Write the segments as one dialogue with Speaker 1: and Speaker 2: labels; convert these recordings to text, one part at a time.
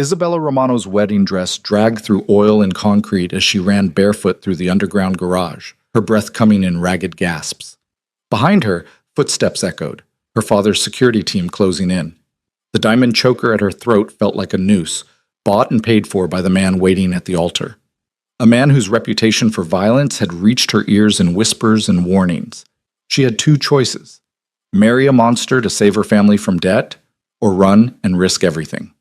Speaker 1: Isabella Romano's wedding dress dragged through oil and concrete as she ran barefoot through the underground garage, her breath coming in ragged gasps. Behind her, footsteps echoed, her father's security team closing in. The diamond choker at her throat felt like a noose, bought and paid for by the man waiting at the altar. A man whose reputation for violence had reached her ears in whispers and warnings. She had two choices: marry a monster to save her family from debt, or run and risk everything.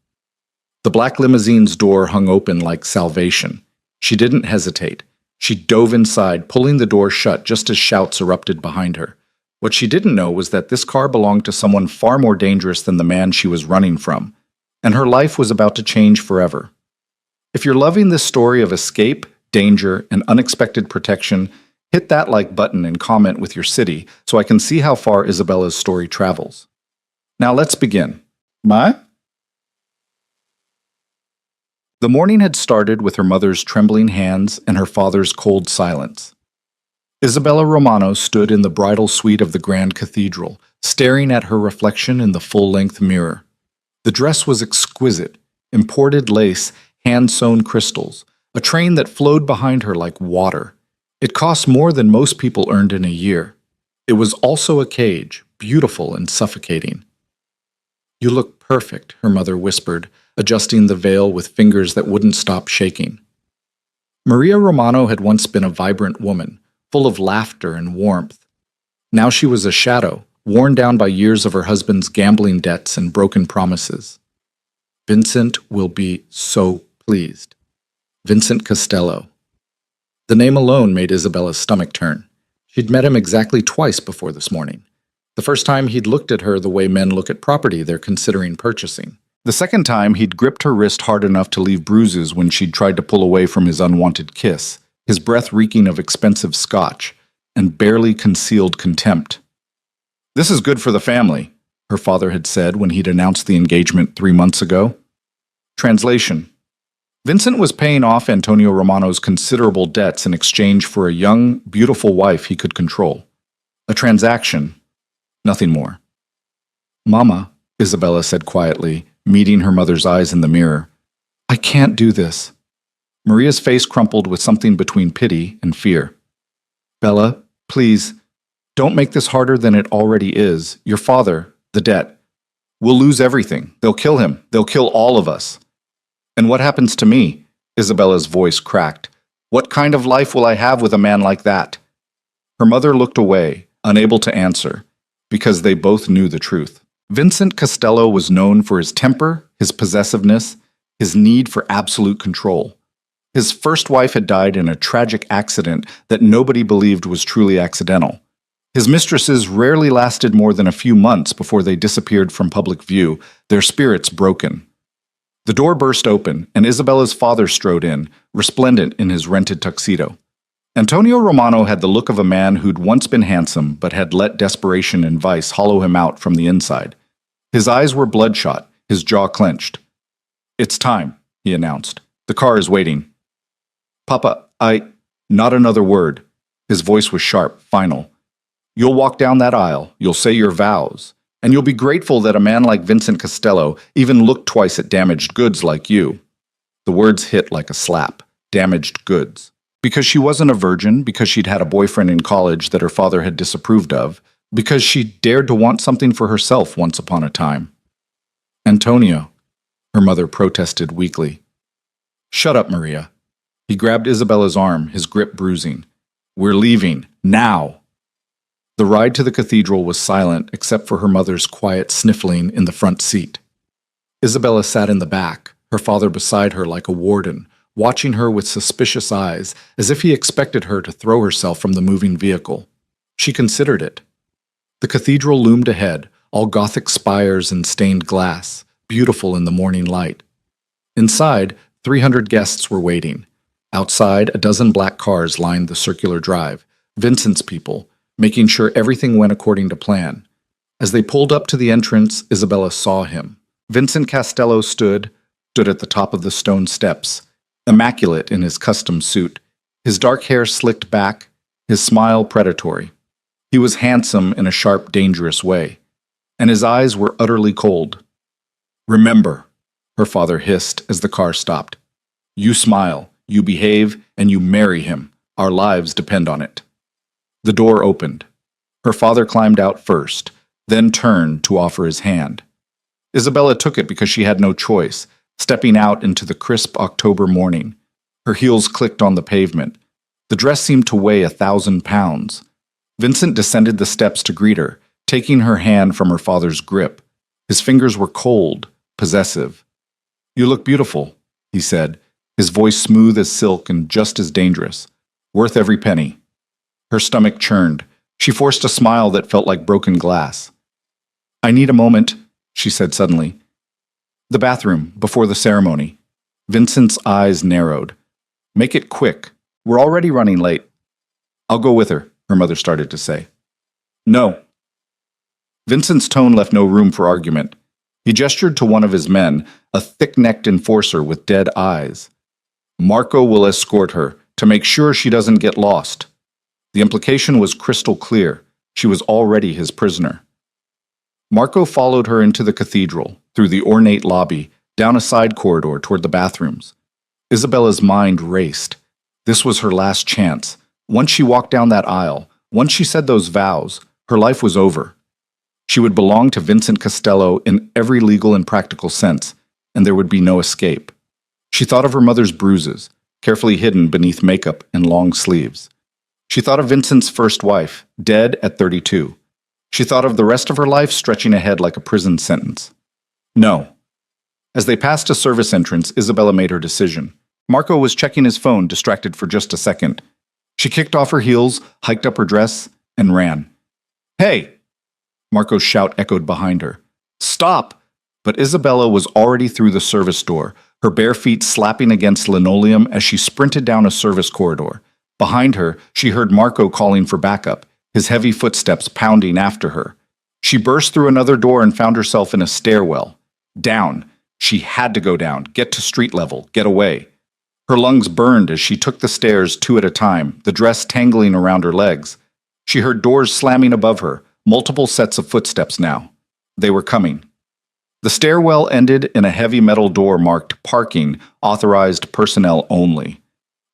Speaker 1: The black limousine's door hung open like salvation. She didn't hesitate. She dove inside, pulling the door shut just as shouts erupted behind her. What she didn't know was that this car belonged to someone far more dangerous than the man she was running from, and her life was about to change forever. If you're loving this story of escape, danger, and unexpected protection, hit that like button and comment with your city so I can see how far Isabella's story travels. Now let's begin. The morning had started with her mother's trembling hands and her father's cold silence. Isabella Romano stood in the bridal suite of the Grand Cathedral, staring at her reflection in the full-length mirror. The dress was exquisite, imported lace, hand-sewn crystals, a train that flowed behind her like water. It cost more than most people earned in a year. It was also a cage, beautiful and suffocating. "You look perfect," her mother whispered, adjusting the veil with fingers that wouldn't stop shaking. Maria Romano had once been a vibrant woman, full of laughter and warmth. Now she was a shadow, worn down by years of her husband's gambling debts and broken promises. "Vincent will be so pleased." Vincent Costello. The name alone made Isabella's stomach turn. She'd met him exactly twice before this morning. The first time he'd looked at her the way men look at property they're considering purchasing. The second time he'd gripped her wrist hard enough to leave bruises when she'd tried to pull away from his unwanted kiss, his breath reeking of expensive scotch, and barely concealed contempt. "This is good for the family," her father had said when he'd announced the engagement 3 months ago. Translation: Vincent was paying off Antonio Romano's considerable debts in exchange for a young, beautiful wife he could control. A transaction, nothing more. "Mama," Isabella said quietly, meeting her mother's eyes in the mirror, "I can't do this." Maria's face crumpled with something between pity and fear. "Bella, please, don't make this harder than it already is. Your father, the debt. We'll lose everything. They'll kill him. They'll kill all of us." "And what happens to me?" Isabella's voice cracked. "What kind of life will I have with a man like that?" Her mother looked away, unable to answer, because they both knew the truth. Vincent Costello was known for his temper, his possessiveness, his need for absolute control. His first wife had died in a tragic accident that nobody believed was truly accidental. His mistresses rarely lasted more than a few months before they disappeared from public view, their spirits broken. The door burst open, and Isabella's father strode in, resplendent in his rented tuxedo. Antonio Romano had the look of a man who'd once been handsome but had let desperation and vice hollow him out from the inside. His eyes were bloodshot, his jaw clenched. "It's time," he announced. "The car is waiting." "Papa, Not another word." His voice was sharp, final. "You'll walk down that aisle, you'll say your vows, and you'll be grateful that a man like Vincent Costello even looked twice at damaged goods like you." The words hit like a slap. Damaged goods. Because she wasn't a virgin, because she'd had a boyfriend in college that her father had disapproved of, because she dared to want something for herself once upon a time. "Antonio," her mother protested weakly. "Shut up, Maria." He grabbed Isabella's arm, his grip bruising. "We're leaving, now." The ride to the cathedral was silent except for her mother's quiet sniffling in the front seat. Isabella sat in the back, her father beside her like a warden, watching her with suspicious eyes, as if he expected her to throw herself from the moving vehicle. She considered it. The cathedral loomed ahead, all Gothic spires and stained glass, beautiful in the morning light. Inside, 300 guests were waiting. Outside, a dozen black cars lined the circular drive, Vincent's people, making sure everything went according to plan. As they pulled up to the entrance, Isabella saw him. Vincent Costello stood at the top of the stone steps, immaculate in his custom suit, his dark hair slicked back, his smile predatory. He was handsome in a sharp, dangerous way, and his eyes were utterly cold. "Remember," her father hissed as the car stopped. You smile, you behave, and you marry him. Our lives depend on it. The door opened. Her father climbed out first, then turned to offer his hand. Isabella took it because she had no choice, stepping out into the crisp October morning. Her heels clicked on the pavement. The dress seemed to weigh 1,000 pounds. Vincent descended the steps to greet her, taking her hand from her father's grip. His fingers were cold, possessive. You look beautiful, he said, his voice smooth as silk and just as dangerous. Worth every penny. Her stomach churned. She forced a smile that felt like broken glass. I need a moment, she said suddenly. The bathroom, before the ceremony. Vincent's eyes narrowed. Make it quick. We're already running late. I'll go with her mother started to say. No. Vincent's tone left no room for argument. He gestured to one of his men, a thick-necked enforcer with dead eyes. Marco will escort her to make sure she doesn't get lost. The implication was crystal clear. She was already his prisoner. Marco followed her into the cathedral, through the ornate lobby, down a side corridor toward the bathrooms. Isabella's mind raced. This was her last chance. Once she walked down that aisle, once she said those vows, her life was over. She would belong to Vincent Costello in every legal and practical sense, and there would be no escape. She thought of her mother's bruises, carefully hidden beneath makeup and long sleeves. She thought of Vincent's first wife, dead at 32. She thought of the rest of her life stretching ahead like a prison sentence. No. As they passed a service entrance, Isabella made her decision. Marco was checking his phone, distracted for just a second. She kicked off her heels, hiked up her dress, and ran. Hey! Marco's shout echoed behind her. Stop! But Isabella was already through the service door, her bare feet slapping against linoleum as she sprinted down a service corridor. Behind her, she heard Marco calling for backup, his heavy footsteps pounding after her. She burst through another door and found herself in a stairwell. Down. She had to go down, get to street level, get away. Her lungs burned as she took the stairs 2 at a time, the dress tangling around her legs. She heard doors slamming above her, multiple sets of footsteps now. They were coming. The stairwell ended in a heavy metal door marked Parking, Authorized Personnel Only.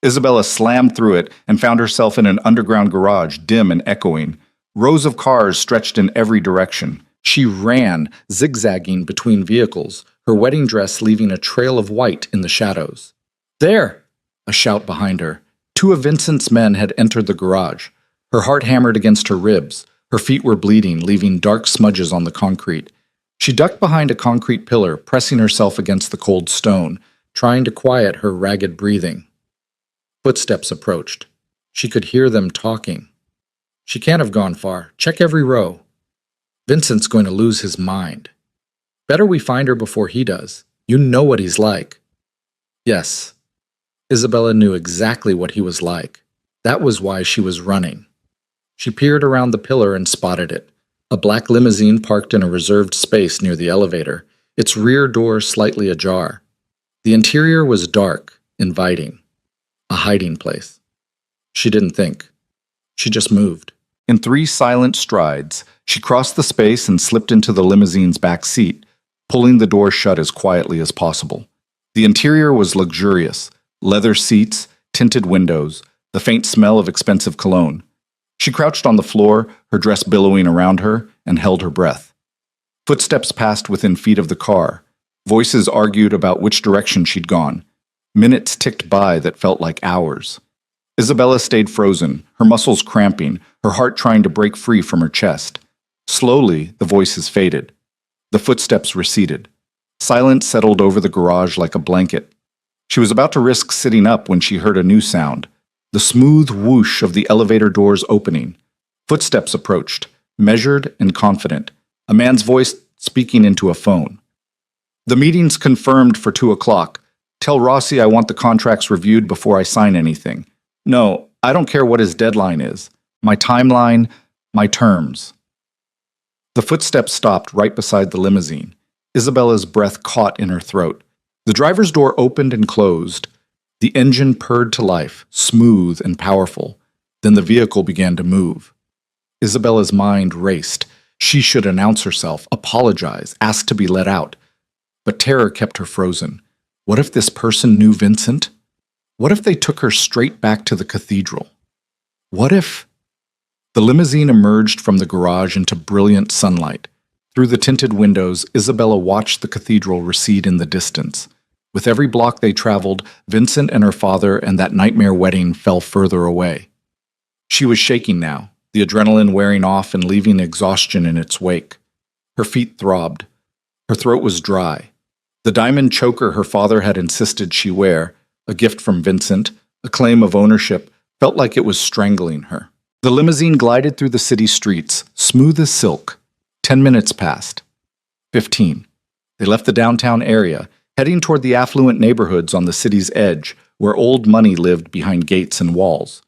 Speaker 1: Isabella slammed through it and found herself in an underground garage, dim and echoing. Rows of cars stretched in every direction. She ran, zigzagging between vehicles, her wedding dress leaving a trail of white in the shadows. There! A shout behind her. 2 of Vincent's men had entered the garage. Her heart hammered against her ribs. Her feet were bleeding, leaving dark smudges on the concrete. She ducked behind a concrete pillar, pressing herself against the cold stone, trying to quiet her ragged breathing. Footsteps approached. She could hear them talking. She can't have gone far. Check every row. Vincent's going to lose his mind. Better we find her before he does. You know what he's like. Yes. Isabella knew exactly what he was like. That was why she was running. She peered around the pillar and spotted it. A black limousine parked in a reserved space near the elevator, its rear door slightly ajar. The interior was dark, inviting. A hiding place. She didn't think. She just moved. In 3 silent strides, she crossed the space and slipped into the limousine's back seat, pulling the door shut as quietly as possible. The interior was luxurious. Leather seats, tinted windows, the faint smell of expensive cologne. She crouched on the floor, her dress billowing around her, and held her breath. Footsteps passed within feet of the car. Voices argued about which direction she'd gone. Minutes ticked by that felt like hours. Isabella stayed frozen, her muscles cramping, her heart trying to break free from her chest. Slowly, the voices faded. The footsteps receded. Silence settled over the garage like a blanket. She was about to risk sitting up when she heard a new sound. The smooth whoosh of the elevator doors opening. Footsteps approached, measured and confident. A man's voice speaking into a phone. The meeting's confirmed for 2 o'clock. Tell Rossi I want the contracts reviewed before I sign anything. No, I don't care what his deadline is. My timeline, my terms. The footsteps stopped right beside the limousine. Isabella's breath caught in her throat. The driver's door opened and closed. The engine purred to life, smooth and powerful. Then the vehicle began to move. Isabella's mind raced. She should announce herself, apologize, ask to be let out. but terror kept her frozen. What if this person knew Vincent? What if they took her straight back to the cathedral? What if... The limousine emerged from the garage into brilliant sunlight. Through the tinted windows, Isabella watched the cathedral recede in the distance. With every block they traveled, Vincent and her father and that nightmare wedding fell further away. She was shaking now, the adrenaline wearing off and leaving exhaustion in its wake. Her feet throbbed. Her throat was dry. The diamond choker her father had insisted she wear, a gift from Vincent, a claim of ownership, felt like it was strangling her. The limousine glided through the city streets, smooth as silk. 10 minutes passed. 15. They left the downtown area, heading toward the affluent neighborhoods on the city's edge, where old money lived behind gates and walls.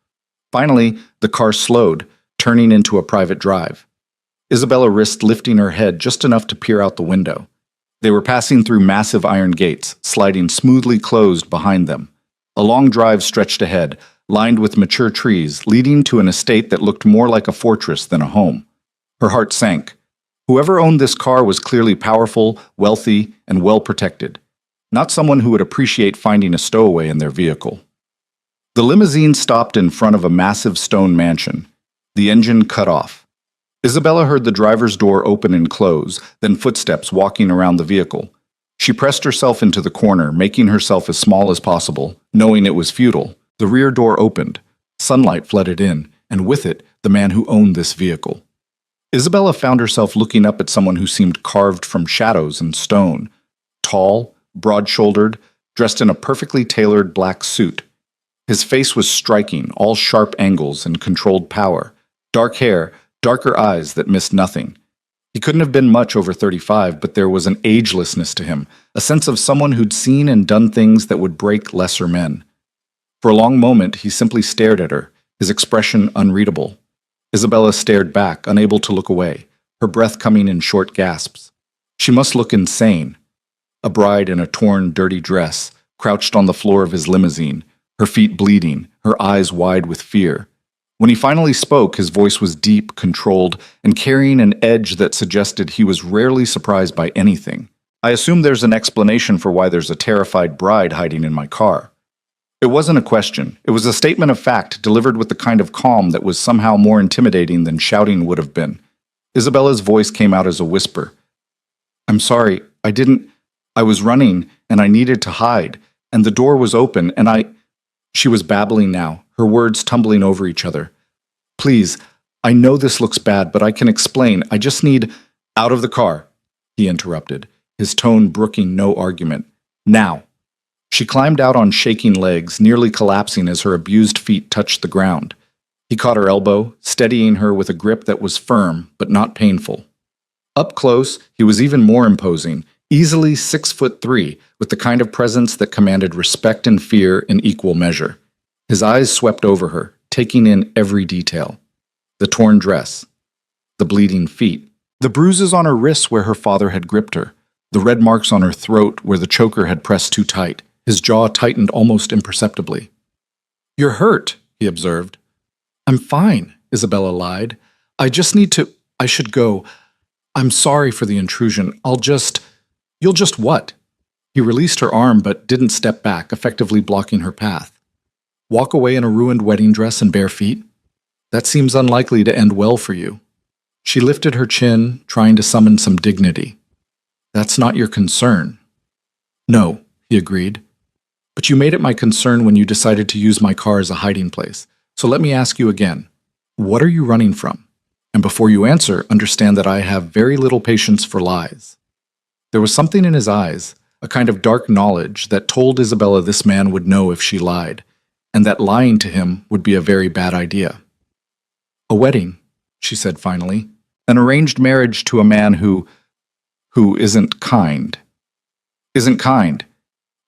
Speaker 1: Finally, the car slowed, turning into a private drive. Isabella risked lifting her head just enough to peer out the window. They were passing through massive iron gates, sliding smoothly closed behind them. A long drive stretched ahead, lined with mature trees, leading to an estate that looked more like a fortress than a home. Her heart sank. Whoever owned this car was clearly powerful, wealthy, and well-protected. Not someone who would appreciate finding a stowaway in their vehicle. The limousine stopped in front of a massive stone mansion. The engine cut off. Isabella heard the driver's door open and close, then footsteps walking around the vehicle. She pressed herself into the corner, making herself as small as possible, knowing it was futile. The rear door opened. Sunlight flooded in, and with it, the man who owned this vehicle. Isabella found herself looking up at someone who seemed carved from shadows and stone. Tall, broad-shouldered, dressed in a perfectly tailored black suit. His face was striking, all sharp angles and controlled power. Dark hair, darker eyes that missed nothing. He couldn't have been much over 35, but there was an agelessness to him, a sense of someone who'd seen and done things that would break lesser men. For a long moment, he simply stared at her, his expression unreadable. Isabella stared back, unable to look away, her breath coming in short gasps. She must look insane. A bride in a torn, dirty dress, crouched on the floor of his limousine, her feet bleeding, her eyes wide with fear. When he finally spoke, his voice was deep, controlled, and carrying an edge that suggested he was rarely surprised by anything. I assume there's an explanation for why there's a terrified bride hiding in my car. It wasn't a question. It was a statement of fact delivered with the kind of calm that was somehow more intimidating than shouting would have been. Isabella's voice came out as a whisper. "I'm sorry, I was running, and I needed to hide, and the door was open, and She was babbling now, her words tumbling over each other. "Please, I know this looks bad, but I can explain. I just need—" "Out of the car," he interrupted, his tone brooking no argument. "Now." She climbed out on shaking legs, nearly collapsing as her abused feet touched the ground. He caught her elbow, steadying her with a grip that was firm, but not painful. Up close, he was even more imposing, easily 6'3", with the kind of presence that commanded respect and fear in equal measure. His eyes swept over her, taking in every detail. The torn dress, the bleeding feet, the bruises on her wrists where her father had gripped her, the red marks on her throat where the choker had pressed too tight. His jaw tightened almost imperceptibly. "You're hurt," he observed. "I'm fine," Isabella lied. I should go. I'm sorry for the intrusion. You'll just what?" He released her arm but didn't step back, effectively blocking her path. "Walk away in a ruined wedding dress and bare feet? That seems unlikely to end well for you." She lifted her chin, trying to summon some dignity. "That's not your concern." "No," he agreed. "But you made it my concern when you decided to use my car as a hiding place. So let me ask you again. What are you running from? And before you answer, understand that I have very little patience for lies." There was something in his eyes, a kind of dark knowledge that told Isabella this man would know if she lied, and that lying to him would be a very bad idea. "A wedding," she said finally. "An arranged marriage to a man who isn't kind." "Isn't kind."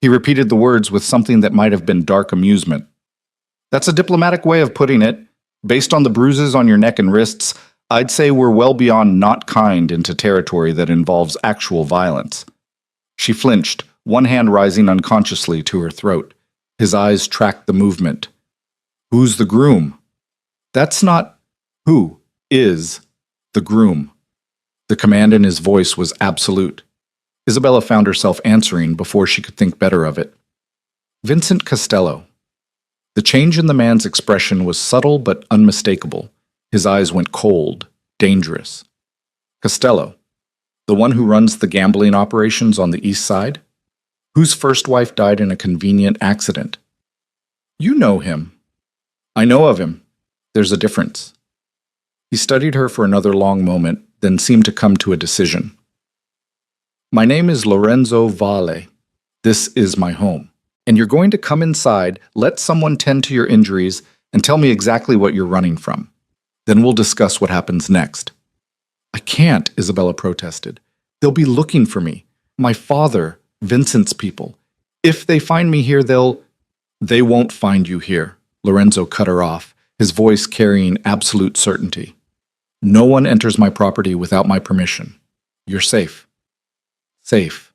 Speaker 1: He repeated the words with something that might have been dark amusement. "That's a diplomatic way of putting it. Based on the bruises on your neck and wrists, I'd say we're well beyond not kind into territory that involves actual violence." She flinched, one hand rising unconsciously to her throat. His eyes tracked the movement. "Who's the groom?" "That's not who is the groom." The command in his voice was absolute. Isabella found herself answering before she could think better of it. Vincent Costello. The change in the man's expression was subtle but unmistakable. His eyes went cold, dangerous. Costello. The one who runs the gambling operations on the east side? Whose first wife died in a convenient accident? You know him. I know of him. There's a difference. He studied her for another long moment, then seemed to come to a decision. My name is Lorenzo Valle. This is my home. And you're going to come inside, let someone tend to your injuries, and tell me exactly what you're running from. Then we'll discuss what happens next. I can't, Isabella protested. They'll be looking for me. My father, Vincent's people. If they find me here, They won't find you here, Lorenzo cut her off, his voice carrying absolute certainty. No one enters my property without my permission. You're safe. Safe.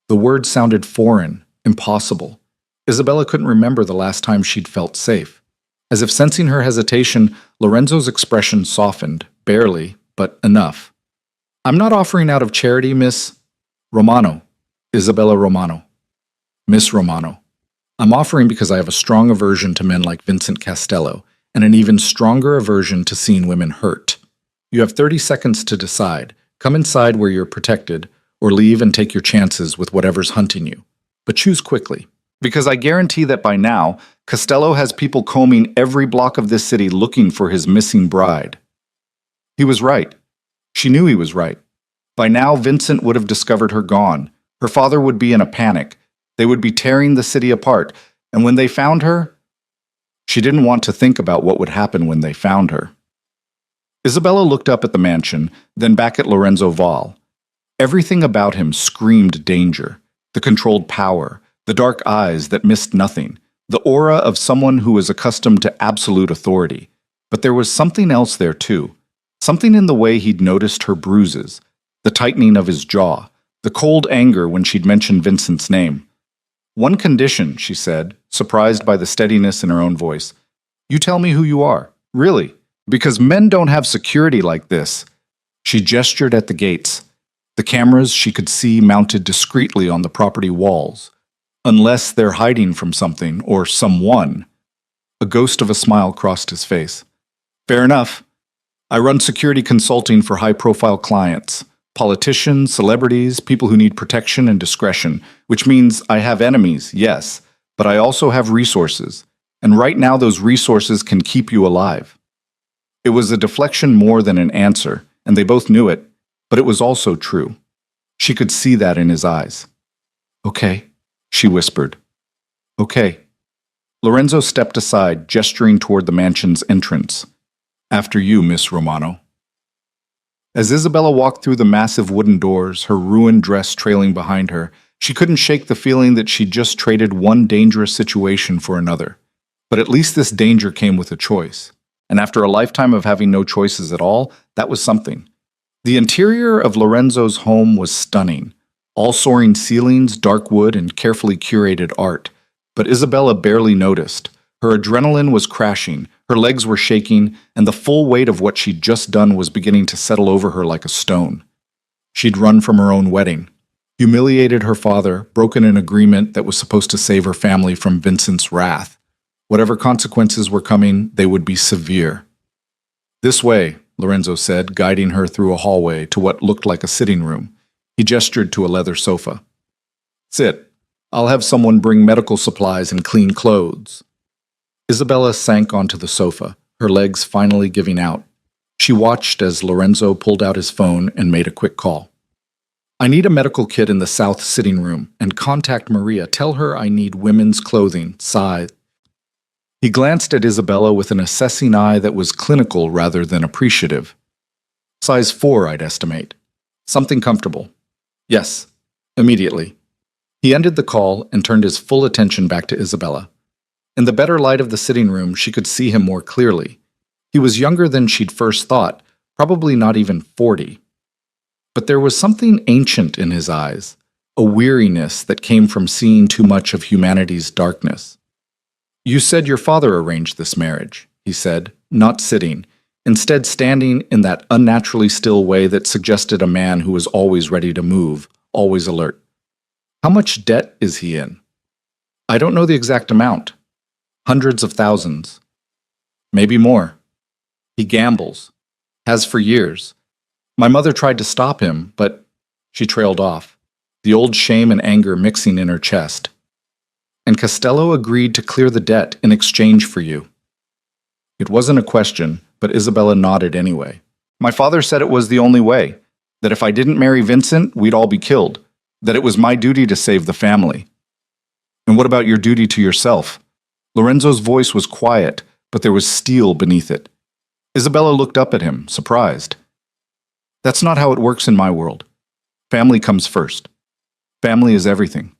Speaker 1: The word sounded foreign, impossible. Isabella couldn't remember the last time she'd felt safe. As if sensing her hesitation, Lorenzo's expression softened, barely, but enough. I'm not offering out of charity, Miss Romano. Isabella Romano. Miss Romano. I'm offering because I have a strong aversion to men like Vincent Costello, and an even stronger aversion to seeing women hurt. You have 30 seconds to decide. Come inside where you're protected, or leave and take your chances with whatever's hunting you. But choose quickly, because I guarantee that by now, Costello has people combing every block of this city looking for his missing bride. He was right. She knew he was right. By now, Vincent would have discovered her gone. Her father would be in a panic. They would be tearing the city apart, and when they found her, she didn't want to think about what would happen when they found her. Isabella looked up at the mansion, then back at Lorenzo Valle. Everything about him screamed danger, the controlled power, the dark eyes that missed nothing, the aura of someone who was accustomed to absolute authority. But there was something else there too, something in the way he'd noticed her bruises, the tightening of his jaw, the cold anger when she'd mentioned Vincent's name. One condition, she said, surprised by the steadiness in her own voice. You tell me who you are, really, because men don't have security like this. She gestured at the gates, the cameras she could see mounted discreetly on the property walls. Unless they're hiding from something or someone. A ghost of a smile crossed his face. Fair enough. I run security consulting for high-profile clients. Politicians, celebrities, people who need protection and discretion, which means I have enemies, yes, but I also have resources, and right now those resources can keep you alive. It was a deflection more than an answer, and they both knew it, but it was also true. She could see that in his eyes. Okay, she whispered. Okay. Lorenzo stepped aside, gesturing toward the mansion's entrance. After you, Miss Romano. As Isabella walked through the massive wooden doors, her ruined dress trailing behind her, she couldn't shake the feeling that she'd just traded one dangerous situation for another. But at least this danger came with a choice. And after a lifetime of having no choices at all, that was something. The interior of Lorenzo's home was stunning. All soaring ceilings, dark wood, and carefully curated art. But Isabella barely noticed. Her adrenaline was crashing, her legs were shaking, and the full weight of what she'd just done was beginning to settle over her like a stone. She'd run from her own wedding, humiliated her father, broken an agreement that was supposed to save her family from Vincent's wrath. Whatever consequences were coming, they would be severe. This way, Lorenzo said, guiding her through a hallway to what looked like a sitting room. He gestured to a leather sofa. Sit. I'll have someone bring medical supplies and clean clothes. Isabella sank onto the sofa, her legs finally giving out. She watched as Lorenzo pulled out his phone and made a quick call. I need a medical kit in the south sitting room, and contact Maria. Tell her I need women's clothing, size. He glanced at Isabella with an assessing eye that was clinical rather than appreciative. Size 4, I'd estimate. Something comfortable. Yes, immediately. He ended the call and turned his full attention back to Isabella. In the better light of the sitting room, she could see him more clearly. He was younger than she'd first thought, probably not even 40. But there was something ancient in his eyes, a weariness that came from seeing too much of humanity's darkness. You said your father arranged this marriage, he said, not sitting, instead standing in that unnaturally still way that suggested a man who was always ready to move, always alert. How much debt is he in? I don't know the exact amount. Hundreds of thousands. Maybe more. He gambles. Has for years. My mother tried to stop him, but she trailed off, the old shame and anger mixing in her chest. And Costello agreed to clear the debt in exchange for you. It wasn't a question, but Isabella nodded anyway. My father said it was the only way, that if I didn't marry Vincent, we'd all be killed, that it was my duty to save the family. And what about your duty to yourself? Lorenzo's voice was quiet, but there was steel beneath it. Isabella looked up at him, surprised. That's not how it works in my world. Family comes first. Family is everything.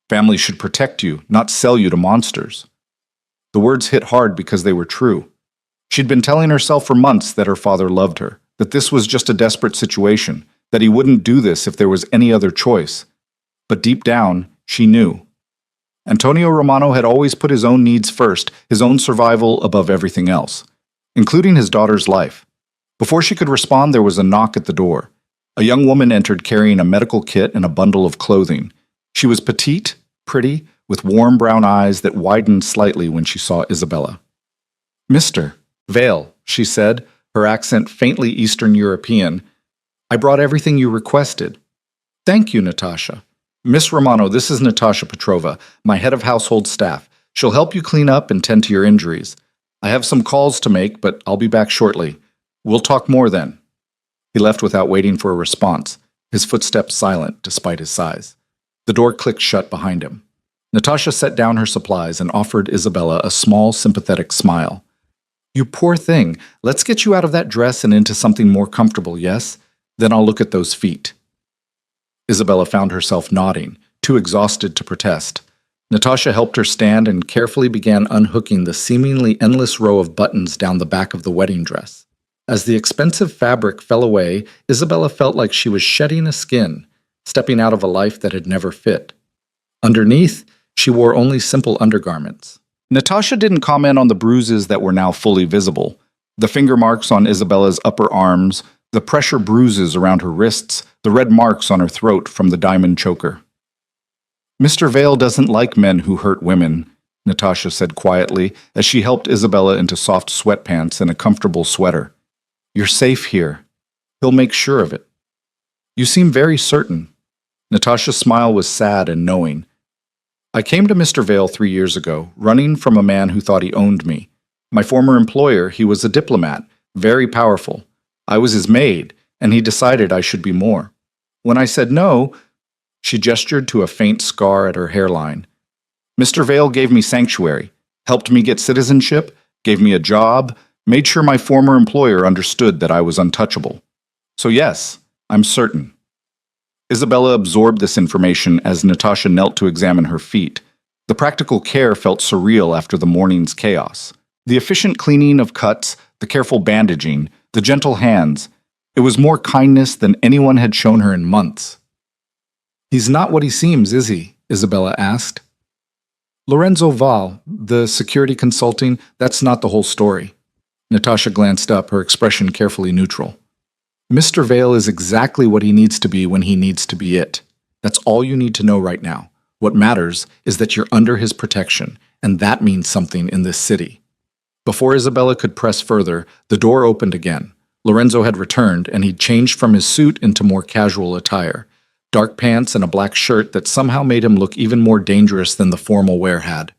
Speaker 1: Family should protect you, not sell you to monsters. The words hit hard because they were true. She'd been telling herself for months that her father loved her, that this was just a desperate situation, that he wouldn't do this if there was any other choice. But deep down, she knew. Antonio Romano had always put his own needs first, his own survival above everything else, including his daughter's life. Before she could respond, there was a knock at the door. A young woman entered carrying a medical kit and a bundle of clothing. She was petite, pretty, with warm brown eyes that widened slightly when she saw Isabella. Mr. Vale, she said, her accent faintly Eastern European, I brought everything you requested. Thank you, Natasha. Miss Romano, this is Natasha Petrova, my head of household staff. She'll help you clean up and tend to your injuries. I have some calls to make, but I'll be back shortly. We'll talk more then. He left without waiting for a response, his footsteps silent despite his size. The door clicked shut behind him. Natasha set down her supplies and offered Isabella a small, sympathetic smile. You poor thing. Let's get you out of that dress and into something more comfortable, yes? Then I'll look at those feet. Isabella found herself nodding, too exhausted to protest. Natasha helped her stand and carefully began unhooking the seemingly endless row of buttons down the back of the wedding dress. As the expensive fabric fell away, Isabella felt like she was shedding a skin, stepping out of a life that had never fit. Underneath, she wore only simple undergarments. Natasha didn't comment on the bruises that were now fully visible. The finger marks on Isabella's upper arms, the pressure bruises around her wrists, the red marks on her throat from the diamond choker. Mr. Vale doesn't like men who hurt women, Natasha said quietly as she helped Isabella into soft sweatpants and a comfortable sweater. You're safe here. He'll make sure of it. You seem very certain. Natasha's smile was sad and knowing. I came to Mr. Vale 3 years ago, running from a man who thought he owned me. My former employer, he was a diplomat, very powerful. I was his maid, and he decided I should be more. When I said no, she gestured to a faint scar at her hairline. Mr. Vale gave me sanctuary, helped me get citizenship, gave me a job, made sure my former employer understood that I was untouchable. So yes, I'm certain. Isabella absorbed this information as Natasha knelt to examine her feet. The practical care felt surreal after the morning's chaos. The efficient cleaning of cuts, the careful bandaging, the gentle hands. It was more kindness than anyone had shown her in months. He's not what he seems, is he? Isabella asked. Lorenzo Val, the security consulting, that's not the whole story. Natasha glanced up, her expression carefully neutral. Mr. Vale is exactly what he needs to be when he needs to be it. That's all you need to know right now. What matters is that you're under his protection, and that means something in this city. Before Isabella could press further, the door opened again. Lorenzo had returned, and he'd changed from his suit into more casual attire. Dark pants and a black shirt that somehow made him look even more dangerous than the formal wear had.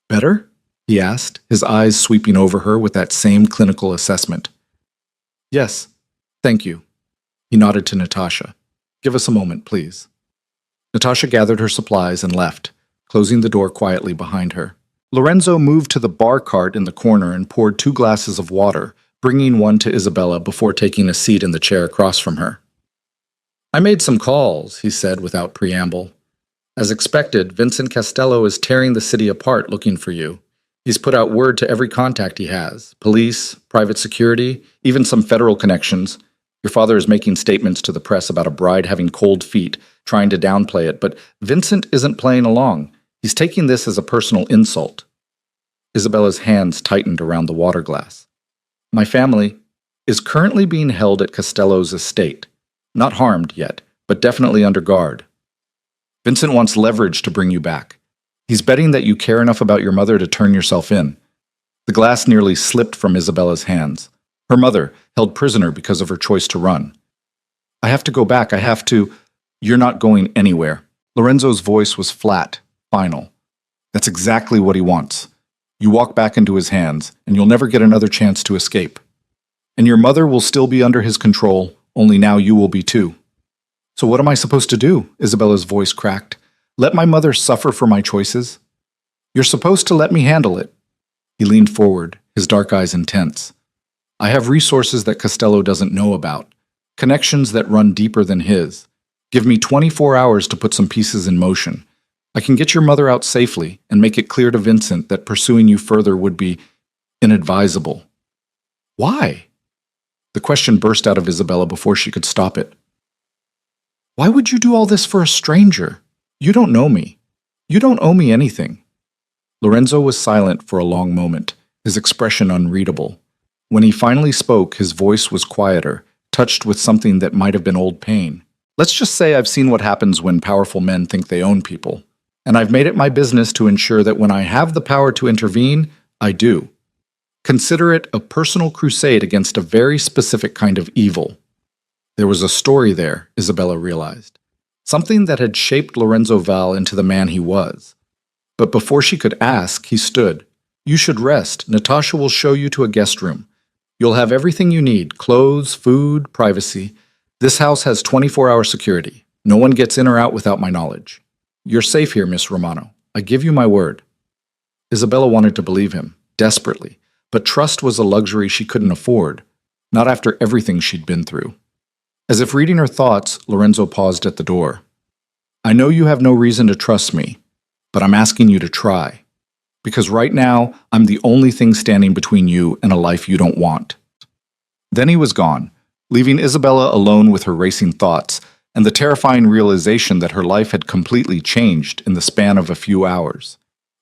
Speaker 1: Better? He asked, his eyes sweeping over her with that same clinical assessment. Yes. Thank you. He nodded to Natasha. Give us a moment, please. Natasha gathered her supplies and left, closing the door quietly behind her. Lorenzo moved to the bar cart in the corner and poured 2 glasses of water, bringing one to Isabella before taking a seat in the chair across from her. I made some calls, he said without preamble. As expected, Vincent Costello is tearing the city apart looking for you. He's put out word to every contact he has, police, private security, even some federal connections. Your father is making statements to the press about a bride having cold feet, trying to downplay it, but Vincent isn't playing along. He's taking this as a personal insult. Isabella's hands tightened around the water glass. My family is currently being held at Costello's estate. Not harmed yet, but definitely under guard. Vincent wants leverage to bring you back. He's betting that you care enough about your mother to turn yourself in. The glass nearly slipped from Isabella's hands. Her mother, held prisoner because of her choice to run. I have to go back. I have to. You're not going anywhere. Lorenzo's voice was flat, final. That's exactly what he wants. You walk back into his hands, and you'll never get another chance to escape. And your mother will still be under his control, only now you will be too. So what am I supposed to do? Isabella's voice cracked. Let my mother suffer for my choices? You're supposed to let me handle it. He leaned forward, his dark eyes intense. I have resources that Costello doesn't know about, connections that run deeper than his. Give me 24 hours to put some pieces in motion. I can get your mother out safely and make it clear to Vincent that pursuing you further would be inadvisable. Why? The question burst out of Isabella before she could stop it. Why would you do all this for a stranger? You don't know me. You don't owe me anything. Lorenzo was silent for a long moment, his expression unreadable. When he finally spoke, his voice was quieter, touched with something that might have been old pain. Let's just say I've seen what happens when powerful men think they own people, and I've made it my business to ensure that when I have the power to intervene, I do. Consider it a personal crusade against a very specific kind of evil. There was a story there, Isabella realized. Something that had shaped Lorenzo Val into the man he was. But before she could ask, he stood. You should rest. Natasha will show you to a guest room. You'll have everything you need, clothes, food, privacy. This house has 24-hour security. No one gets in or out without my knowledge. You're safe here, Miss Romano. I give you my word. Isabella wanted to believe him, desperately, but trust was a luxury she couldn't afford, not after everything she'd been through. As if reading her thoughts, Lorenzo paused at the door. I know you have no reason to trust me, but I'm asking you to try. Because right now, I'm the only thing standing between you and a life you don't want. Then he was gone, leaving Isabella alone with her racing thoughts and the terrifying realization that her life had completely changed in the span of a few hours.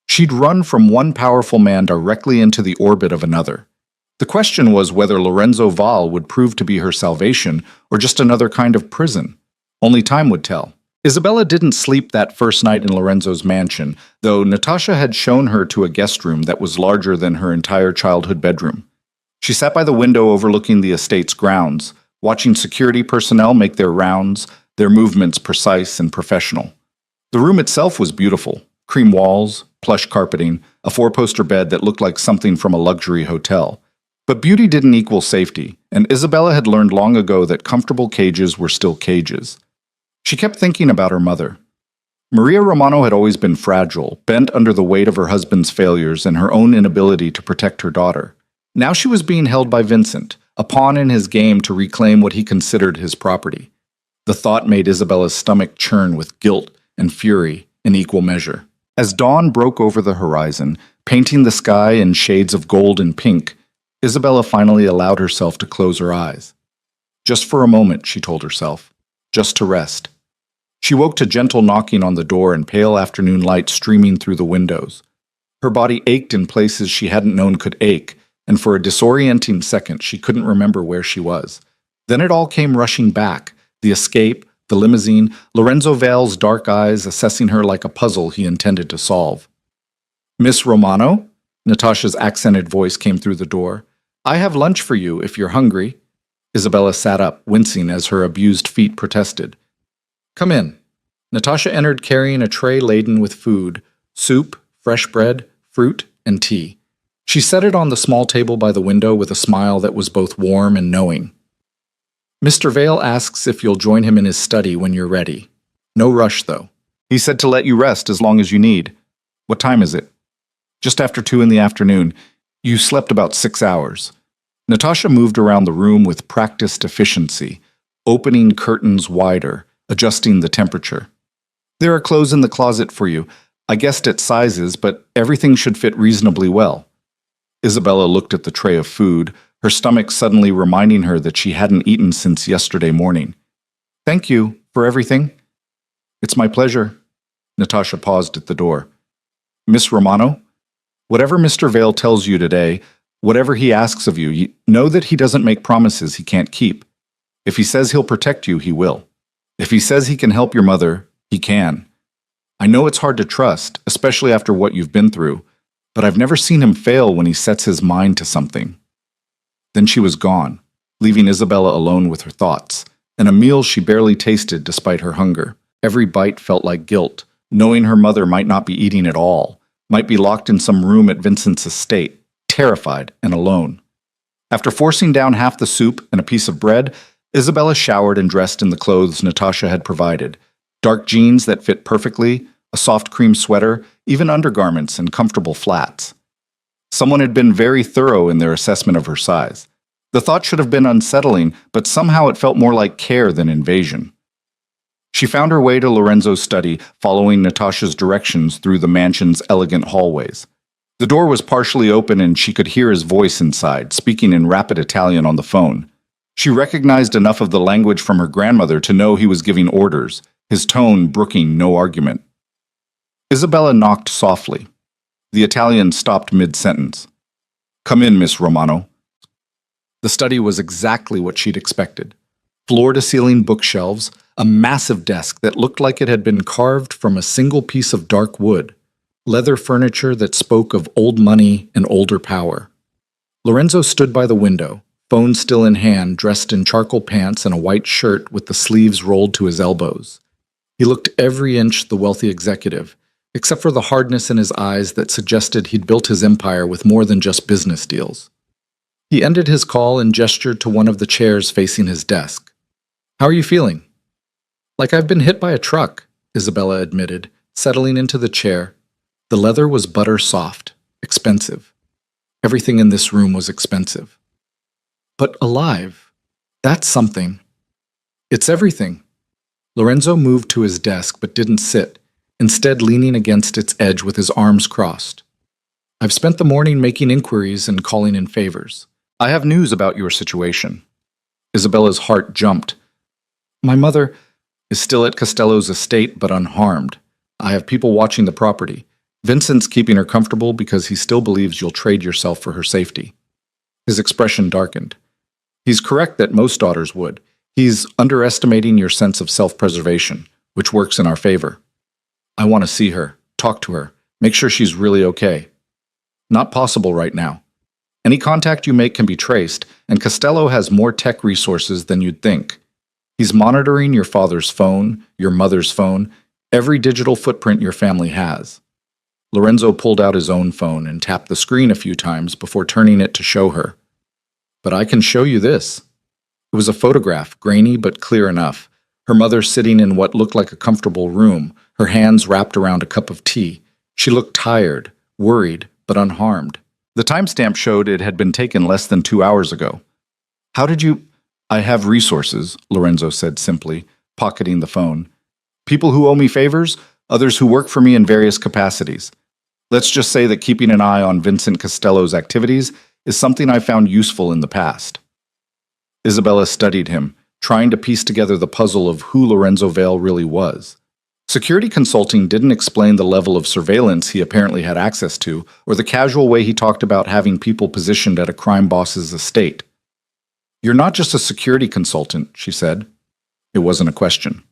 Speaker 1: She'd run from one powerful man directly into the orbit of another. The question was whether Lorenzo Val would prove to be her salvation or just another kind of prison. Only time would tell. Isabella didn't sleep that first night in Lorenzo's mansion, though Natasha had shown her to a guest room that was larger than her entire childhood bedroom. She sat by the window overlooking the estate's grounds, watching security personnel make their rounds, their movements precise and professional. The room itself was beautiful. Cream walls, plush carpeting, a four-poster bed that looked like something from a luxury hotel. But beauty didn't equal safety, and Isabella had learned long ago that comfortable cages were still cages. She kept thinking about her mother. Maria Romano had always been fragile, bent under the weight of her husband's failures and her own inability to protect her daughter. Now she was being held by Vincent, a pawn in his game to reclaim what he considered his property. The thought made Isabella's stomach churn with guilt and fury in equal measure. As dawn broke over the horizon, painting the sky in shades of gold and pink, Isabella finally allowed herself to close her eyes. Just for a moment, she told herself. Just to rest. She woke to gentle knocking on the door and pale afternoon light streaming through the windows. Her body ached in places she hadn't known could ache, and for a disorienting second she couldn't remember where she was. Then it all came rushing back, the escape, the limousine, Lorenzo Val's dark eyes assessing her like a puzzle he intended to solve. Miss Romano? Natasha's accented voice came through the door. I have lunch for you if you're hungry. Isabella sat up, wincing as her abused feet protested. Come in. Natasha entered carrying a tray laden with food, soup, fresh bread, fruit, and tea. She set it on the small table by the window with a smile that was both warm and knowing. Mr. Vale asks if you'll join him in his study when you're ready. No rush, though. He said to let you rest as long as you need. What time is it? Just after 2 in the afternoon. You slept about 6 hours. Natasha moved around the room with practiced efficiency, opening curtains wider, adjusting the temperature. There are clothes in the closet for you. I guessed at sizes, but everything should fit reasonably well. Isabella looked at the tray of food, her stomach suddenly reminding her that she hadn't eaten since yesterday morning. Thank you for everything. It's my pleasure. Natasha paused at the door. Miss Romano, whatever Mr. Vale tells you today, whatever he asks of you, know that he doesn't make promises he can't keep. If he says he'll protect you, he will. If he says he can help your mother, he can. I know it's hard to trust, especially after what you've been through, but I've never seen him fail when he sets his mind to something. Then she was gone, leaving Isabella alone with her thoughts, and a meal she barely tasted despite her hunger. Every bite felt like guilt, knowing her mother might not be eating at all, might be locked in some room at Vincent's estate, terrified and alone. After forcing down half the soup and a piece of bread, Isabella showered and dressed in the clothes Natasha had provided. Dark jeans that fit perfectly, a soft cream sweater, even undergarments and comfortable flats. Someone had been very thorough in their assessment of her size. The thought should have been unsettling, but somehow it felt more like care than invasion. She found her way to Lorenzo's study, following Natasha's directions through the mansion's elegant hallways. The door was partially open and she could hear his voice inside, speaking in rapid Italian on the phone. She recognized enough of the language from her grandmother to know he was giving orders, his tone brooking no argument. Isabella knocked softly. The Italian stopped mid-sentence. "Come in, Miss Romano." The study was exactly what she'd expected. Floor-to-ceiling bookshelves, a massive desk that looked like it had been carved from a single piece of dark wood, leather furniture that spoke of old money and older power. Lorenzo stood by the window, phone still in hand, dressed in charcoal pants and a white shirt with the sleeves rolled to his elbows. He looked every inch the wealthy executive, except for the hardness in his eyes that suggested he'd built his empire with more than just business deals. He ended his call and gestured to one of the chairs facing his desk. "How are you feeling?" "Like I've been hit by a truck," Isabella admitted, settling into the chair. The leather was butter soft, expensive. Everything in this room was expensive. But alive, that's something. It's everything. Lorenzo moved to his desk but didn't sit, instead leaning against its edge with his arms crossed. "I've spent the morning making inquiries and calling in favors. I have news about your situation." Isabella's heart jumped. "My mother is still at Costello's estate but unharmed. I have people watching the property. Vincent's keeping her comfortable because he still believes you'll trade yourself for her safety." His expression darkened. "He's correct that most daughters would. He's underestimating your sense of self-preservation, which works in our favor. I want to see her, talk to her, make sure she's really okay." "Not possible right now. Any contact you make can be traced, and Costello has more tech resources than you'd think. He's monitoring your father's phone, your mother's phone, every digital footprint your family has." Lorenzo pulled out his own phone and tapped the screen a few times before turning it to show her. "But I can show you this." It was a photograph, grainy but clear enough. Her mother sitting in what looked like a comfortable room, her hands wrapped around a cup of tea. She looked tired, worried, but unharmed. The timestamp showed it had been taken less than 2 hours ago. "How did you—" "I have resources," Lorenzo said simply, pocketing the phone. "People who owe me favors, others who work for me in various capacities. Let's just say that keeping an eye on Vincent Costello's activities is something I found useful in the past." Isabella studied him, trying to piece together the puzzle of who Lorenzo Vale really was. Security consulting didn't explain the level of surveillance he apparently had access to, or the casual way he talked about having people positioned at a crime boss's estate. "You're not just a security consultant," she said. It wasn't a question.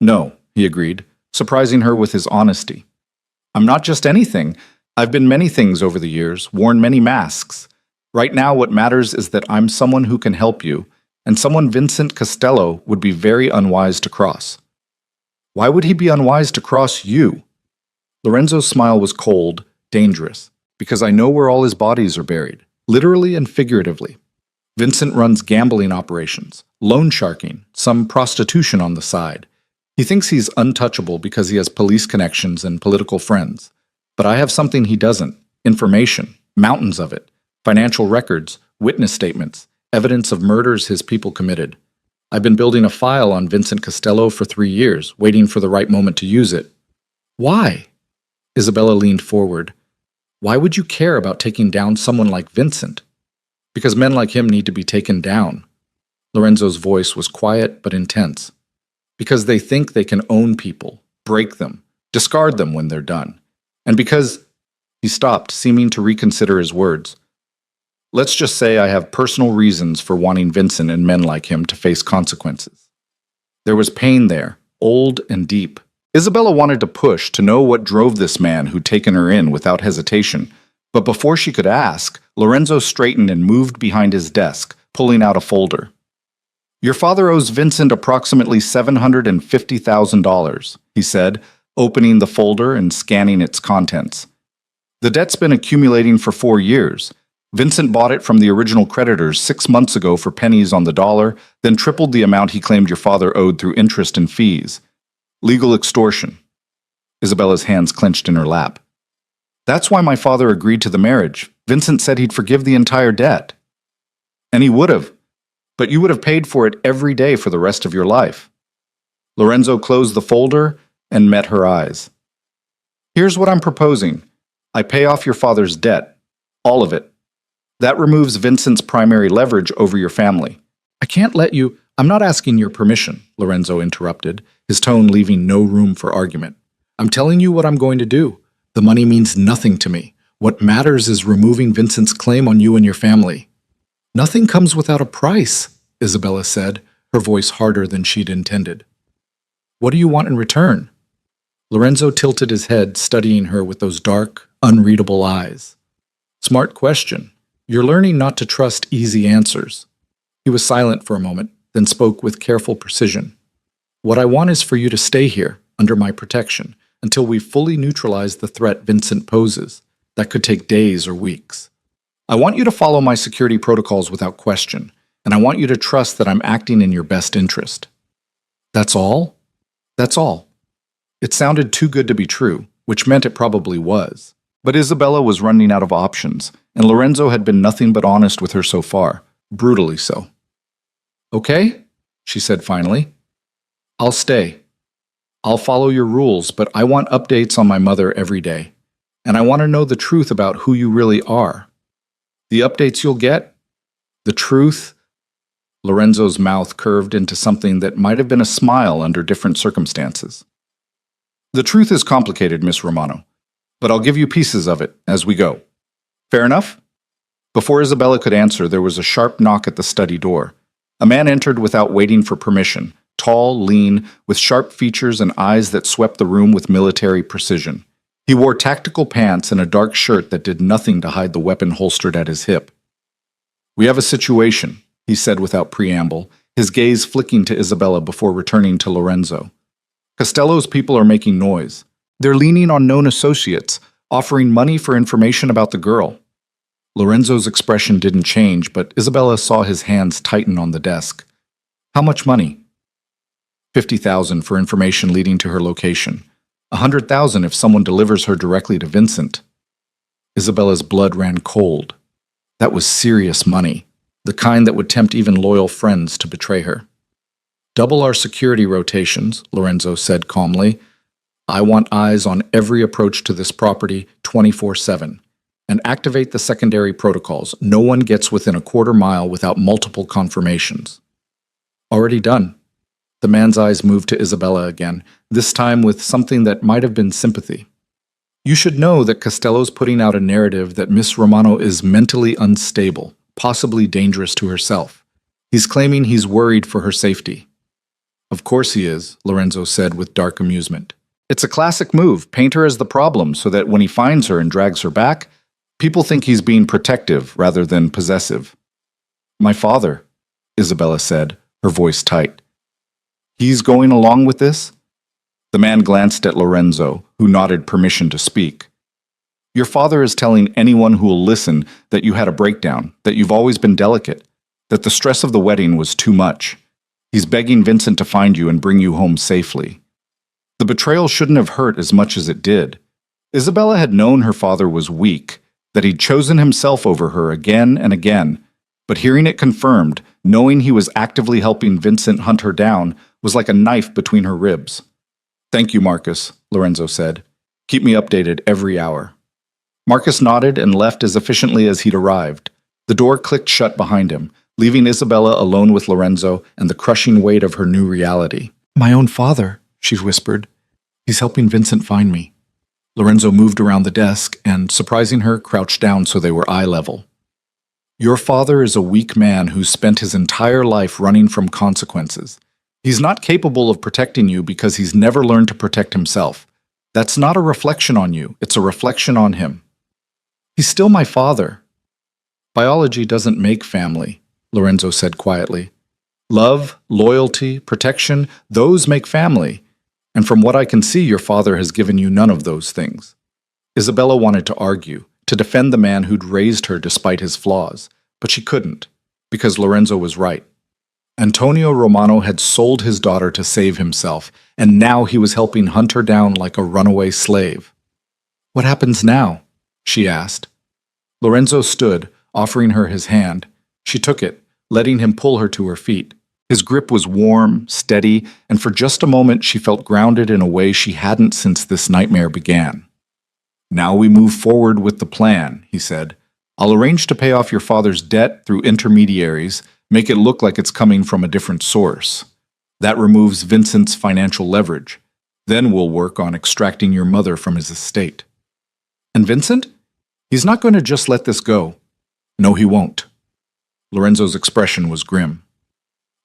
Speaker 1: "No," he agreed, surprising her with his honesty. "I'm not just anything. I've been many things over the years, worn many masks. Right now what matters is that I'm someone who can help you, and someone Vincent Costello would be very unwise to cross." "Why would he be unwise to cross you?" Lorenzo's smile was cold, dangerous. "Because I know where all his bodies are buried, literally and figuratively. Vincent runs gambling operations, loan sharking, some prostitution on the side. He thinks he's untouchable because he has police connections and political friends. But I have something he doesn't: information, mountains of it, financial records, witness statements, evidence of murders his people committed. I've been building a file on Vincent Costello for 3 years, waiting for the right moment to use it." "Why?" Isabella leaned forward. "Why would you care about taking down someone like Vincent?" "Because men like him need to be taken down." Lorenzo's voice was quiet but intense. "Because they think they can own people, break them, discard them when they're done. And because—" He stopped, seeming to reconsider his words. "Let's just say I have personal reasons for wanting Vincent and men like him to face consequences." There was pain there, old and deep. Isabella wanted to push to know what drove this man who'd taken her in without hesitation, but before she could ask, Lorenzo straightened and moved behind his desk, pulling out a folder. "Your father owes Vincent approximately $750,000, he said, opening the folder and scanning its contents. The debt's been accumulating for 4 years. Vincent bought it from the original creditors 6 months ago for pennies on the dollar, then tripled the amount he claimed your father owed through interest and fees. Legal extortion." Isabella's hands clenched in her lap. "That's why my father agreed to the marriage. Vincent said he'd forgive the entire debt." "And he would have. But you would have paid for it every day for the rest of your life." Lorenzo closed the folder and met her eyes. "Here's what I'm proposing. I pay off your father's debt. All of it. That removes Vincent's primary leverage over your family." "I can't let you—" "I'm not asking your permission," Lorenzo interrupted, his tone leaving no room for argument. "I'm telling you what I'm going to do. The money means nothing to me. What matters is removing Vincent's claim on you and your family." "Nothing comes without a price," Isabella said, her voice harder than she'd intended. "What do you want in return?" Lorenzo tilted his head, studying her with those dark, unreadable eyes. "Smart question. You're learning not to trust easy answers." He was silent for a moment, then spoke with careful precision. "What I want is for you to stay here, under my protection, until we've fully neutralized the threat Vincent poses. That could take days or weeks. I want you to follow my security protocols without question, and I want you to trust that I'm acting in your best interest." "That's all?" "That's all." It sounded too good to be true, which meant it probably was. But Isabella was running out of options, and Lorenzo had been nothing but honest with her so far, brutally so. "Okay," she said finally. "I'll stay. I'll follow your rules, but I want updates on my mother every day, and I want to know the truth about who you really are. The updates you'll get? The truth?" Lorenzo's mouth curved into something that might have been a smile under different circumstances. "The truth is complicated, Miss Romano, but I'll give you pieces of it as we go. Fair enough?" Before Isabella could answer, there was a sharp knock at the study door. A man entered without waiting for permission, tall, lean, with sharp features and eyes that swept the room with military precision. He wore tactical pants and a dark shirt that did nothing to hide the weapon holstered at his hip. "We have a situation," he said without preamble, his gaze flicking to Isabella before returning to Lorenzo. "Costello's people are making noise. They're leaning on known associates, offering money for information about the girl." Lorenzo's expression didn't change, but Isabella saw his hands tighten on the desk. "How much money?" "50,000 for information leading to her location. 100,000 if someone delivers her directly to Vincent." Isabella's blood ran cold. That was serious money, the kind that would tempt even loyal friends to betray her. "Double our security rotations," Lorenzo said calmly. "I want eyes on every approach to this property 24/7. And activate the secondary protocols. No one gets within a quarter mile without multiple confirmations." "Already done." The man's eyes moved to Isabella again, this time with something that might have been sympathy. "You should know that Costello's putting out a narrative that Miss Romano is mentally unstable, possibly dangerous to herself. He's claiming he's worried for her safety." "Of course he is," Lorenzo said with dark amusement. "It's a classic move, paint her as the problem so that when he finds her and drags her back, people think he's being protective rather than possessive." "My father," Isabella said, her voice tight. "He's going along with this?" The man glanced at Lorenzo, who nodded permission to speak. "Your father is telling anyone who will listen that you had a breakdown, that you've always been delicate, that the stress of the wedding was too much. He's begging Vincent to find you and bring you home safely. The betrayal shouldn't have hurt as much as it did. Isabella had known her father was weak, that he'd chosen himself over her again and again, but hearing it confirmed, knowing he was actively helping Vincent hunt her down, was like a knife between her ribs. "Thank you, Marcus," Lorenzo said. "Keep me updated every hour." Marcus nodded and left as efficiently as he'd arrived. The door clicked shut behind him, leaving Isabella alone with Lorenzo and the crushing weight of her new reality. "My own father," she whispered. "He's helping Vincent find me." Lorenzo moved around the desk and, surprising her, crouched down so they were eye level. "Your father is a weak man who spent his entire life running from consequences. He's not capable of protecting you because he's never learned to protect himself. That's not a reflection on you, it's a reflection on him. He's still my father. Biology doesn't make family, Lorenzo said quietly. Love, loyalty, protection, those make family. And from what I can see, your father has given you none of those things. Isabella wanted to argue, to defend the man who'd raised her despite his flaws, but she couldn't, because Lorenzo was right. Antonio Romano had sold his daughter to save himself, and now he was helping hunt her down like a runaway slave. What happens now? She asked. Lorenzo stood, offering her his hand. She took it, letting him pull her to her feet. His grip was warm, steady, and for just a moment she felt grounded in a way she hadn't since this nightmare began. Now we move forward with the plan, he said. I'll arrange to pay off your father's debt through intermediaries, make it look like it's coming from a different source. That removes Vincent's financial leverage. Then we'll work on extracting your mother from his estate. And Vincent? He's not going to just let this go. No, he won't. Lorenzo's expression was grim.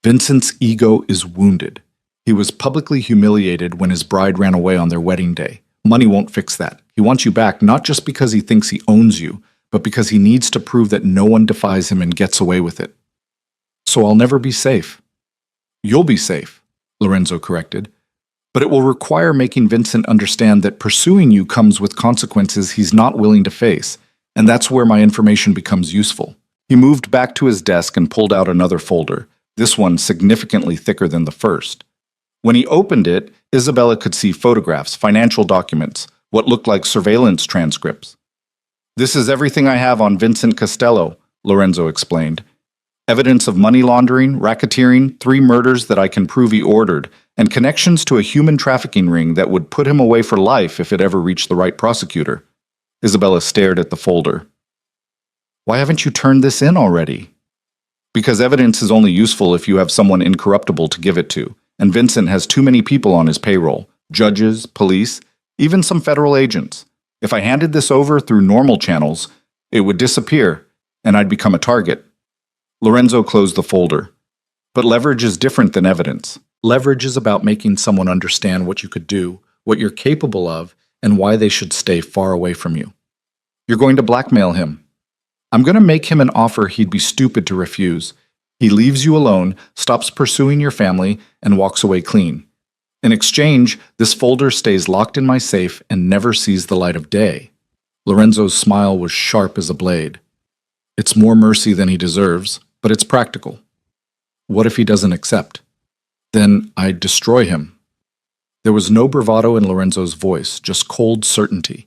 Speaker 1: Vincent's ego is wounded. He was publicly humiliated when his bride ran away on their wedding day. Money won't fix that. He wants you back not just because he thinks he owns you, but because he needs to prove that no one defies him and gets away with it. So I'll never be safe. You'll be safe, Lorenzo corrected. But it will require making Vincent understand that pursuing you comes with consequences he's not willing to face, and that's where my information becomes useful. He moved back to his desk and pulled out another folder, this one significantly thicker than the first. When he opened it, Isabella could see photographs, financial documents, what looked like surveillance transcripts. This is everything I have on Vincent Costello, Lorenzo explained. Evidence of money laundering, racketeering, 3 murders that I can prove he ordered, and connections to a human trafficking ring that would put him away for life if it ever reached the right prosecutor. Isabella stared at the folder. Why haven't you turned this in already? Because evidence is only useful if you have someone incorruptible to give it to, and Vincent has too many people on his payroll, judges, police, even some federal agents. If I handed this over through normal channels, it would disappear, and I'd become a target. Lorenzo closed the folder. But leverage is different than evidence. Leverage is about making someone understand what you could do, what you're capable of, and why they should stay far away from you. You're going to blackmail him. I'm going to make him an offer he'd be stupid to refuse. He leaves you alone, stops pursuing your family, and walks away clean. In exchange, this folder stays locked in my safe and never sees the light of day. Lorenzo's smile was sharp as a blade. It's more mercy than he deserves, but it's practical. What if he doesn't accept? Then I'd destroy him. There was no bravado in Lorenzo's voice, just cold certainty.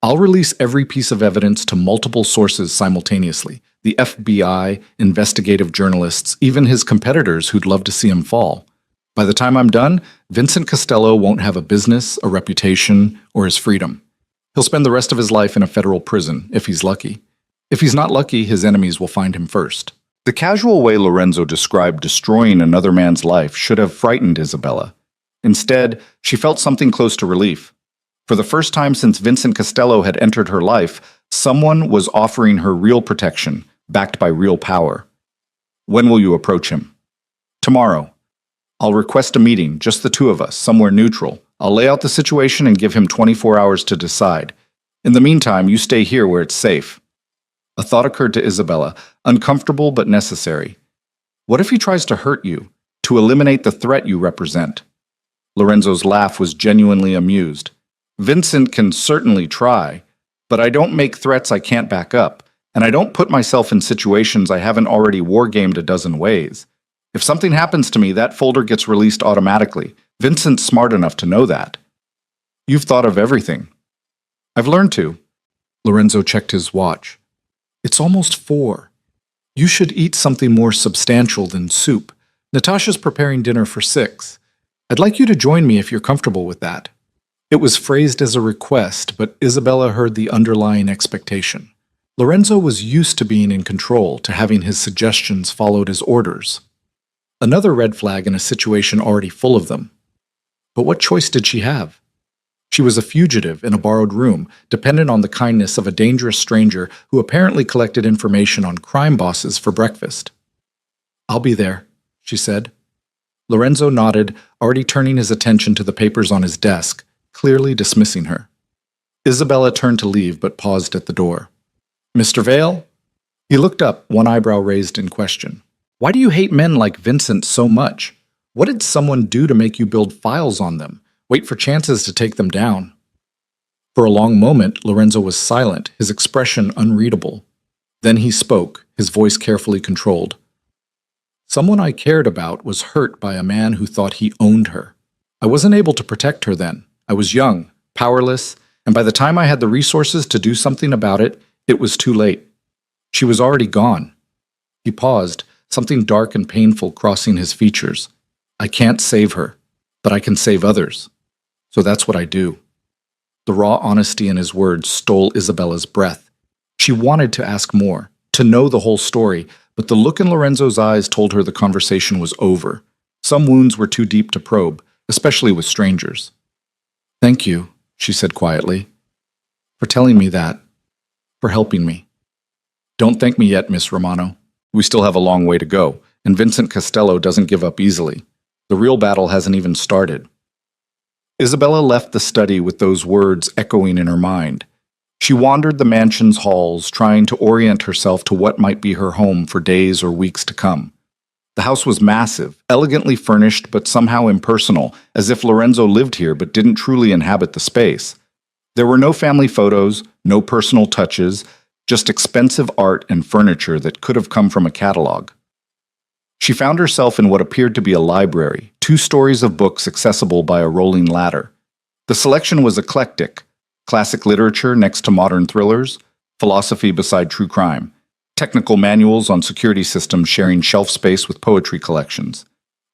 Speaker 1: I'll release every piece of evidence to multiple sources simultaneously. The FBI, investigative journalists, even his competitors who'd love to see him fall. By the time I'm done, Vincent Costello won't have a business, a reputation, or his freedom. He'll spend the rest of his life in a federal prison, if he's lucky. If he's not lucky, his enemies will find him first. The casual way Lorenzo described destroying another man's life should have frightened Isabella. Instead, she felt something close to relief. For the first time since Vincent Costello had entered her life, someone was offering her real protection, backed by real power. When will you approach him? Tomorrow. I'll request a meeting, just the 2 of us, somewhere neutral. I'll lay out the situation and give him 24 hours to decide. In the meantime, you stay here where it's safe. A thought occurred to Isabella, uncomfortable but necessary. What if he tries to hurt you, to eliminate the threat you represent? Lorenzo's laugh was genuinely amused. Vincent can certainly try, but I don't make threats I can't back up, and I don't put myself in situations I haven't already wargamed a dozen ways. If something happens to me, that folder gets released automatically. Vincent's smart enough to know that. You've thought of everything. I've learned to. Lorenzo checked his watch. It's almost 4. You should eat something more substantial than soup. Natasha's preparing dinner for 6. I'd like you to join me if you're comfortable with that. It was phrased as a request, but Isabella heard the underlying expectation. Lorenzo was used to being in control, to having his suggestions followed as orders. Another red flag in a situation already full of them. But what choice did she have? She was a fugitive in a borrowed room, dependent on the kindness of a dangerous stranger who apparently collected information on crime bosses for breakfast. I'll be there, she said. Lorenzo nodded, already turning his attention to the papers on his desk, clearly dismissing her. Isabella turned to leave, but paused at the door. "Mr. Vale?" He looked up, one eyebrow raised in question. "Why do you hate men like Vincent so much? What did someone do to make you build files on them, wait for chances to take them down?" For a long moment, Lorenzo was silent, his expression unreadable. Then he spoke, his voice carefully controlled. "Someone I cared about was hurt by a man who thought he owned her. I wasn't able to protect her then. I was young, powerless, and by the time I had the resources to do something about it, it was too late. She was already gone." He paused, something dark and painful crossing his features. "I can't save her, but I can save others. So that's what I do." The raw honesty in his words stole Isabella's breath. She wanted to ask more, to know the whole story, but the look in Lorenzo's eyes told her the conversation was over. Some wounds were too deep to probe, especially with strangers. "Thank you," she said quietly, "for telling me that, for helping me." "Don't thank me yet, Miss Romano. We still have a long way to go, and Vincent Costello doesn't give up easily. The real battle hasn't even started." Isabella left the study with those words echoing in her mind. She wandered the mansion's halls, trying to orient herself to what might be her home for days or weeks to come. The house was massive, elegantly furnished but somehow impersonal, as if Lorenzo lived here but didn't truly inhabit the space. There were no family photos, no personal touches, just expensive art and furniture that could have come from a catalog. She found herself in what appeared to be a library, 2 stories of books accessible by a rolling ladder. The selection was eclectic: classic literature next to modern thrillers, philosophy beside true crime, technical manuals on security systems sharing shelf space with poetry collections.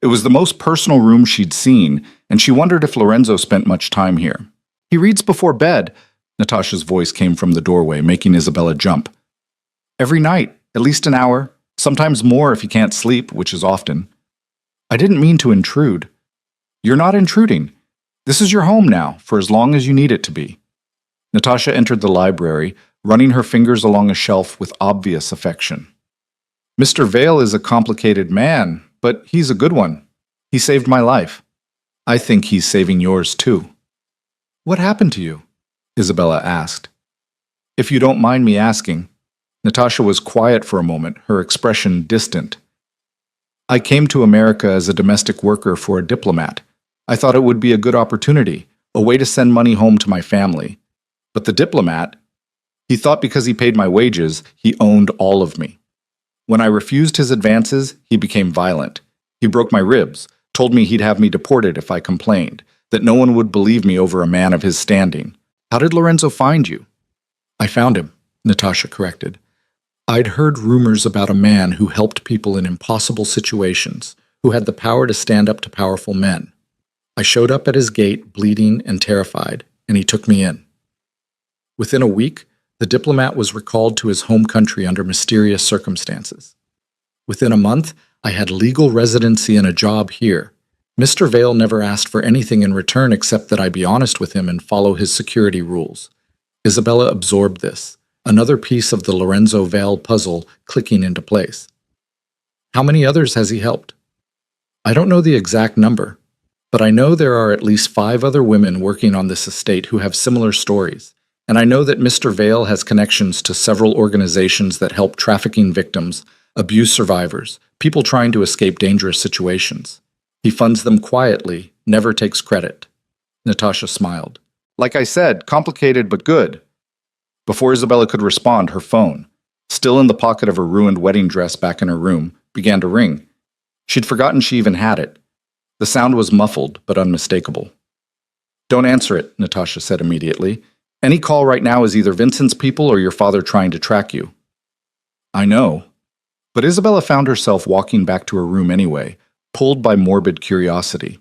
Speaker 1: It was the most personal room she'd seen, and she wondered if Lorenzo spent much time here. "He reads before bed," Natasha's voice came from the doorway, making Isabella jump. "Every night, at least an hour, sometimes more if he can't sleep, which is often." "I didn't mean to intrude." "You're not intruding. This is your home now, for as long as you need it to be." Natasha entered the library, running her fingers along a shelf with obvious affection. "Mr. Vale is a complicated man, but he's a good one. He saved my life. I think he's saving yours too." "What happened to you?" Isabella asked. "If you don't mind me asking." Natasha was quiet for a moment, her expression distant. "I came to America as a domestic worker for a diplomat. I thought it would be a good opportunity, a way to send money home to my family. But the diplomat, he thought because he paid my wages, he owned all of me. When I refused his advances, he became violent. He broke my ribs, told me he'd have me deported if I complained, that no one would believe me over a man of his standing. How did Lorenzo find you?" "I found him," Natasha corrected. "I'd heard rumors about a man who helped people in impossible situations, who had the power to stand up to powerful men. I showed up at his gate, bleeding and terrified, and he took me in. Within a week, the diplomat was recalled to his home country under mysterious circumstances. Within a month, I had legal residency and a job here. Mr. Vale never asked for anything in return except that I be honest with him and follow his security rules." Isabella absorbed this, another piece of the Lorenzo Vale puzzle clicking into place. "How many others has he helped?" "I don't know the exact number, but I know there are at least 5 other women working on this estate who have similar stories, and I know that Mr. Vale has connections to several organizations that help trafficking victims, abuse survivors, people trying to escape dangerous situations. He funds them quietly, never takes credit." Natasha smiled. "Like I said, complicated but good." Before Isabella could respond, her phone, still in the pocket of her ruined wedding dress back in her room, began to ring. She'd forgotten she even had it. The sound was muffled but unmistakable. "Don't answer it," Natasha said immediately. "Any call right now is either Vincent's people or your father trying to track you." "I know." But Isabella found herself walking back to her room anyway, pulled by morbid curiosity.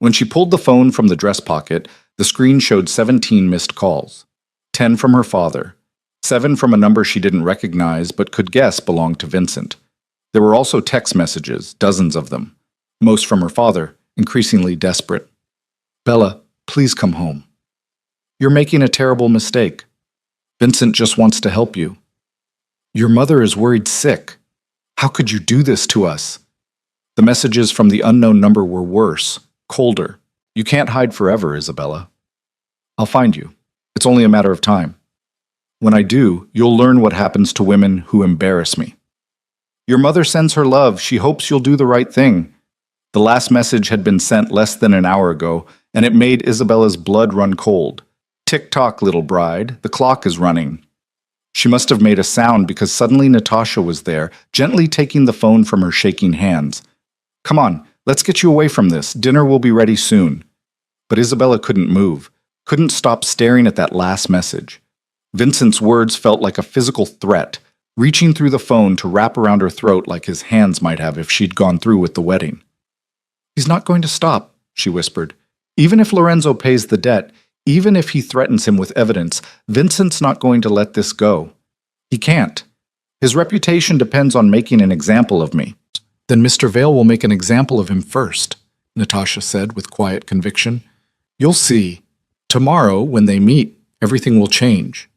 Speaker 1: When she pulled the phone from the dress pocket, the screen showed 17 missed calls. 10 from her father, 7 from a number she didn't recognize but could guess belonged to Vincent. There were also text messages, dozens of them, most from her father, increasingly desperate. "Bella, please come home. You're making a terrible mistake. Vincent just wants to help you. Your mother is worried sick. How could you do this to us?" The messages from the unknown number were worse, colder. You can't hide forever, Isabella. I'll find you. It's only a matter of time. When I do, you'll learn what happens to women who embarrass me. Your mother sends her love. She hopes you'll do the right thing. The last message had been sent less than an hour ago, and it made Isabella's blood run cold. Tick-tock, little bride, the clock is running. She must have made a sound because suddenly Natasha was there, gently taking the phone from her shaking hands. Come on, let's get you away from this. Dinner will be ready soon. But Isabella couldn't move, couldn't stop staring at that last message. Vincent's words felt like a physical threat, reaching through the phone to wrap around her throat like his hands might have if she'd gone through with the wedding. He's not going to stop, she whispered. Even if Lorenzo pays the debt, even if he threatens him with evidence, Vincent's not going to let this go. He can't. His reputation depends on making an example of me. Then Mr. Vale will make an example of him first, Natasha said with quiet conviction. You'll see. Tomorrow, when they meet, everything will change.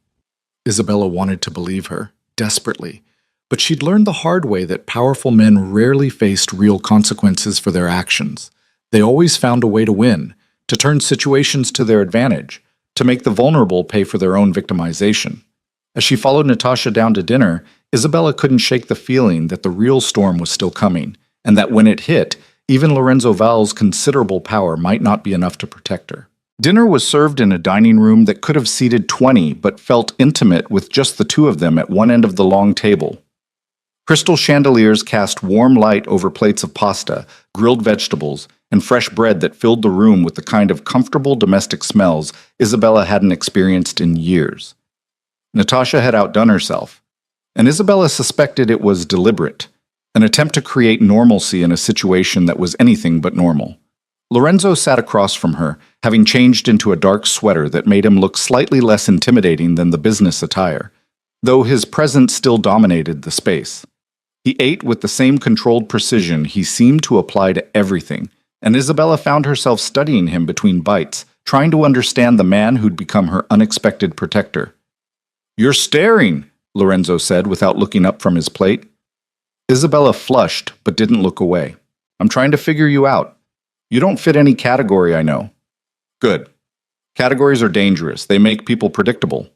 Speaker 1: Isabella wanted to believe her, desperately, but she'd learned the hard way that powerful men rarely faced real consequences for their actions. They always found a way to win, to turn situations to their advantage, to make the vulnerable pay for their own victimization. As she followed Natasha down to dinner, Isabella couldn't shake the feeling that the real storm was still coming, and that when it hit, even Lorenzo Val's considerable power might not be enough to protect her. Dinner was served in a dining room that could have seated 20, but felt intimate with just the two of them at one end of the long table. Crystal chandeliers cast warm light over plates of pasta, grilled vegetables, and fresh bread that filled the room with the kind of comfortable domestic smells Isabella hadn't experienced in years. Natasha had outdone herself, and Isabella suspected it was deliberate, an attempt to create normalcy in a situation that was anything but normal. Lorenzo sat across from her, having changed into a dark sweater that made him look slightly less intimidating than the business attire, though his presence still dominated the space. He ate with the same controlled precision he seemed to apply to everything, and Isabella found herself studying him between bites, trying to understand the man who'd become her unexpected protector. "You're staring," Lorenzo said without looking up from his plate. Isabella flushed, but didn't look away. "I'm trying to figure you out. You don't fit any category, I know." "Good. Categories are dangerous. They make people predictable."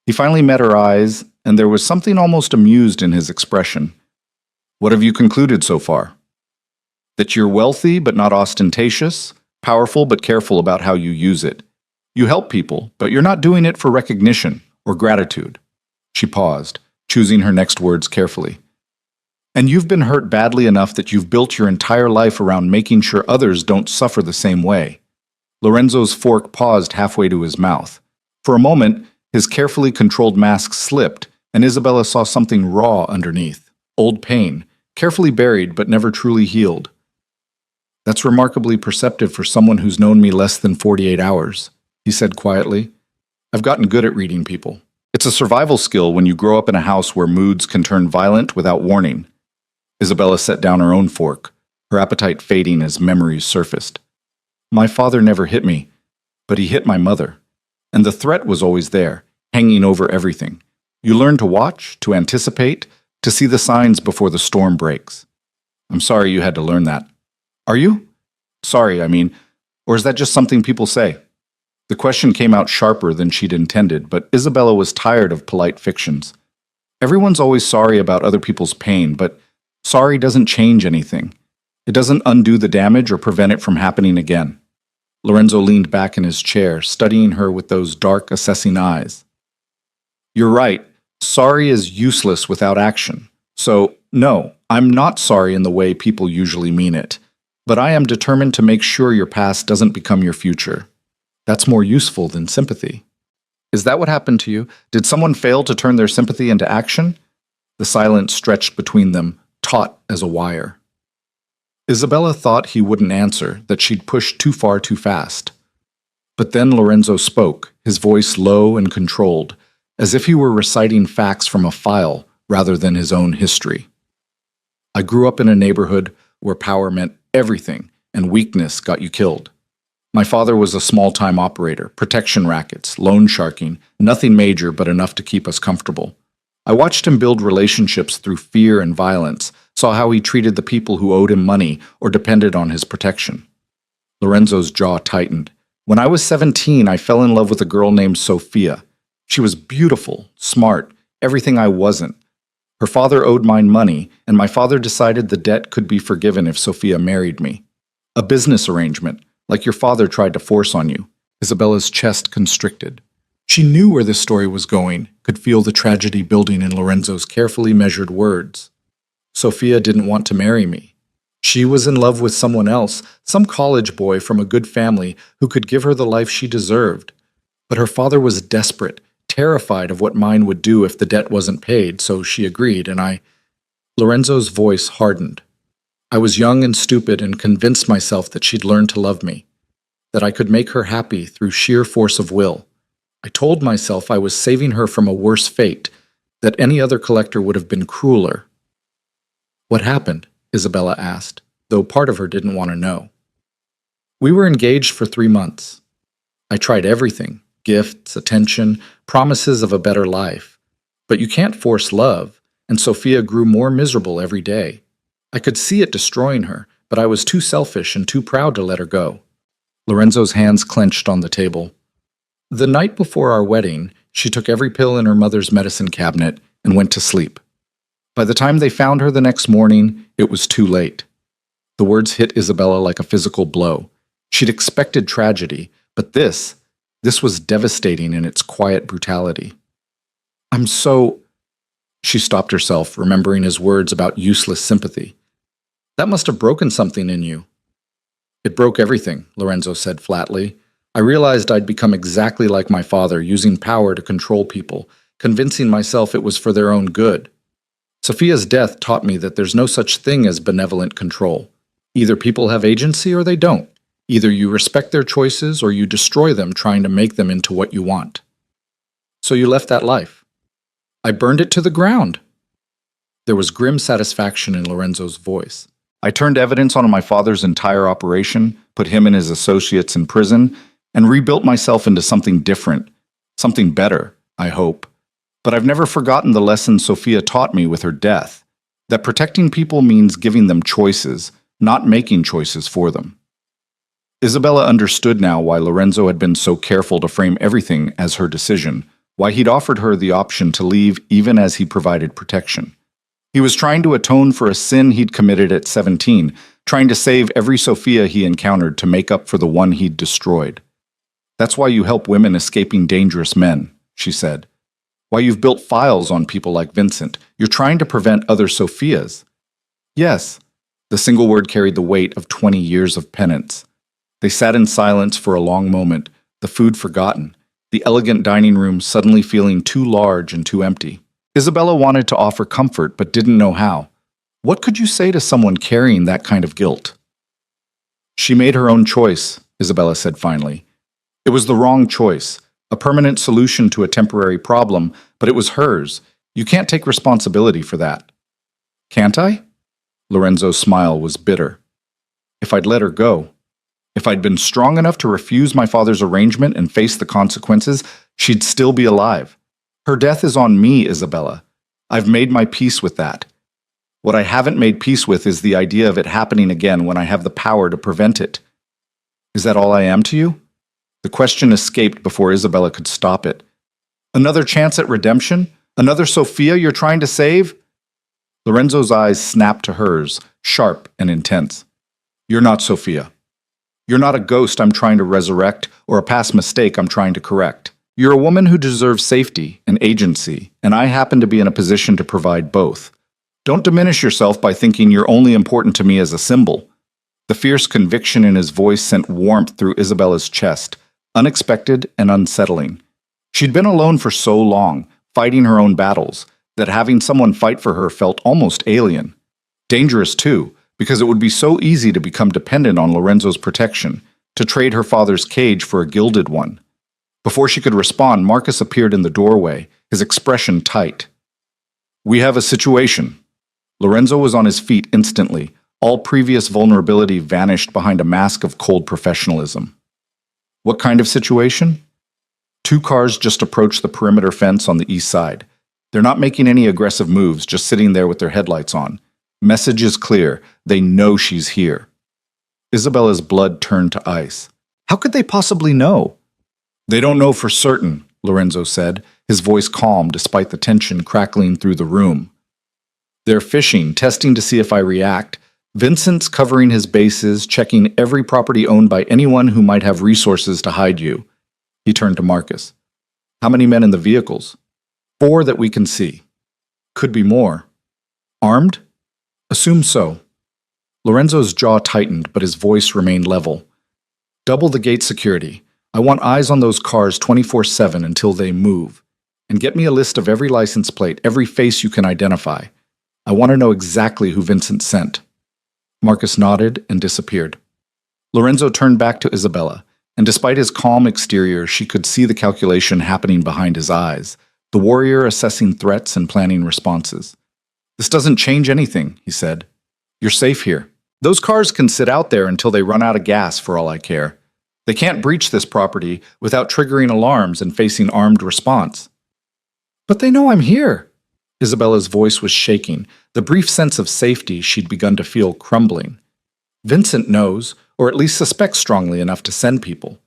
Speaker 1: He finally met her eyes, and there was something almost amused in his expression. "What have you concluded so far?" "That you're wealthy but not ostentatious, powerful but careful about how you use it. You help people, but you're not doing it for recognition or gratitude." She paused, choosing her next words carefully. "And you've been hurt badly enough that you've built your entire life around making sure others don't suffer the same way." Lorenzo's fork paused halfway to his mouth. For a moment, his carefully controlled mask slipped, and Isabella saw something raw underneath. Old pain, carefully buried but never truly healed. "That's remarkably perceptive for someone who's known me less than 48 hours, he said quietly. "I've gotten good at reading people. It's a survival skill when you grow up in a house where moods can turn violent without warning." Isabella set down her own fork, her appetite fading as memories surfaced. "My father never hit me, but he hit my mother. And the threat was always there, hanging over everything. You learn to watch, to anticipate, to see the signs before the storm breaks. I'm sorry you had to learn that." "Are you? Sorry, I mean, or is that just something people say?" The question came out sharper than she'd intended, but Isabella was tired of polite fictions. Everyone's always sorry about other people's pain, but sorry doesn't change anything. It doesn't undo the damage or prevent it from happening again. Lorenzo leaned back in his chair, studying her with those dark, assessing eyes. "You're right. Sorry is useless without action. So, no, I'm not sorry in the way people usually mean it. But I am determined to make sure your past doesn't become your future. That's more useful than sympathy." "Is that what happened to you? Did someone fail to turn their sympathy into action?" The silence stretched between them, taut as a wire. Isabella thought he wouldn't answer, that she'd pushed too far too fast. But then Lorenzo spoke, his voice low and controlled, as if he were reciting facts from a file rather than his own history. "I grew up in a neighborhood where power meant everything and weakness got you killed. My father was a small-time operator, protection rackets, loan sharking, nothing major but enough to keep us comfortable. I watched him build relationships through fear and violence, saw how he treated the people who owed him money or depended on his protection. Lorenzo's jaw tightened. When I was 17, I fell in love with a girl named Sophia. She was beautiful, smart, everything I wasn't. Her father owed mine money, and my father decided the debt could be forgiven if Sophia married me. A business arrangement, like your father tried to force on you. Isabella's chest constricted. She knew where this story was going, could feel the tragedy building in Lorenzo's carefully measured words. Sophia didn't want to marry me. She was in love with someone else, some college boy from a good family who could give her the life she deserved. But her father was desperate, terrified of what mine would do if the debt wasn't paid, so she agreed, and Lorenzo's voice hardened. I was young and stupid and convinced myself that she'd learn to love me, that I could make her happy through sheer force of will. I told myself I was saving her from a worse fate, that any other collector would have been crueler. What happened? Isabella asked, though part of her didn't want to know. We were engaged for 3 months. I tried everything, gifts, attention, promises of a better life. But you can't force love, and Sophia grew more miserable every day. I could see it destroying her, but I was too selfish and too proud to let her go. Lorenzo's hands clenched on the table. The night before our wedding, she took every pill in her mother's medicine cabinet and went to sleep. By the time they found her the next morning, it was too late. The words hit Isabella like a physical blow. She'd expected tragedy, but this was devastating in its quiet brutality. She stopped herself, remembering his words about useless sympathy. That must have broken something in you. It broke everything, Lorenzo said flatly. I realized I'd become exactly like my father, using power to control people, convincing myself it was for their own good. Sophia's death taught me that there's no such thing as benevolent control. Either people have agency or they don't. Either you respect their choices or you destroy them trying to make them into what you want. So you left that life. I burned it to the ground. There was grim satisfaction in Lorenzo's voice. I turned evidence on my father's entire operation, put him and his associates in prison, and rebuilt myself into something different, something better, I hope. But I've never forgotten the lesson Sophia taught me with her death, that protecting people means giving them choices, not making choices for them. Isabella understood now why Lorenzo had been so careful to frame everything as her decision, why he'd offered her the option to leave even as he provided protection. He was trying to atone for a sin he'd committed at 17, trying to save every Sophia he encountered to make up for the one he'd destroyed. That's why you help women escaping dangerous men, she said. Why you've built files on people like Vincent. You're trying to prevent other Sophias. Yes, the single word carried the weight of 20 years of penance. They sat in silence for a long moment, the food forgotten, the elegant dining room suddenly feeling too large and too empty. Isabella wanted to offer comfort but didn't know how. What could you say to someone carrying that kind of guilt? She made her own choice, Isabella said finally. It was the wrong choice. A permanent solution to a temporary problem, but it was hers. You can't take responsibility for that. Can't I? Lorenzo's smile was bitter. If I'd let her go, if I'd been strong enough to refuse my father's arrangement and face the consequences, she'd still be alive. Her death is on me, Isabella. I've made my peace with that. What I haven't made peace with is the idea of it happening again when I have the power to prevent it. Is that all I am to you? The question escaped before Isabella could stop it. Another chance at redemption? Another Sophia you're trying to save? Lorenzo's eyes snapped to hers, sharp and intense. You're not Sophia. You're not a ghost I'm trying to resurrect or a past mistake I'm trying to correct. You're a woman who deserves safety and agency, and I happen to be in a position to provide both. Don't diminish yourself by thinking you're only important to me as a symbol. The fierce conviction in his voice sent warmth through Isabella's chest, unexpected and unsettling. She'd been alone for so long, fighting her own battles, that having someone fight for her felt almost alien. Dangerous, too, because it would be so easy to become dependent on Lorenzo's protection, to trade her father's cage for a gilded one. Before she could respond, Marcus appeared in the doorway, his expression tight. We have a situation. Lorenzo was on his feet instantly. All previous vulnerability vanished behind a mask of cold professionalism. What kind of situation? 2 cars just approached the perimeter fence on the east side. They're not making any aggressive moves, just sitting there with their headlights on. Message is clear. They know she's here. Isabella's blood turned to ice. How could they possibly know? They don't know for certain, Lorenzo said, his voice calm despite the tension crackling through the room. They're fishing, testing to see if I react. Vincent's covering his bases, checking every property owned by anyone who might have resources to hide you. He turned to Marcus. How many men in the vehicles? 4 that we can see. Could be more. Armed? Assume so. Lorenzo's jaw tightened, but his voice remained level. Double the gate security. I want eyes on those cars 24/7 until they move. And get me a list of every license plate, every face you can identify. I want to know exactly who Vincent sent. Marcus nodded and disappeared. Lorenzo turned back to Isabella, and despite his calm exterior, she could see the calculation happening behind his eyes, the warrior assessing threats and planning responses. This doesn't change anything, he said. You're safe here. Those cars can sit out there until they run out of gas for all I care. They can't breach this property without triggering alarms and facing armed response. But they know I'm here. Isabella's voice was shaking, the brief sense of safety she'd begun to feel crumbling. Vincent knows, or at least suspects strongly enough to send people.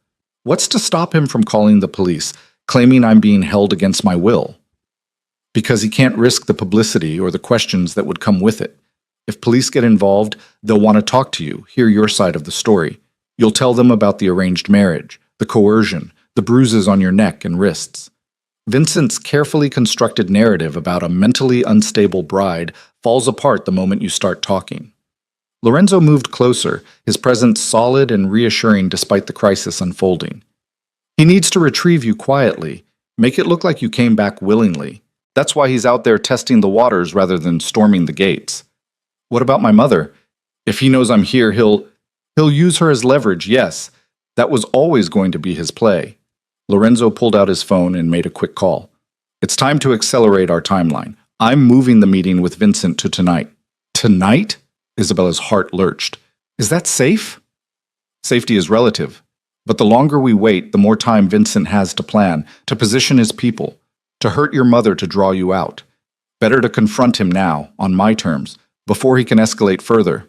Speaker 1: What's to stop him from calling the police, claiming I'm being held against my will? Because he can't risk the publicity or the questions that would come with it. If police get involved, they'll want to talk to you, hear your side of the story. You'll tell them about the arranged marriage, the coercion, the bruises on your neck and wrists. Vincent's carefully constructed narrative about a mentally unstable bride falls apart the moment you start talking. Lorenzo moved closer, his presence solid and reassuring despite the crisis unfolding. He needs to retrieve you quietly, make it look like you came back willingly. That's why he's out there testing the waters rather than storming the gates. What about my mother? If he knows I'm here, he'll use her as leverage, yes. That was always going to be his play. Lorenzo pulled out his phone and made a quick call. It's time to accelerate our timeline. I'm moving the meeting with Vincent to tonight. Tonight? Isabella's heart lurched. Is that safe? Safety is relative. But the longer we wait, the more time Vincent has to plan, to position his people, to hurt your mother to draw you out. Better to confront him now, on my terms, before he can escalate further.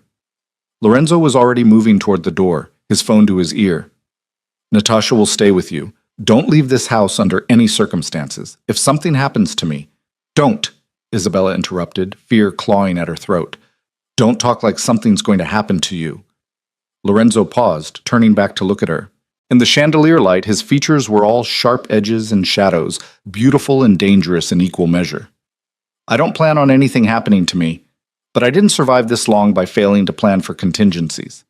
Speaker 1: Lorenzo was already moving toward the door, his phone to his ear. Natasha will stay with you. Don't leave this house under any circumstances. If something happens to me, don't, Isabella interrupted, fear clawing at her throat. Don't talk like something's going to happen to you. Lorenzo paused, turning back to look at her. In the chandelier light, his features were all sharp edges and shadows, beautiful and dangerous in equal measure. I don't plan on anything happening to me, but I didn't survive this long by failing to plan for contingencies.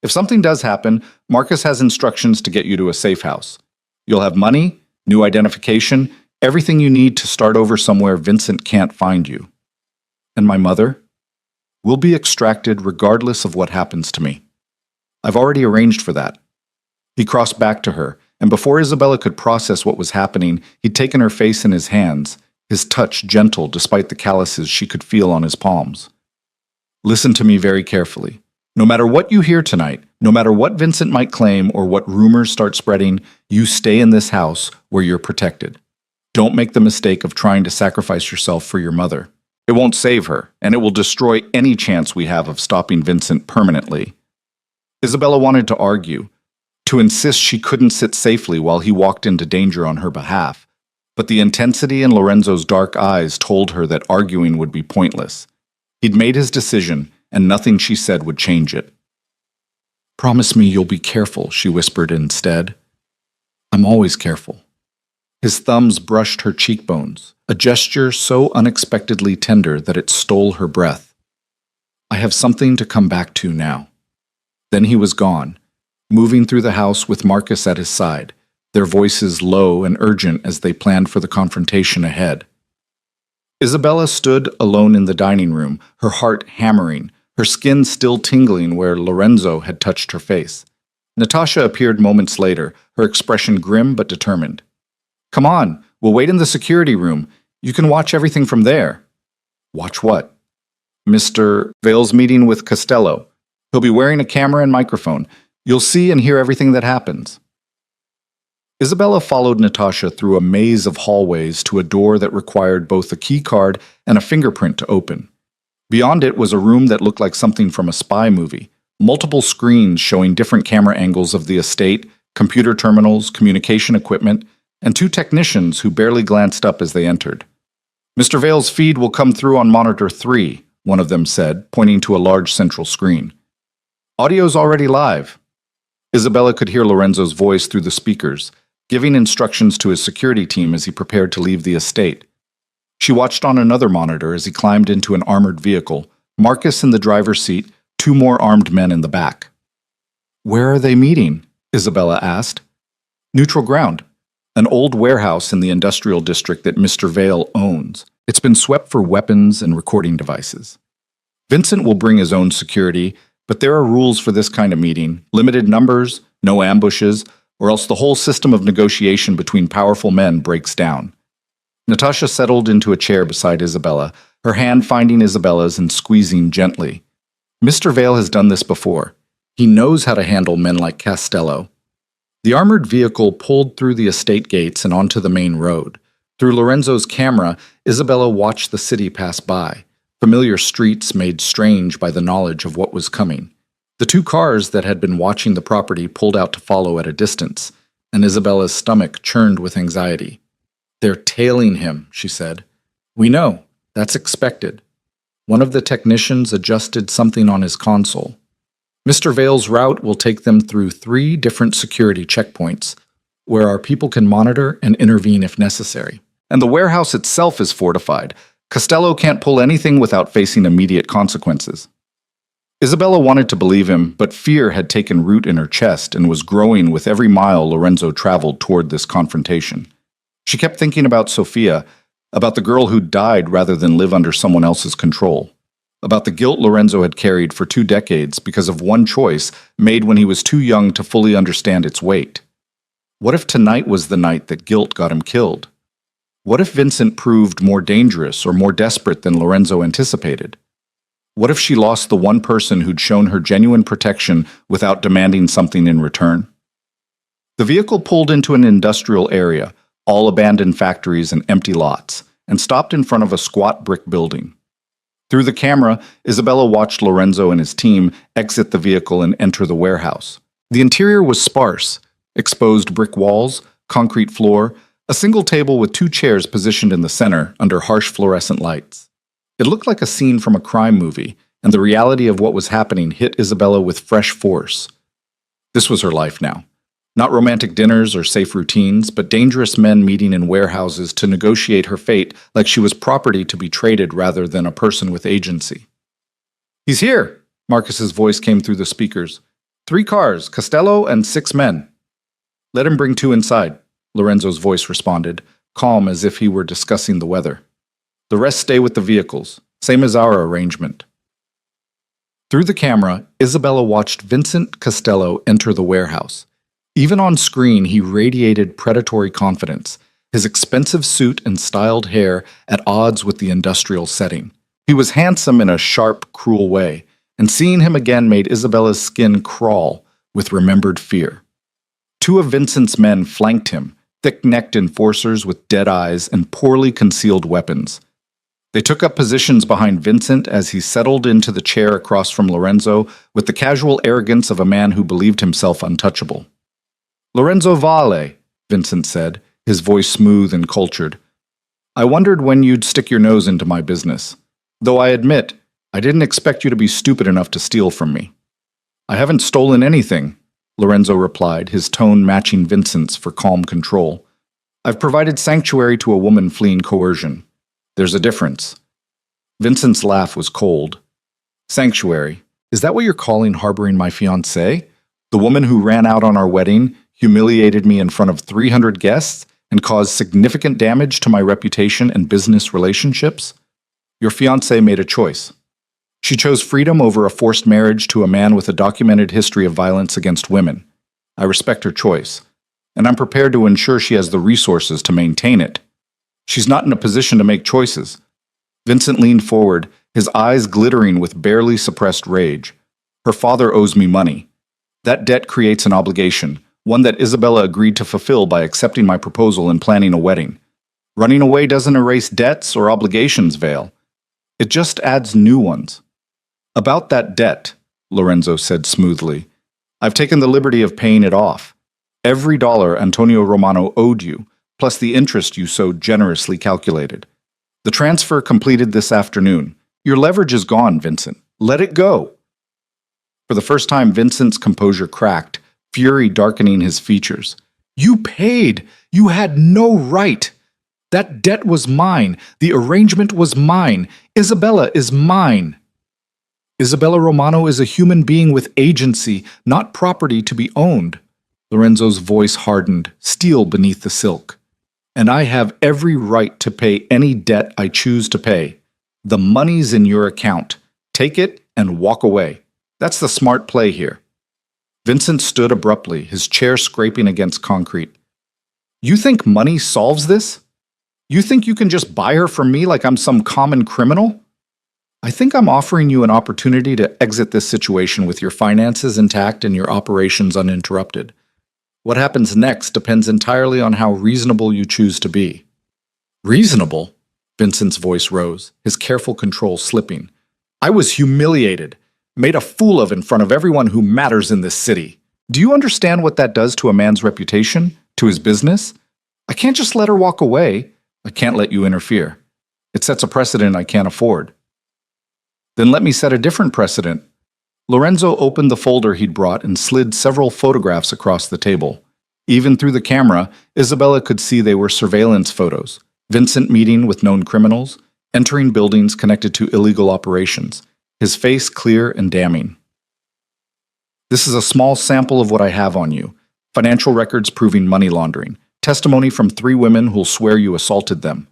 Speaker 1: If something does happen, Marcus has instructions to get you to a safe house. You'll have money, new identification, everything you need to start over somewhere Vincent can't find you. And my mother? Will be extracted regardless of what happens to me. I've already arranged for that. He crossed back to her, and before Isabella could process what was happening, he'd taken her face in his hands, his touch gentle despite the calluses she could feel on his palms. Listen to me very carefully. No matter what you hear tonight, no matter what Vincent might claim or what rumors start spreading, you stay in this house where you're protected. Don't make the mistake of trying to sacrifice yourself for your mother. It won't save her, and it will destroy any chance we have of stopping Vincent permanently. Isabella wanted to argue, to insist she couldn't sit safely while he walked into danger on her behalf, but the intensity in Lorenzo's dark eyes told her that arguing would be pointless. He'd made his decision, and nothing she said would change it. Promise me you'll be careful, she whispered instead. I'm always careful. His thumbs brushed her cheekbones, a gesture so unexpectedly tender that it stole her breath. I have something to come back to now. Then he was gone, moving through the house with Marcus at his side, their voices low and urgent as they planned for the confrontation ahead. Isabella stood alone in the dining room, her heart hammering, her skin still tingling where Lorenzo had touched her face. Natasha appeared moments later, her expression grim but determined. Come on, we'll wait in the security room. You can watch everything from there. Watch what? Mr. Vale's meeting with Costello. He'll be wearing a camera and microphone. You'll see and hear everything that happens. Isabella followed Natasha through a maze of hallways to a door that required both a key card and a fingerprint to open. Beyond it was a room that looked like something from a spy movie, multiple screens showing different camera angles of the estate, computer terminals, communication equipment, and two technicians who barely glanced up as they entered. "Mr. Vale's feed will come through on monitor 3, one of them said, pointing to a large central screen. "Audio's already live." Isabella could hear Lorenzo's voice through the speakers, giving instructions to his security team as he prepared to leave the estate. She watched on another monitor as he climbed into an armored vehicle, Marcus in the driver's seat, two more armed men in the back. "Where are they meeting?" Isabella asked. "Neutral ground. An old warehouse in the industrial district that Mr. Vale owns. It's been swept for weapons and recording devices. Vincent will bring his own security, but there are rules for this kind of meeting, limited numbers, no ambushes, or else the whole system of negotiation between powerful men breaks down." Natasha settled into a chair beside Isabella, her hand finding Isabella's and squeezing gently. "Mr. Vale has done this before. He knows how to handle men like Castello." The armored vehicle pulled through the estate gates and onto the main road. Through Lorenzo's camera, Isabella watched the city pass by, familiar streets made strange by the knowledge of what was coming. The two cars that had been watching the property pulled out to follow at a distance, and Isabella's stomach churned with anxiety. "They're tailing him," she said. "We know. That's expected." One of the technicians adjusted something on his console. "Mr. Vale's route will take them through 3 different security checkpoints, where our people can monitor and intervene if necessary. And the warehouse itself is fortified. Castello can't pull anything without facing immediate consequences." Isabella wanted to believe him, but fear had taken root in her chest and was growing with every mile Lorenzo traveled toward this confrontation. She kept thinking about Sophia, about the girl who died rather than live under someone else's control, about the guilt Lorenzo had carried for 2 decades because of one choice made when he was too young to fully understand its weight. What if tonight was the night that guilt got him killed? What if Vincent proved more dangerous or more desperate than Lorenzo anticipated? What if she lost the one person who'd shown her genuine protection without demanding something in return? The vehicle pulled into an industrial area, all abandoned factories and empty lots, and stopped in front of a squat brick building. Through the camera, Isabella watched Lorenzo and his team exit the vehicle and enter the warehouse. The interior was sparse: exposed brick walls, concrete floor, a single table with 2 chairs positioned in the center under harsh fluorescent lights. It looked like a scene from a crime movie, and the reality of what was happening hit Isabella with fresh force. This was her life now. Not romantic dinners or safe routines, but dangerous men meeting in warehouses to negotiate her fate like she was property to be traded rather than a person with agency. "He's here!" Marcus's voice came through the speakers. 3 cars, Castello and 6 men. "Let him bring 2 inside," Lorenzo's voice responded, calm as if he were discussing the weather. "The rest stay with the vehicles, same as our arrangement." Through the camera, Isabella watched Vincent Castello enter the warehouse. Even on screen, he radiated predatory confidence, his expensive suit and styled hair at odds with the industrial setting. He was handsome in a sharp, cruel way, and seeing him again made Isabella's skin crawl with remembered fear. 2 of Vincent's men flanked him, thick-necked enforcers with dead eyes and poorly concealed weapons. They took up positions behind Vincent as he settled into the chair across from Lorenzo with the casual arrogance of a man who believed himself untouchable. "Lorenzo Vale," Vincent said, his voice smooth and cultured. "I wondered when you'd stick your nose into my business. Though I admit, I didn't expect you to be stupid enough to steal from me." "I haven't stolen anything," Lorenzo replied, his tone matching Vincent's for calm control. "I've provided sanctuary to a woman fleeing coercion. There's a difference." Vincent's laugh was cold. "Sanctuary? Is that what you're calling harboring my fiancée? The woman who ran out on our wedding, humiliated me in front of 300 guests, and caused significant damage to my reputation and business relationships? Your fiancée made a choice. She chose freedom over a forced marriage to a man with a documented history of violence against women. I respect her choice, and I'm prepared to ensure she has the resources to maintain it. She's not in a position to make choices." Vincent leaned forward, his eyes glittering with barely suppressed rage. "Her father owes me money. That debt creates an obligation, one that Isabella agreed to fulfill by accepting my proposal and planning a wedding. Running away doesn't erase debts or obligations, Vale. It just adds new ones. About that debt, Lorenzo said smoothly, I've taken the liberty of paying it off. Every dollar Antonio Romano owed you, plus the interest you so generously calculated. The transfer completed this afternoon. Your leverage is gone, Vincent. Let it go. For the first time, Vincent's composure cracked, fury darkening his features. You paid! You had no right! That debt was mine. The arrangement was mine. Isabella is mine. Isabella Romano is a human being with agency, not property to be owned. Lorenzo's voice hardened, steel beneath the silk. And I have every right to pay any debt I choose to pay. The money's in your account. Take it and walk away. That's the smart play here. Vincent stood abruptly, his chair scraping against concrete. You think money solves this? You think you can just buy her from me like I'm some common criminal? I think I'm offering you an opportunity to exit this situation with your finances intact and your operations uninterrupted. What happens next depends entirely on how reasonable you choose to be. Reasonable? Vincent's voice rose, his careful control slipping. I was humiliated, made a fool of in front of everyone who matters in this city. Do you understand what that does to a man's reputation, to his business? I can't just let her walk away. I can't let you interfere. It sets a precedent I can't afford. Then let me set a different precedent. Lorenzo opened the folder he'd brought and slid several photographs across the table. Even through the camera, Isabella could see they were surveillance photos. Vincent meeting with known criminals, entering buildings connected to illegal operations, his face clear and damning. This is a small sample of what I have on you. Financial records proving money laundering. Testimony from 3 women who'll swear you assaulted them.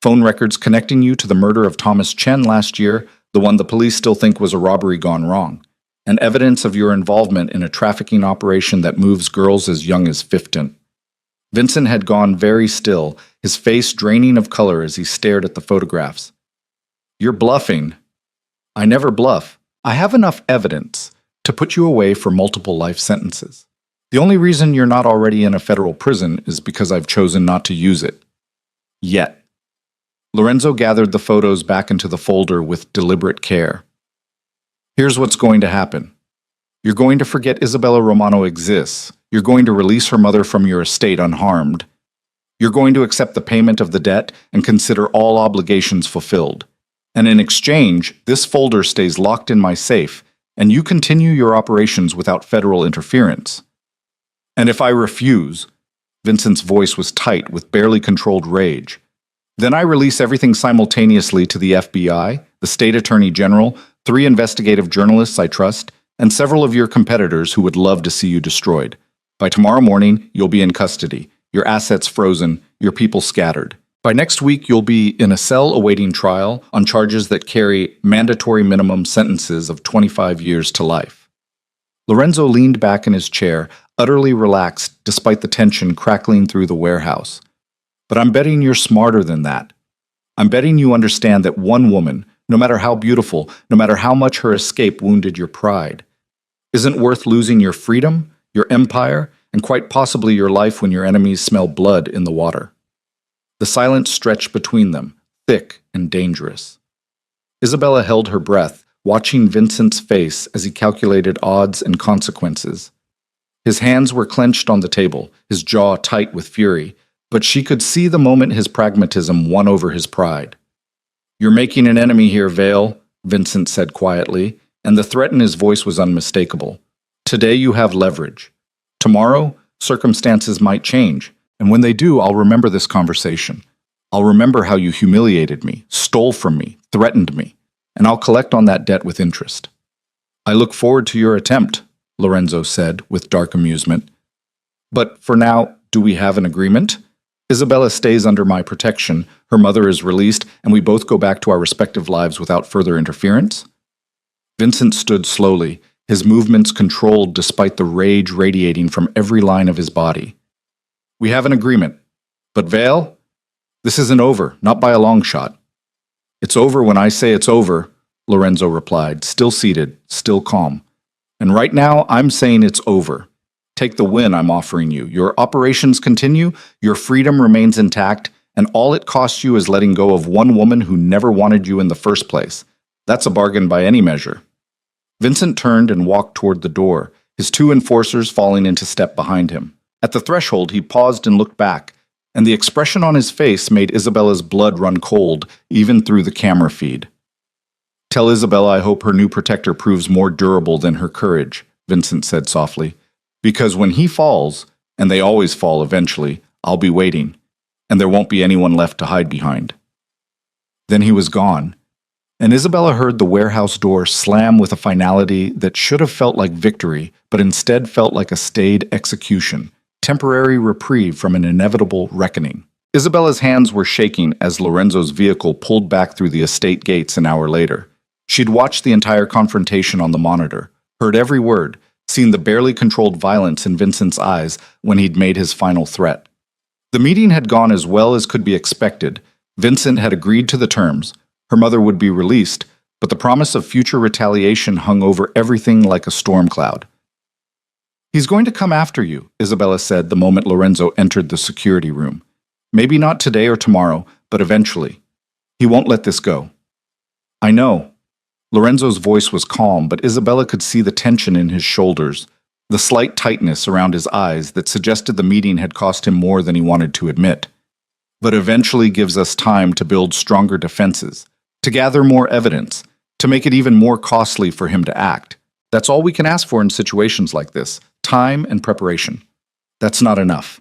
Speaker 1: Phone records connecting you to the murder of Thomas Chen last year, the one the police still think was a robbery gone wrong. And evidence of your involvement in a trafficking operation that moves girls as young as 15. Vincent had gone very still, his face draining of color as he stared at the photographs. You're bluffing. I never bluff. I have enough evidence to put you away for multiple life sentences. The only reason you're not already in a federal prison is because I've chosen not to use it. Yet. Lorenzo gathered the photos back into the folder with deliberate care. Here's what's going to happen. You're going to forget Isabella Romano exists. You're going to release her mother from your estate unharmed. You're going to accept the payment of the debt and consider all obligations fulfilled. And in exchange, this folder stays locked in my safe, and you continue your operations without federal interference. And if I refuse, Vincent's voice was tight with barely controlled rage, then I release everything simultaneously to the FBI, the State Attorney General, 3 investigative journalists I trust, and several of your competitors who would love to see you destroyed. By tomorrow morning, you'll be in custody, your assets frozen, your people scattered. By next week, you'll be in a cell awaiting trial on charges that carry mandatory minimum sentences of 25 years to life. Lorenzo leaned back in his chair, utterly relaxed despite the tension crackling through the warehouse. But I'm betting you're smarter than that. I'm betting you understand that one woman, no matter how beautiful, no matter how much her escape wounded your pride, isn't worth losing your freedom, your empire, and quite possibly your life when your enemies smell blood in the water. The silence stretched between them, thick and dangerous. Isabella held her breath, watching Vincent's face as he calculated odds and consequences. His hands were clenched on the table, his jaw tight with fury, but she could see the moment his pragmatism won over his pride. You're making an enemy here, Vale, Vincent said quietly, and the threat in his voice was unmistakable. Today you have leverage. Tomorrow, circumstances might change, and when they do, I'll remember this conversation. I'll remember how you humiliated me, stole from me, threatened me, and I'll collect on that debt with interest. I look forward to your attempt, Lorenzo said with dark amusement. But for now, do we have an agreement? Isabella stays under my protection, her mother is released, and we both go back to our respective lives without further interference? Vincent stood slowly, his movements controlled despite the rage radiating from every line of his body. We have an agreement. But Vale, this isn't over, not by a long shot. It's over when I say it's over, Lorenzo replied, still seated, still calm. And right now, I'm saying it's over. Take the win I'm offering you. Your operations continue, your freedom remains intact, and all it costs you is letting go of one woman who never wanted you in the first place. That's a bargain by any measure." Vincent turned and walked toward the door, his two enforcers falling into step behind him. At the threshold, he paused and looked back, and the expression on his face made Isabella's blood run cold, even through the camera feed. "Tell Isabella I hope her new protector proves more durable than her courage," Vincent said softly. "Because when he falls, and they always fall eventually, I'll be waiting, and there won't be anyone left to hide behind." Then he was gone, and Isabella heard the warehouse door slam with a finality that should have felt like victory, but instead felt like a staid execution, temporary reprieve from an inevitable reckoning. Isabella's hands were shaking as Lorenzo's vehicle pulled back through the estate gates an hour later. She'd watched the entire confrontation on the monitor, heard every word, seen the barely controlled violence in Vincent's eyes when he'd made his final threat. The meeting had gone as well as could be expected. Vincent had agreed to the terms. Her mother would be released, but the promise of future retaliation hung over everything like a storm cloud. "He's going to come after you," Isabella said the moment Lorenzo entered the security room. "Maybe not today or tomorrow, but eventually. He won't let this go." "I know." Lorenzo's voice was calm, but Isabella could see the tension in his shoulders, the slight tightness around his eyes that suggested the meeting had cost him more than he wanted to admit. "But eventually gives us time to build stronger defenses, to gather more evidence, to make it even more costly for him to act. That's all we can ask for in situations like this, time and preparation." "That's not enough."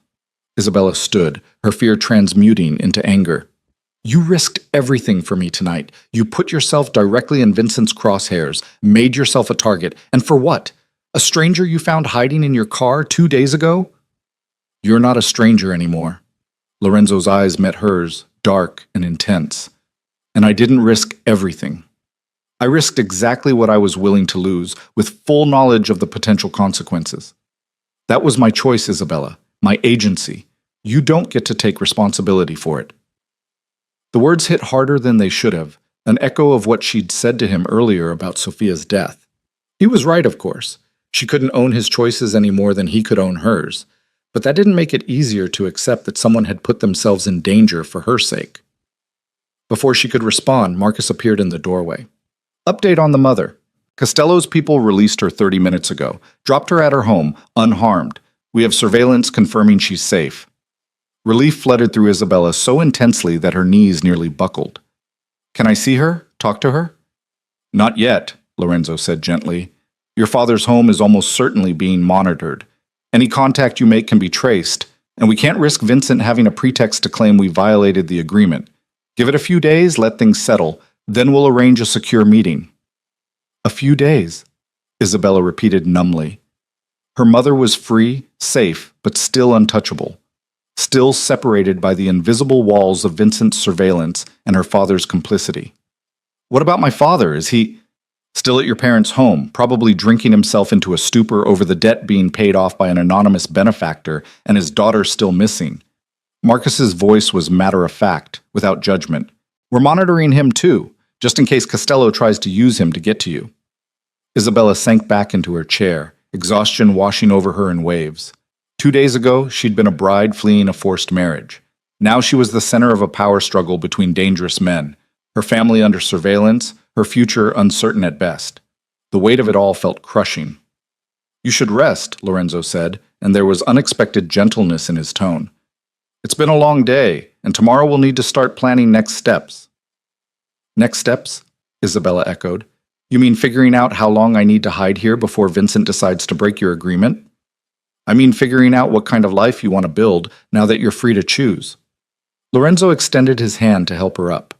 Speaker 1: Isabella stood, her fear transmuting into anger. "You risked everything for me tonight. You put yourself directly in Vincent's crosshairs, made yourself a target, and for what? A stranger you found hiding in your car 2 days ago?" "You're not a stranger anymore." Lorenzo's eyes met hers, dark and intense. "And I didn't risk everything. I risked exactly what I was willing to lose, with full knowledge of the potential consequences. That was my choice, Isabella, my agency. You don't get to take responsibility for it." The words hit harder than they should have, an echo of what she'd said to him earlier about Sophia's death. He was right, of course. She couldn't own his choices any more than he could own hers, but that didn't make it easier to accept that someone had put themselves in danger for her sake. Before she could respond, Marcus appeared in the doorway. "Update on the mother. Costello's people released her 30 minutes ago, dropped her at her home, unharmed. We have surveillance confirming she's safe." Relief flooded through Isabella so intensely that her knees nearly buckled. "Can I see her? Talk to her?" "Not yet," Lorenzo said gently. "Your father's home is almost certainly being monitored. Any contact you make can be traced, and we can't risk Vincent having a pretext to claim we violated the agreement. Give it a few days, let things settle, then we'll arrange a secure meeting." "A few days," Isabella repeated numbly. Her mother was free, safe, but still untouchable. Still separated by the invisible walls of Vincent's surveillance and her father's complicity. "What about my father? Is he still at your parents' home, probably drinking himself into a stupor over the debt being paid off by an anonymous benefactor and his daughter still missing?" Marcus's voice was matter-of-fact, without judgment. "We're monitoring him too, just in case Costello tries to use him to get to you." Isabella sank back into her chair, exhaustion washing over her in waves. 2 days ago, she'd been a bride fleeing a forced marriage. Now she was the center of a power struggle between dangerous men, her family under surveillance, her future uncertain at best. The weight of it all felt crushing. "You should rest," Lorenzo said, and there was unexpected gentleness in his tone. "It's been a long day, and tomorrow we'll need to start planning next steps." "Next steps?" Isabella echoed. "You mean figuring out how long I need to hide here before Vincent decides to break your agreement?" "I mean figuring out what kind of life you want to build now that you're free to choose." Lorenzo extended his hand to help her up.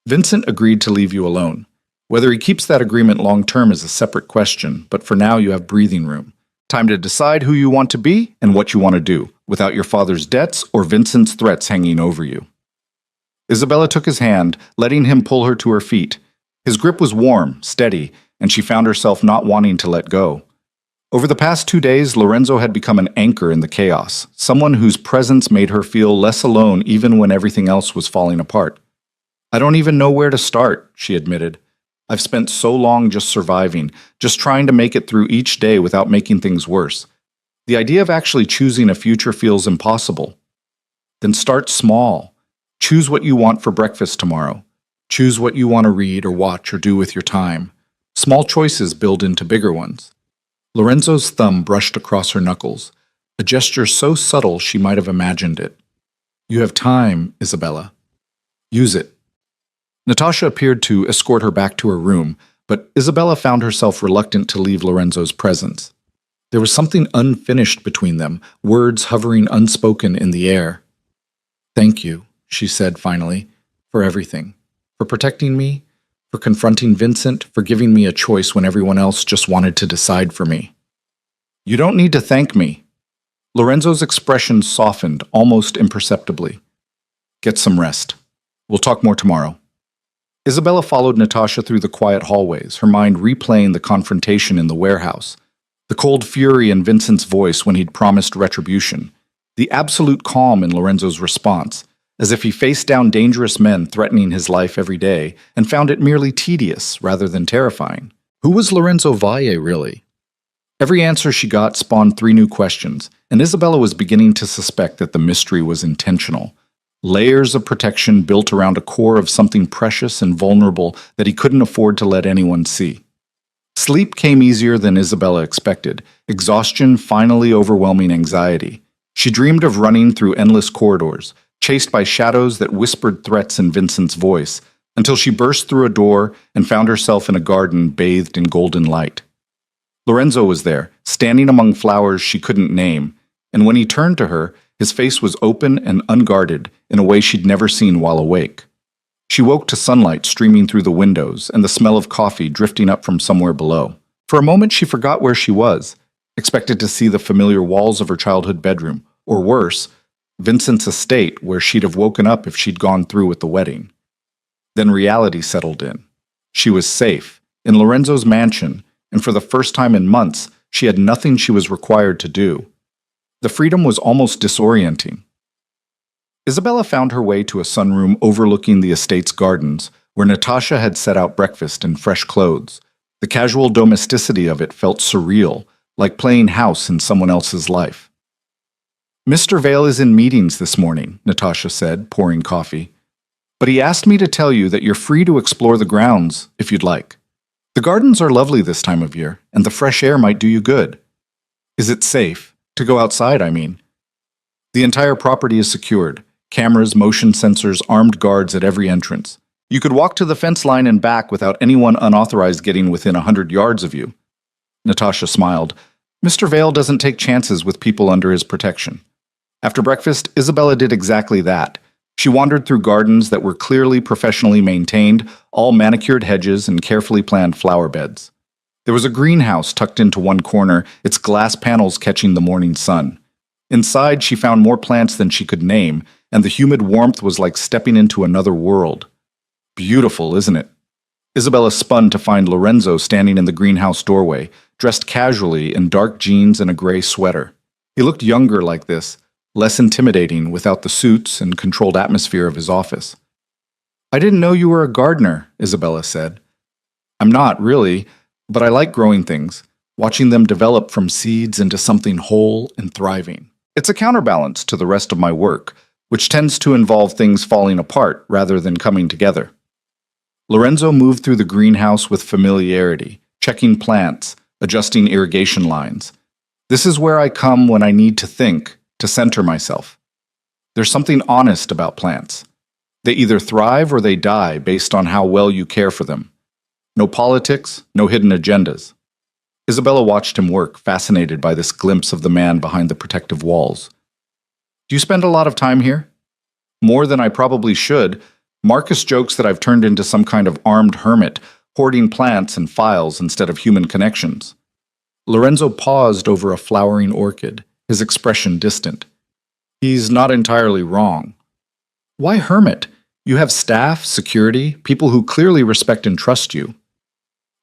Speaker 1: "Vincent agreed to leave you alone. Whether he keeps that agreement long-term is a separate question, but for now you have breathing room. Time to decide who you want to be and what you want to do, without your father's debts or Vincent's threats hanging over you." Isabella took his hand, letting him pull her to her feet. His grip was warm, steady, and she found herself not wanting to let go. Over the past 2 days, Lorenzo had become an anchor in the chaos, someone whose presence made her feel less alone even when everything else was falling apart. "I don't even know where to start," she admitted. "I've spent so long just surviving, just trying to make it through each day without making things worse. The idea of actually choosing a future feels impossible." "Then start small. Choose what you want for breakfast tomorrow. Choose what you want to read or watch or do with your time. Small choices build into bigger ones. Lorenzo's thumb brushed across her knuckles, a gesture so subtle she might have imagined it. You have time, Isabella. Use it. Natasha appeared to escort her back to her room, but Isabella found herself reluctant to leave Lorenzo's presence. There was something unfinished between them, words hovering unspoken in the air. Thank you, she said finally, for everything. For protecting me, for confronting Vincent, for giving me a choice when everyone else just wanted to decide for me. You don't need to thank me. Lorenzo's expression softened almost imperceptibly. Get some rest. We'll talk more tomorrow. Isabella followed Natasha through the quiet hallways, her mind replaying the confrontation in the warehouse. The cold fury in Vincent's voice when he'd promised retribution. The absolute calm in Lorenzo's response, as if he faced down dangerous men threatening his life every day and found it merely tedious rather than terrifying. Who was Lorenzo Valle, really? Every answer she got spawned 3 new questions, and Isabella was beginning to suspect that the mystery was intentional. Layers of protection built around a core of something precious and vulnerable that he couldn't afford to let anyone see. Sleep came easier than Isabella expected, exhaustion finally overwhelming anxiety. She dreamed of running through endless corridors, chased by shadows that whispered threats in Vincent's voice, until she burst through a door and found herself in a garden bathed in golden light. Lorenzo was there, standing among flowers she couldn't name, and when he turned to her, his face was open and unguarded in a way she'd never seen while awake. She woke to sunlight streaming through the windows and the smell of coffee drifting up from somewhere below. For a moment she forgot where she was, expected to see the familiar walls of her childhood bedroom, or worse, Vincent's estate where she'd have woken up if she'd gone through with the wedding. Then reality settled in. She was safe, in Lorenzo's mansion, and for the first time in months, she had nothing she was required to do. The freedom was almost disorienting. Isabella found her way to a sunroom overlooking the estate's gardens, where Natasha had set out breakfast in fresh clothes. The casual domesticity of it felt surreal, like playing house in someone else's life. Mr. Vale is in meetings this morning, Natasha said, pouring coffee. But he asked me to tell you that you're free to explore the grounds, if you'd like. The gardens are lovely this time of year, and the fresh air might do you good. Is it safe? To go outside, I mean. The entire property is secured. Cameras, motion sensors, armed guards at every entrance. You could walk to the fence line and back without anyone unauthorized getting within 100 yards of you. Natasha smiled. Mr. Vale doesn't take chances with people under his protection. After breakfast, Isabella did exactly that. She wandered through gardens that were clearly professionally maintained, all manicured hedges and carefully planned flower beds. There was a greenhouse tucked into one corner, its glass panels catching the morning sun. Inside, she found more plants than she could name, and the humid warmth was like stepping into another world. Beautiful, isn't it? Isabella spun to find Lorenzo standing in the greenhouse doorway, dressed casually in dark jeans and a gray sweater. He looked younger like this, less intimidating without the suits and controlled atmosphere of his office. I didn't know you were a gardener, Isabella said. I'm not, really, but I like growing things, watching them develop from seeds into something whole and thriving. It's a counterbalance to the rest of my work, which tends to involve things falling apart rather than coming together. Lorenzo moved through the greenhouse with familiarity, checking plants, adjusting irrigation lines. This is where I come when I need to think, to center myself. There's something honest about plants. They either thrive or they die based on how well you care for them. No politics, no hidden agendas. Isabella watched him work, fascinated by this glimpse of the man behind the protective walls. Do you spend a lot of time here? More than I probably should. Marcus jokes that I've turned into some kind of armed hermit, hoarding plants and files instead of human connections. Lorenzo paused over a flowering orchid, his expression distant. He's not entirely wrong. Why hermit? You have staff, security, people who clearly respect and trust you.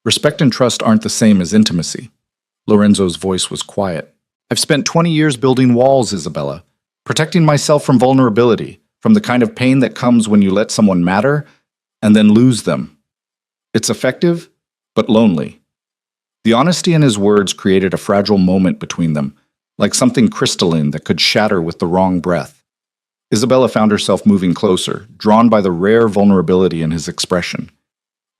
Speaker 1: Respect and trust aren't the same as intimacy. Lorenzo's voice was quiet. I've spent 20 years building walls, Isabella, protecting myself from vulnerability, from the kind of pain that comes when you let someone matter and then lose them. It's effective, but lonely. The honesty in his words created a fragile moment between them, like something crystalline that could shatter with the wrong breath. Isabella found herself moving closer, drawn by the rare vulnerability in his expression.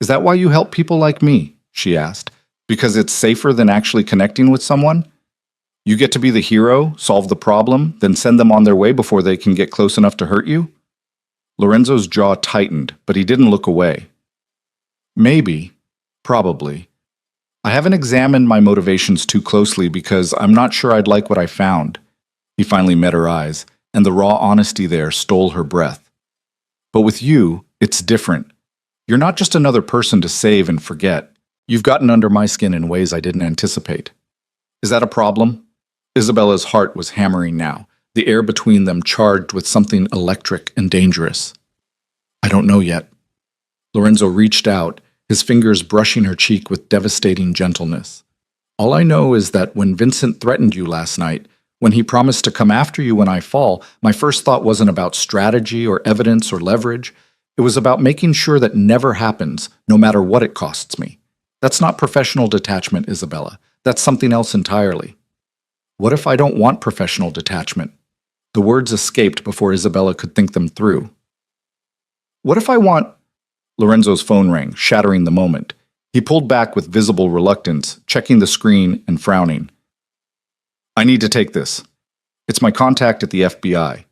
Speaker 1: Is that why you help people like me? She asked. Because it's safer than actually connecting with someone? You get to be the hero, solve the problem, then send them on their way before they can get close enough to hurt you? Lorenzo's jaw tightened, but he didn't look away. Maybe. Probably. I haven't examined my motivations too closely because I'm not sure I'd like what I found. He finally met her eyes, and the raw honesty there stole her breath. But with you, it's different. You're not just another person to save and forget. You've gotten under my skin in ways I didn't anticipate. Is that a problem? Isabella's heart was hammering now, the air between them charged with something electric and dangerous. I don't know yet. Lorenzo reached out, his fingers brushing her cheek with devastating gentleness. All I know is that when Vincent threatened you last night, when he promised to come after you when I fall, my first thought wasn't about strategy or evidence or leverage. It was about making sure that never happens, no matter what it costs me. That's not professional detachment, Isabella. That's something else entirely. What if I don't want professional detachment? The words escaped before Isabella could think them through. What if I want... Lorenzo's phone rang, shattering the moment. He pulled back with visible reluctance, checking the screen and frowning. I need to take this. It's my contact at the FBI.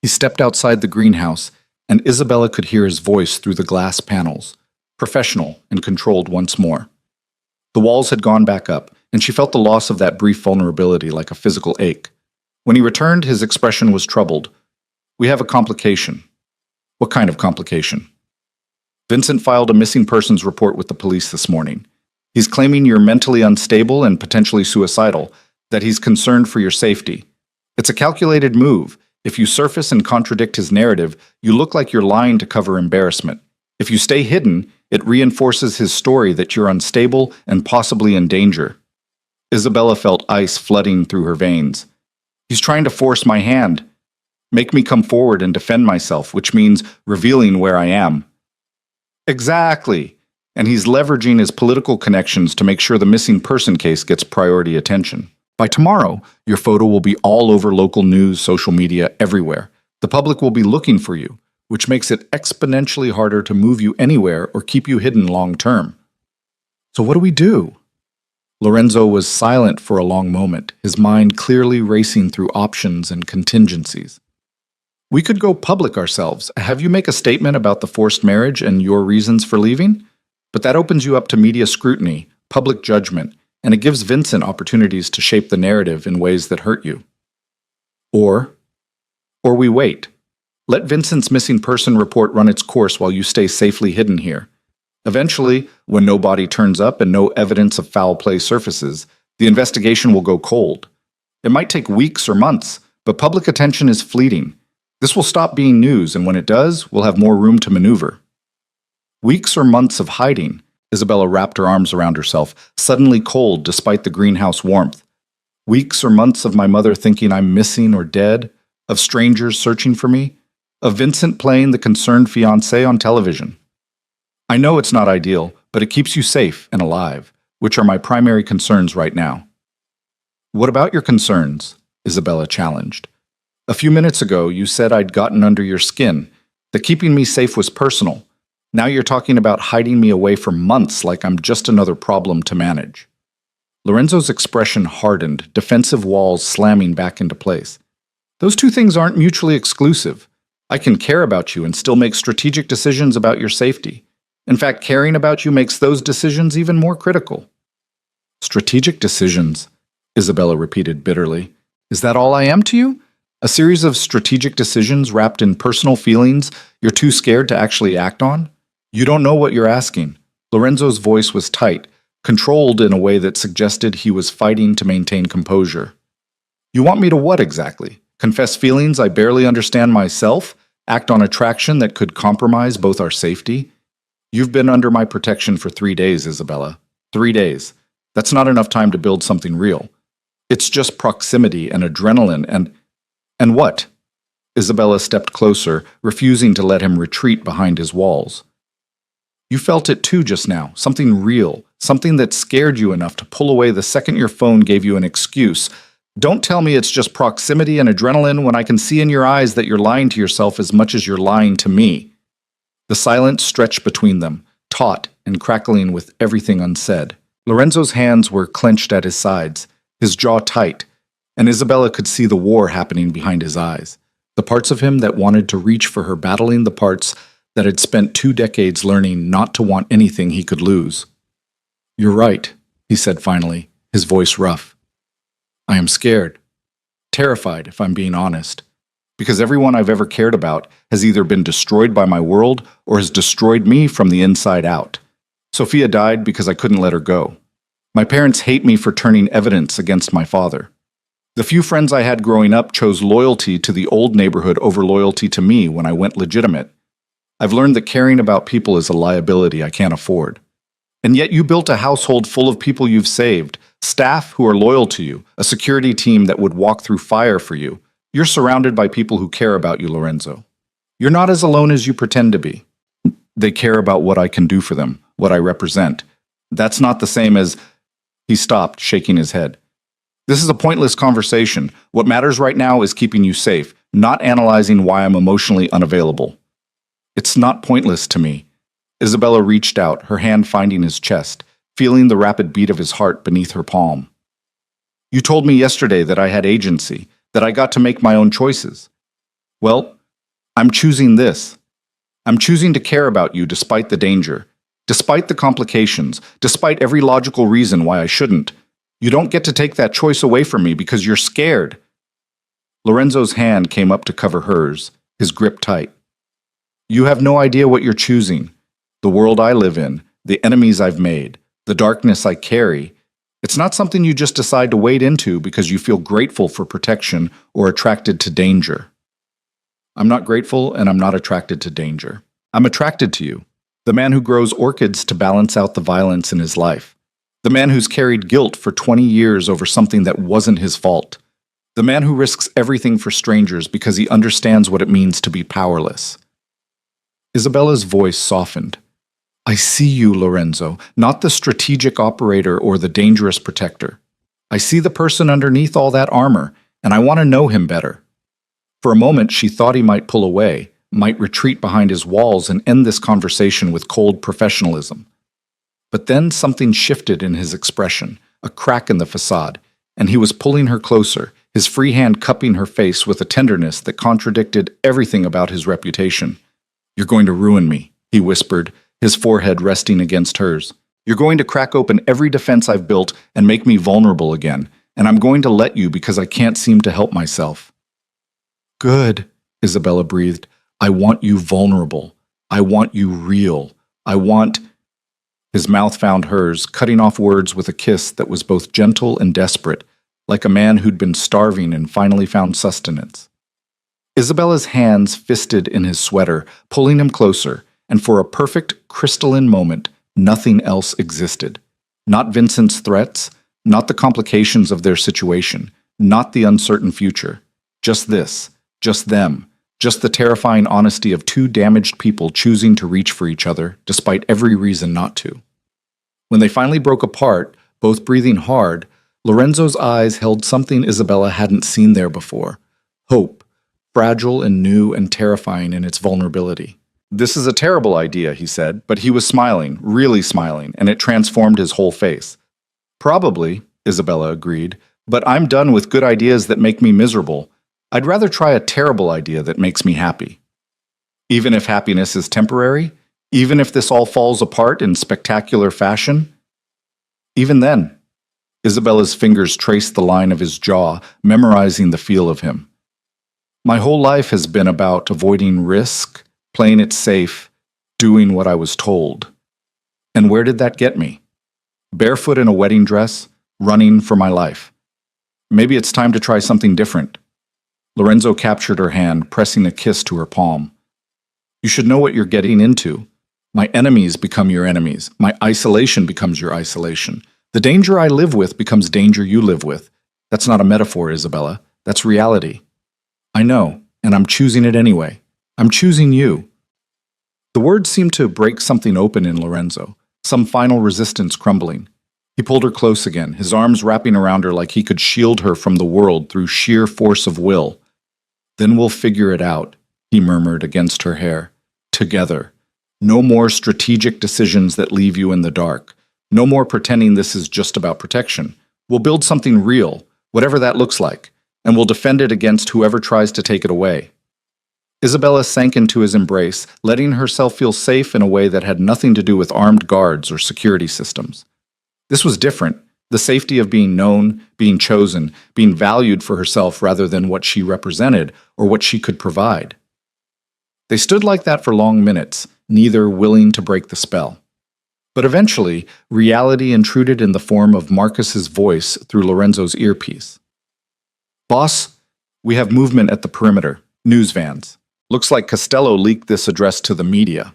Speaker 1: He stepped outside the greenhouse, and Isabella could hear his voice through the glass panels, professional and controlled once more. The walls had gone back up, and she felt the loss of that brief vulnerability like a physical ache. When he returned, his expression was troubled. We have a complication. What kind of complication? Vincent filed a missing persons report with the police this morning. He's claiming you're mentally unstable and potentially suicidal, that he's concerned for your safety. It's a calculated move. If you surface and contradict his narrative, you look like you're lying to cover embarrassment. If you stay hidden, it reinforces his story that you're unstable and possibly in danger. Isabella felt ice flooding through her veins. He's trying to force my hand, make me come forward and defend myself, which means revealing where I am. Exactly. And he's leveraging his political connections to make sure the missing person case gets priority attention. By tomorrow, your photo will be all over local news, social media, everywhere. The public will be looking for you, which makes it exponentially harder to move you anywhere or keep you hidden long term. So what do we do? Lorenzo was silent for a long moment, his mind clearly racing through options and contingencies. We could go public ourselves, have you make a statement about the forced marriage and your reasons for leaving, but that opens you up to media scrutiny, public judgment, and it gives Vincent opportunities to shape the narrative in ways that hurt you. Or we wait. Let Vincent's missing person report run its course while you stay safely hidden here. Eventually, when no body turns up and no evidence of foul play surfaces, the investigation will go cold. It might take weeks or months, but public attention is fleeting. This will stop being news, and when it does, we'll have more room to maneuver. Weeks or months of hiding, Isabella wrapped her arms around herself, suddenly cold despite the greenhouse warmth. Weeks or months of my mother thinking I'm missing or dead, of strangers searching for me, of Vincent playing the concerned fiancé on television. I know it's not ideal, but it keeps you safe and alive, which are my primary concerns right now. What about your concerns? Isabella challenged. A few minutes ago, you said I'd gotten under your skin, that keeping me safe was personal. Now you're talking about hiding me away for months like I'm just another problem to manage. Lorenzo's expression hardened, defensive walls slamming back into place. Those two things aren't mutually exclusive. I can care about you and still make strategic decisions about your safety. In fact, caring about you makes those decisions even more critical. Strategic decisions, Isabella repeated bitterly. Is that all I am to you? A series of strategic decisions wrapped in personal feelings you're too scared to actually act on? You don't know what you're asking. Lorenzo's voice was tight, controlled in a way that suggested he was fighting to maintain composure. You want me to what exactly? Confess feelings I barely understand myself? Act on attraction that could compromise both our safety? You've been under my protection for 3 days, Isabella. 3 days. That's not enough time to build something real. It's just proximity and adrenaline and what? Isabella stepped closer, refusing to let him retreat behind his walls. You felt it too just now, something real, something that scared you enough to pull away the second your phone gave you an excuse, Don't tell me it's just proximity and adrenaline when I can see in your eyes that you're lying to yourself as much as you're lying to me. The silence stretched between them, taut and crackling with everything unsaid. Lorenzo's hands were clenched at his sides, his jaw tight, and Isabella could see the war happening behind his eyes. The parts of him that wanted to reach for her battling the parts that had spent 2 decades learning not to want anything he could lose. "You're right," he said finally, his voice rough. "I am scared. Terrified, if I'm being honest. Because everyone I've ever cared about has either been destroyed by my world or has destroyed me from the inside out. Sophia died because I couldn't let her go. My parents hate me for turning evidence against my father. The few friends I had growing up chose loyalty to the old neighborhood over loyalty to me when I went legitimate. I've learned that caring about people is a liability I can't afford. And yet you built a household full of people you've saved, staff who are loyal to you, a security team that would walk through fire for you. You're surrounded by people who care about you, Lorenzo. You're not as alone as you pretend to be. They care about what I can do for them, what I represent. That's not the same as..." He stopped, shaking his head. "This is a pointless conversation. What matters right now is keeping you safe, not analyzing why I'm emotionally unavailable." "It's not pointless to me." Isabella reached out, her hand finding his chest, feeling the rapid beat of his heart beneath her palm. "You told me yesterday that I had agency, that I got to make my own choices. Well, I'm choosing this. I'm choosing to care about you despite the danger, despite the complications, despite every logical reason why I shouldn't. You don't get to take that choice away from me because you're scared." Lorenzo's hand came up to cover hers, his grip tight. "You have no idea what you're choosing. The world I live in, the enemies I've made, the darkness I carry. It's not something you just decide to wade into because you feel grateful for protection or attracted to danger." "I'm not grateful and I'm not attracted to danger. I'm attracted to you, the man who grows orchids to balance out the violence in his life, the man who's carried guilt for 20 years over something that wasn't his fault, the man who risks everything for strangers because he understands what it means to be powerless." Isabella's voice softened. "I see you, Lorenzo, not the strategic operator or the dangerous protector. I see the person underneath all that armor, and I want to know him better." For a moment, she thought he might pull away, might retreat behind his walls and end this conversation with cold professionalism. But then something shifted in his expression, a crack in the facade, and he was pulling her closer, his free hand cupping her face with a tenderness that contradicted everything about his reputation. "You're going to ruin me," he whispered, his forehead resting against hers. "You're going to crack open every defense I've built and make me vulnerable again, and I'm going to let you because I can't seem to help myself." "Good," Isabella breathed. "I want you vulnerable. I want you real. I want..." His mouth found hers, cutting off words with a kiss that was both gentle and desperate, like a man who'd been starving and finally found sustenance. Isabella's hands fisted in his sweater, pulling him closer, and for a perfect, crystalline moment, nothing else existed. Not Vincent's threats, not the complications of their situation, not the uncertain future. Just this, just them, just the terrifying honesty of 2 damaged people choosing to reach for each other, despite every reason not to. When they finally broke apart, both breathing hard, Lorenzo's eyes held something Isabella hadn't seen there before. Hope, fragile and new and terrifying in its vulnerability. "This is a terrible idea," he said, but he was smiling, really smiling, and it transformed his whole face. "Probably," Isabella agreed, "but I'm done with good ideas that make me miserable. I'd rather try a terrible idea that makes me happy." "Even if happiness is temporary? Even if this all falls apart in spectacular fashion?" "Even then." Isabella's fingers traced the line of his jaw, memorizing the feel of him. "My whole life has been about avoiding risk, playing it safe, doing what I was told. And where did that get me? Barefoot in a wedding dress, running for my life. Maybe it's time to try something different." Lorenzo captured her hand, pressing a kiss to her palm. "You should know what you're getting into. My enemies become your enemies. My isolation becomes your isolation. The danger I live with becomes danger you live with. That's not a metaphor, Isabella. That's reality. I know, and I'm choosing it anyway. I'm choosing you." The words seemed to break something open in Lorenzo, some final resistance crumbling. He pulled her close again, his arms wrapping around her like he could shield her from the world through sheer force of will. "Then we'll figure it out," he murmured against her hair. "Together. No more strategic decisions that leave you in the dark. No more pretending this is just about protection. We'll build something real, whatever that looks like, and we'll defend it against whoever tries to take it away." Isabella sank into his embrace, letting herself feel safe in a way that had nothing to do with armed guards or security systems. This was different, the safety of being known, being chosen, being valued for herself rather than what she represented or what she could provide. They stood like that for long minutes, neither willing to break the spell. But eventually, reality intruded in the form of Marcus's voice through Lorenzo's earpiece. "Boss, we have movement at the perimeter. News vans. Looks like Costello leaked this address to the media."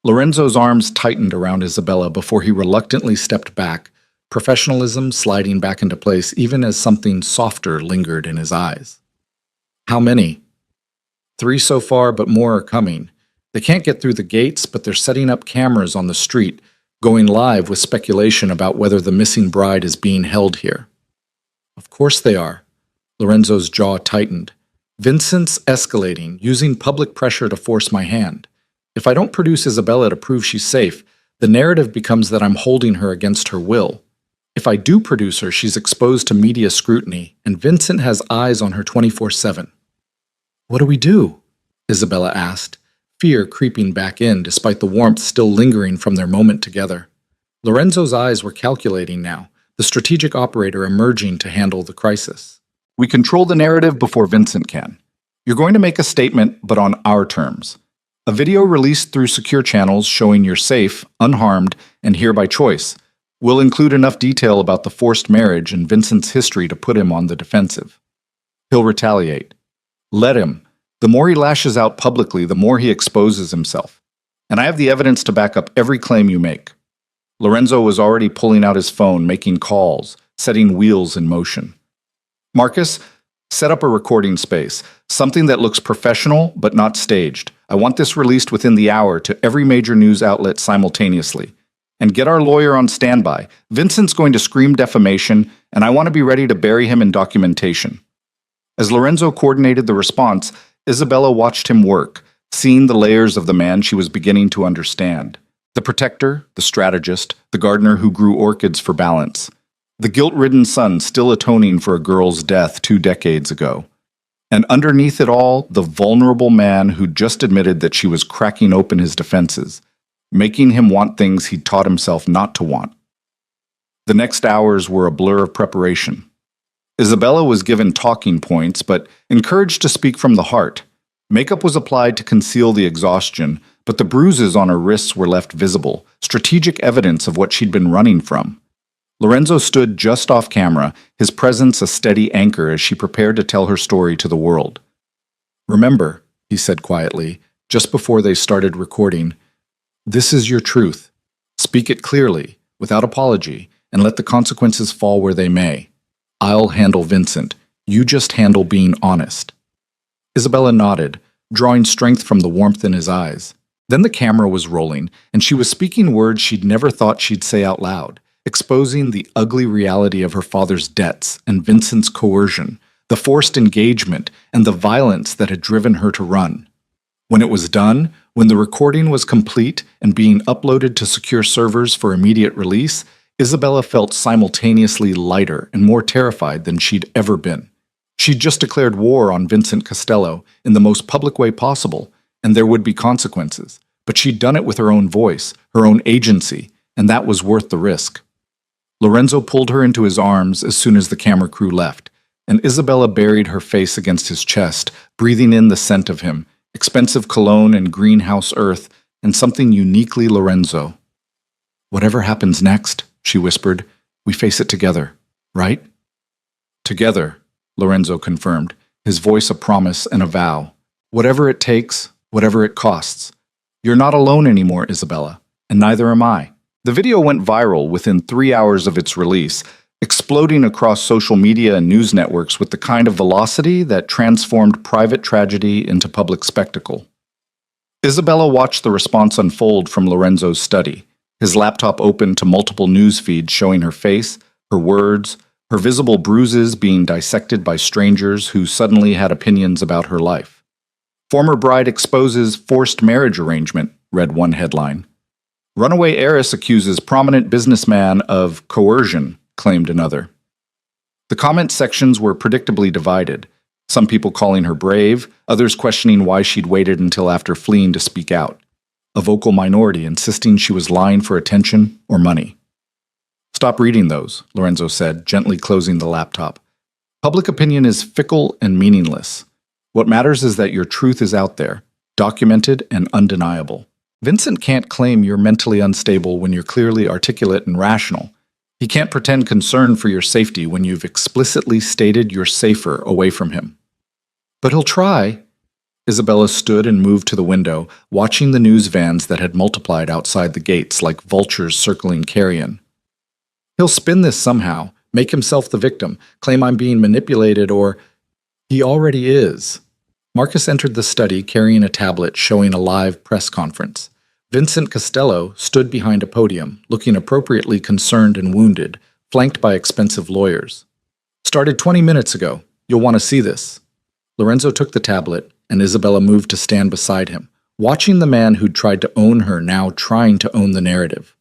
Speaker 1: Lorenzo's arms tightened around Isabella before he reluctantly stepped back, professionalism sliding back into place even as something softer lingered in his eyes. "How many?" "3 so far, but more are coming. They can't get through the gates, but they're setting up cameras on the street, going live with speculation about whether the missing bride is being held here." "Of course they are." Lorenzo's jaw tightened. "Vincent's escalating, using public pressure to force my hand. If I don't produce Isabella to prove she's safe, the narrative becomes that I'm holding her against her will. If I do produce her, she's exposed to media scrutiny, and Vincent has eyes on her 24/7. "What do we do?" Isabella asked, fear creeping back in despite the warmth still lingering from their moment together. Lorenzo's eyes were calculating now, the strategic operator emerging to handle the crisis. "We control the narrative before Vincent can. You're going to make a statement, but on our terms. A video released through secure channels showing you're safe, unharmed, and here by choice. We'll include enough detail about the forced marriage and Vincent's history to put him on the defensive. He'll retaliate. Let him. The more he lashes out publicly, the more he exposes himself. And I have the evidence to back up every claim you make." Lorenzo was already pulling out his phone, making calls, setting wheels in motion. "Marcus, set up a recording space, something that looks professional but not staged. I want this released within the hour to every major news outlet simultaneously. And get our lawyer on standby. Vincent's going to scream defamation, and I want to be ready to bury him in documentation." As Lorenzo coordinated the response, Isabella watched him work, seeing the layers of the man she was beginning to understand. The protector, the strategist, the gardener who grew orchids for balance. The guilt-ridden son still atoning for a girl's death 2 decades ago. And underneath it all, the vulnerable man who just admitted that she was cracking open his defenses, making him want things he'd taught himself not to want. The next hours were a blur of preparation. Isabella was given talking points, but encouraged to speak from the heart. Makeup was applied to conceal the exhaustion, but the bruises on her wrists were left visible, strategic evidence of what she'd been running from. Lorenzo stood just off camera, his presence a steady anchor as she prepared to tell her story to the world. "Remember," he said quietly, just before they started recording, "this is your truth. Speak it clearly, without apology, and let the consequences fall where they may. I'll handle Vincent. You just handle being honest." Isabella nodded, drawing strength from the warmth in his eyes. Then the camera was rolling, and she was speaking words she'd never thought she'd say out loud, exposing the ugly reality of her father's debts and Vincent's coercion, the forced engagement, and the violence that had driven her to run. When it was done, when the recording was complete and being uploaded to secure servers for immediate release, Isabella felt simultaneously lighter and more terrified than she'd ever been. She'd just declared war on Vincent Costello in the most public way possible, and there would be consequences. But she'd done it with her own voice, her own agency, and that was worth the risk. Lorenzo pulled her into his arms as soon as the camera crew left, and Isabella buried her face against his chest, breathing in the scent of him, expensive cologne and greenhouse earth, and something uniquely Lorenzo. "Whatever happens next," she whispered, "we face it together, right?" "Together," Lorenzo confirmed, his voice a promise and a vow. "Whatever it takes, whatever it costs. You're not alone anymore, Isabella, and neither am I." The video went viral within 3 hours of its release, exploding across social media and news networks with the kind of velocity that transformed private tragedy into public spectacle. Isabella watched the response unfold from Lorenzo's study, his laptop open to multiple news feeds showing her face, her words, her visible bruises being dissected by strangers who suddenly had opinions about her life. Former bride exposes forced marriage arrangement, read one headline. Runaway heiress accuses prominent businessman of coercion, claimed another. The comment sections were predictably divided, some people calling her brave, others questioning why she'd waited until after fleeing to speak out, a vocal minority insisting she was lying for attention or money. Stop reading those, Lorenzo said, gently closing the laptop. Public opinion is fickle and meaningless. What matters is that your truth is out there, documented and undeniable. Vincent can't claim you're mentally unstable when you're clearly articulate and rational. He can't pretend concern for your safety when you've explicitly stated you're safer away from him. But he'll try. Isabella stood and moved to the window, watching the news vans that had multiplied outside the gates like vultures circling carrion. He'll spin this somehow, make himself the victim, claim I'm being manipulated, or he already is. Marcus entered the study carrying a tablet showing a live press conference. Vincent Costello stood behind a podium, looking appropriately concerned and wounded, flanked by expensive lawyers. Started 20 minutes ago. You'll want to see this. Lorenzo took the tablet, and Isabella moved to stand beside him, watching the man who'd tried to own her now trying to own the narrative.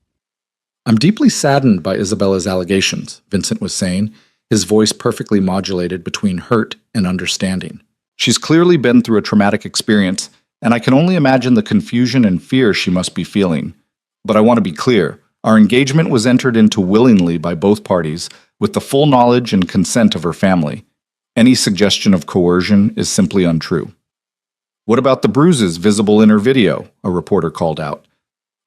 Speaker 1: I'm deeply saddened by Isabella's allegations, Vincent was saying, his voice perfectly modulated between hurt and understanding. She's clearly been through a traumatic experience, and I can only imagine the confusion and fear she must be feeling. But I want to be clear, our engagement was entered into willingly by both parties, with the full knowledge and consent of her family. Any suggestion of coercion is simply untrue. What about the bruises visible in her video? A reporter called out.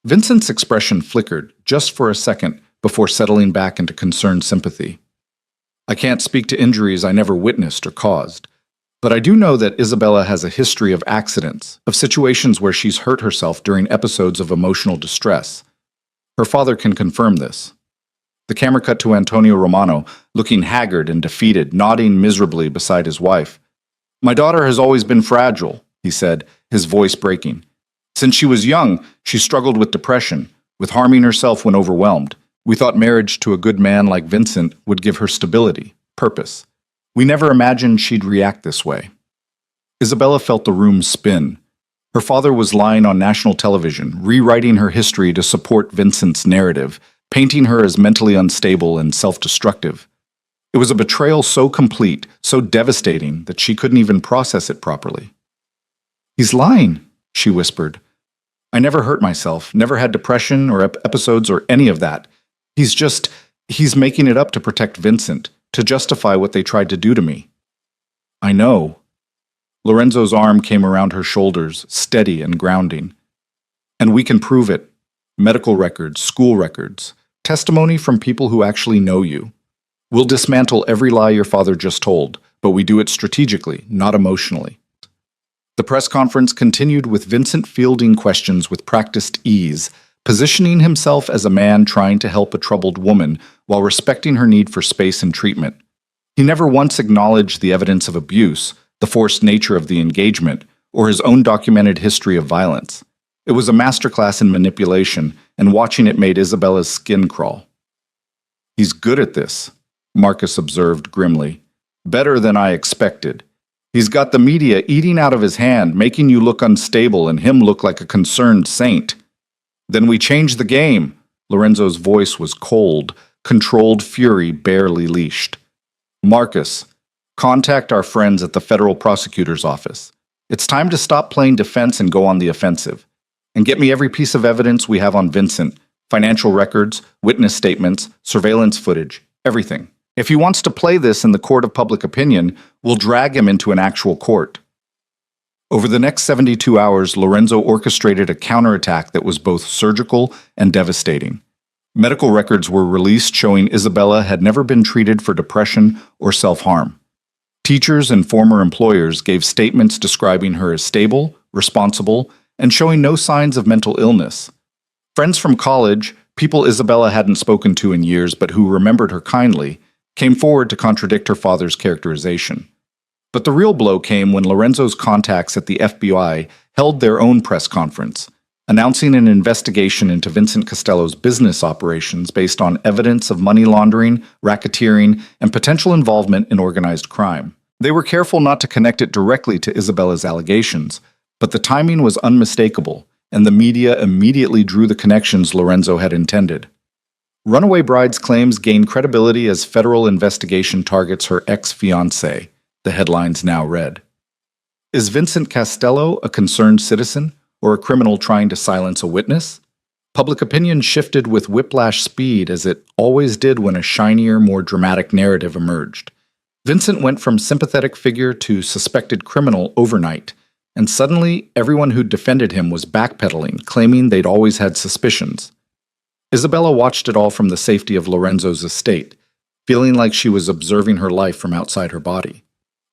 Speaker 1: Vincent's expression flickered, just for a second, before settling back into concerned sympathy. I can't speak to injuries I never witnessed or caused. But I do know that Isabella has a history of accidents, of situations where she's hurt herself during episodes of emotional distress. Her father can confirm this. The camera cut to Antonio Romano, looking haggard and defeated, nodding miserably beside his wife. My daughter has always been fragile, he said, his voice breaking. Since she was young, she struggled with depression, with harming herself when overwhelmed. We thought marriage to a good man like Vincent would give her stability, purpose. We never imagined she'd react this way. Isabella felt the room spin. Her father was lying on national television, rewriting her history to support Vincent's narrative, painting her as mentally unstable and self-destructive. It was a betrayal so complete, so devastating, that she couldn't even process it properly. He's lying, she whispered. I never hurt myself, never had depression or episodes or any of that. He's making it up to protect Vincent, to justify what they tried to do to me. I know. Lorenzo's arm came around her shoulders, steady and grounding. And we can prove it. Medical records, school records, testimony from people who actually know you. We'll dismantle every lie your father just told, but we do it strategically, not emotionally. The press conference continued with Vincent fielding questions with practiced ease, positioning himself as a man trying to help a troubled woman while respecting her need for space and treatment. He never once acknowledged the evidence of abuse, the forced nature of the engagement, or his own documented history of violence. It was a masterclass in manipulation, and watching it made Isabella's skin crawl. He's good at this, Marcus observed grimly. Better than I expected. He's got the media eating out of his hand, making you look unstable and him look like a concerned saint. Then we changed the game. Lorenzo's voice was cold, controlled fury barely leashed. Marcus, contact our friends at the federal prosecutor's office. It's time to stop playing defense and go on the offensive. And get me every piece of evidence we have on Vincent, financial records, witness statements, surveillance footage, everything. If he wants to play this in the court of public opinion, we'll drag him into an actual court. Over the next 72 hours, Lorenzo orchestrated a counterattack that was both surgical and devastating. Medical records were released showing Isabella had never been treated for depression or self-harm. Teachers and former employers gave statements describing her as stable, responsible, and showing no signs of mental illness. Friends from college, people Isabella hadn't spoken to in years but who remembered her kindly, came forward to contradict her father's characterization. But the real blow came when Lorenzo's contacts at the FBI held their own press conference. announcing an investigation into Vincent Costello's business operations based on evidence of money laundering, racketeering, and potential involvement in organized crime. They were careful not to connect it directly to Isabella's allegations, but the timing was unmistakable, and the media immediately drew the connections Lorenzo had intended. Runaway Bride's claims gained credibility as federal investigation targets her ex-fiancé, the headlines now read. Is Vincent Costello a concerned citizen, or a criminal trying to silence a witness? Public opinion shifted with whiplash speed, as it always did when a shinier, more dramatic narrative emerged. Vincent went from sympathetic figure to suspected criminal overnight, and suddenly everyone who defended him was backpedaling, claiming they'd always had suspicions. Isabella watched it all from the safety of Lorenzo's estate, feeling like she was observing her life from outside her body.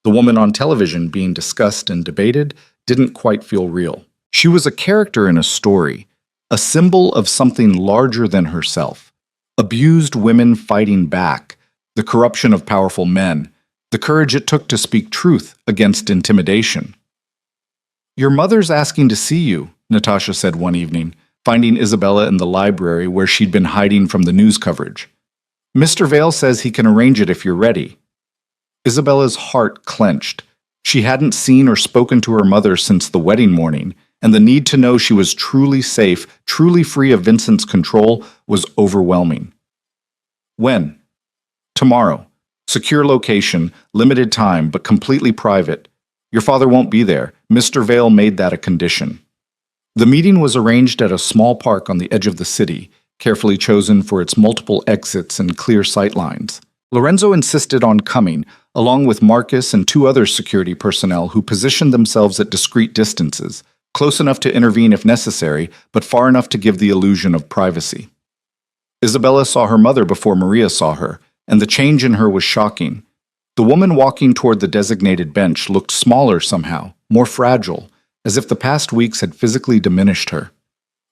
Speaker 1: The woman on television being discussed and debated didn't quite feel real. She was a character in a story, a symbol of something larger than herself. Abused women fighting back, the corruption of powerful men, the courage it took to speak truth against intimidation. "Your mother's asking to see you," Natasha said one evening, finding Isabella in the library where she'd been hiding from the news coverage. "Mr. Vale says he can arrange it if you're ready." Isabella's heart clenched. She hadn't seen or spoken to her mother since the wedding morning, and the need to know she was truly safe, truly free of Vincent's control, was overwhelming. "When?" "Tomorrow. Secure location, limited time, but completely private. Your father won't be there. Mr. Vale made that a condition." The meeting was arranged at a small park on the edge of the city, carefully chosen for its multiple exits and clear sight lines. Lorenzo insisted on coming, along with Marcus and two other security personnel who positioned themselves at discreet distances, close enough to intervene if necessary, but far enough to give the illusion of privacy. Isabella saw her mother before Maria saw her, and the change in her was shocking. The woman walking toward the designated bench looked smaller somehow, more fragile, as if the past weeks had physically diminished her.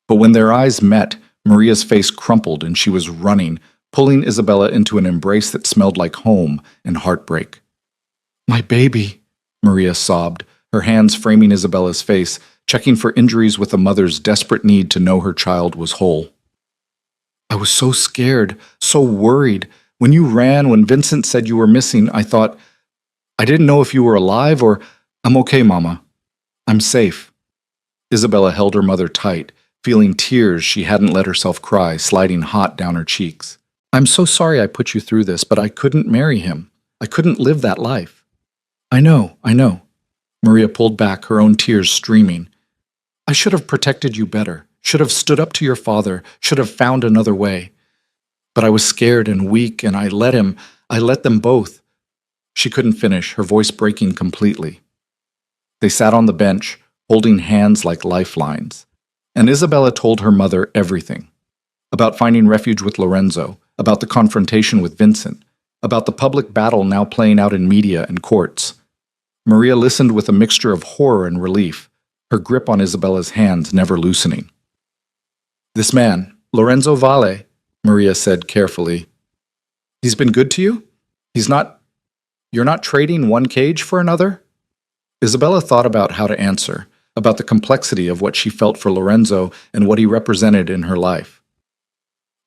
Speaker 1: But when their eyes met, Maria's face crumpled and she was running, pulling Isabella into an embrace that smelled like home and heartbreak. "My baby," Maria sobbed, her hands framing Isabella's face, checking for injuries with a mother's desperate need to know her child was whole. "I was so scared, so worried. When you ran, when Vincent said you were missing, I thought, I didn't know if you were alive or, I'm okay, Mama. I'm safe." Isabella held her mother tight, feeling tears she hadn't let herself cry sliding hot down her cheeks. "I'm so sorry I put you through this, but I couldn't marry him. I couldn't live that life." I know. Maria pulled back, her own tears streaming. "I should have protected you better, should have stood up to your father, should have found another way. But I was scared and weak, and I let them both." She couldn't finish, her voice breaking completely. They sat on the bench, holding hands like lifelines, and Isabella told her mother everything. About finding refuge with Lorenzo, about the confrontation with Vincent, about the public battle now playing out in media and courts. Maria listened with a mixture of horror and relief, her grip on Isabella's hands never loosening. "This man, Lorenzo Vale," Maria said carefully. "He's been good to you? You're not trading one cage for another?" Isabella thought about how to answer, about the complexity of what she felt for Lorenzo and what he represented in her life.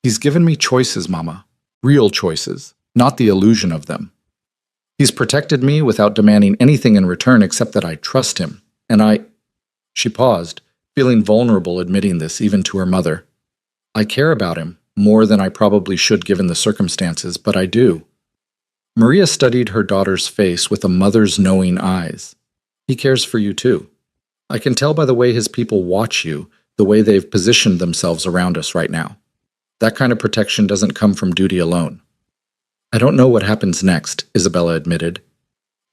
Speaker 1: "He's given me choices, Mama. Real choices, not the illusion of them. He's protected me without demanding anything in return except that I trust him, and She paused, feeling vulnerable admitting this even to her mother. "I care about him, more than I probably should given the circumstances, but I do." Maria studied her daughter's face with a mother's knowing eyes. "He cares for you too. I can tell by the way his people watch you, the way they've positioned themselves around us right now. That kind of protection doesn't come from duty alone." "I don't know what happens next," Isabella admitted.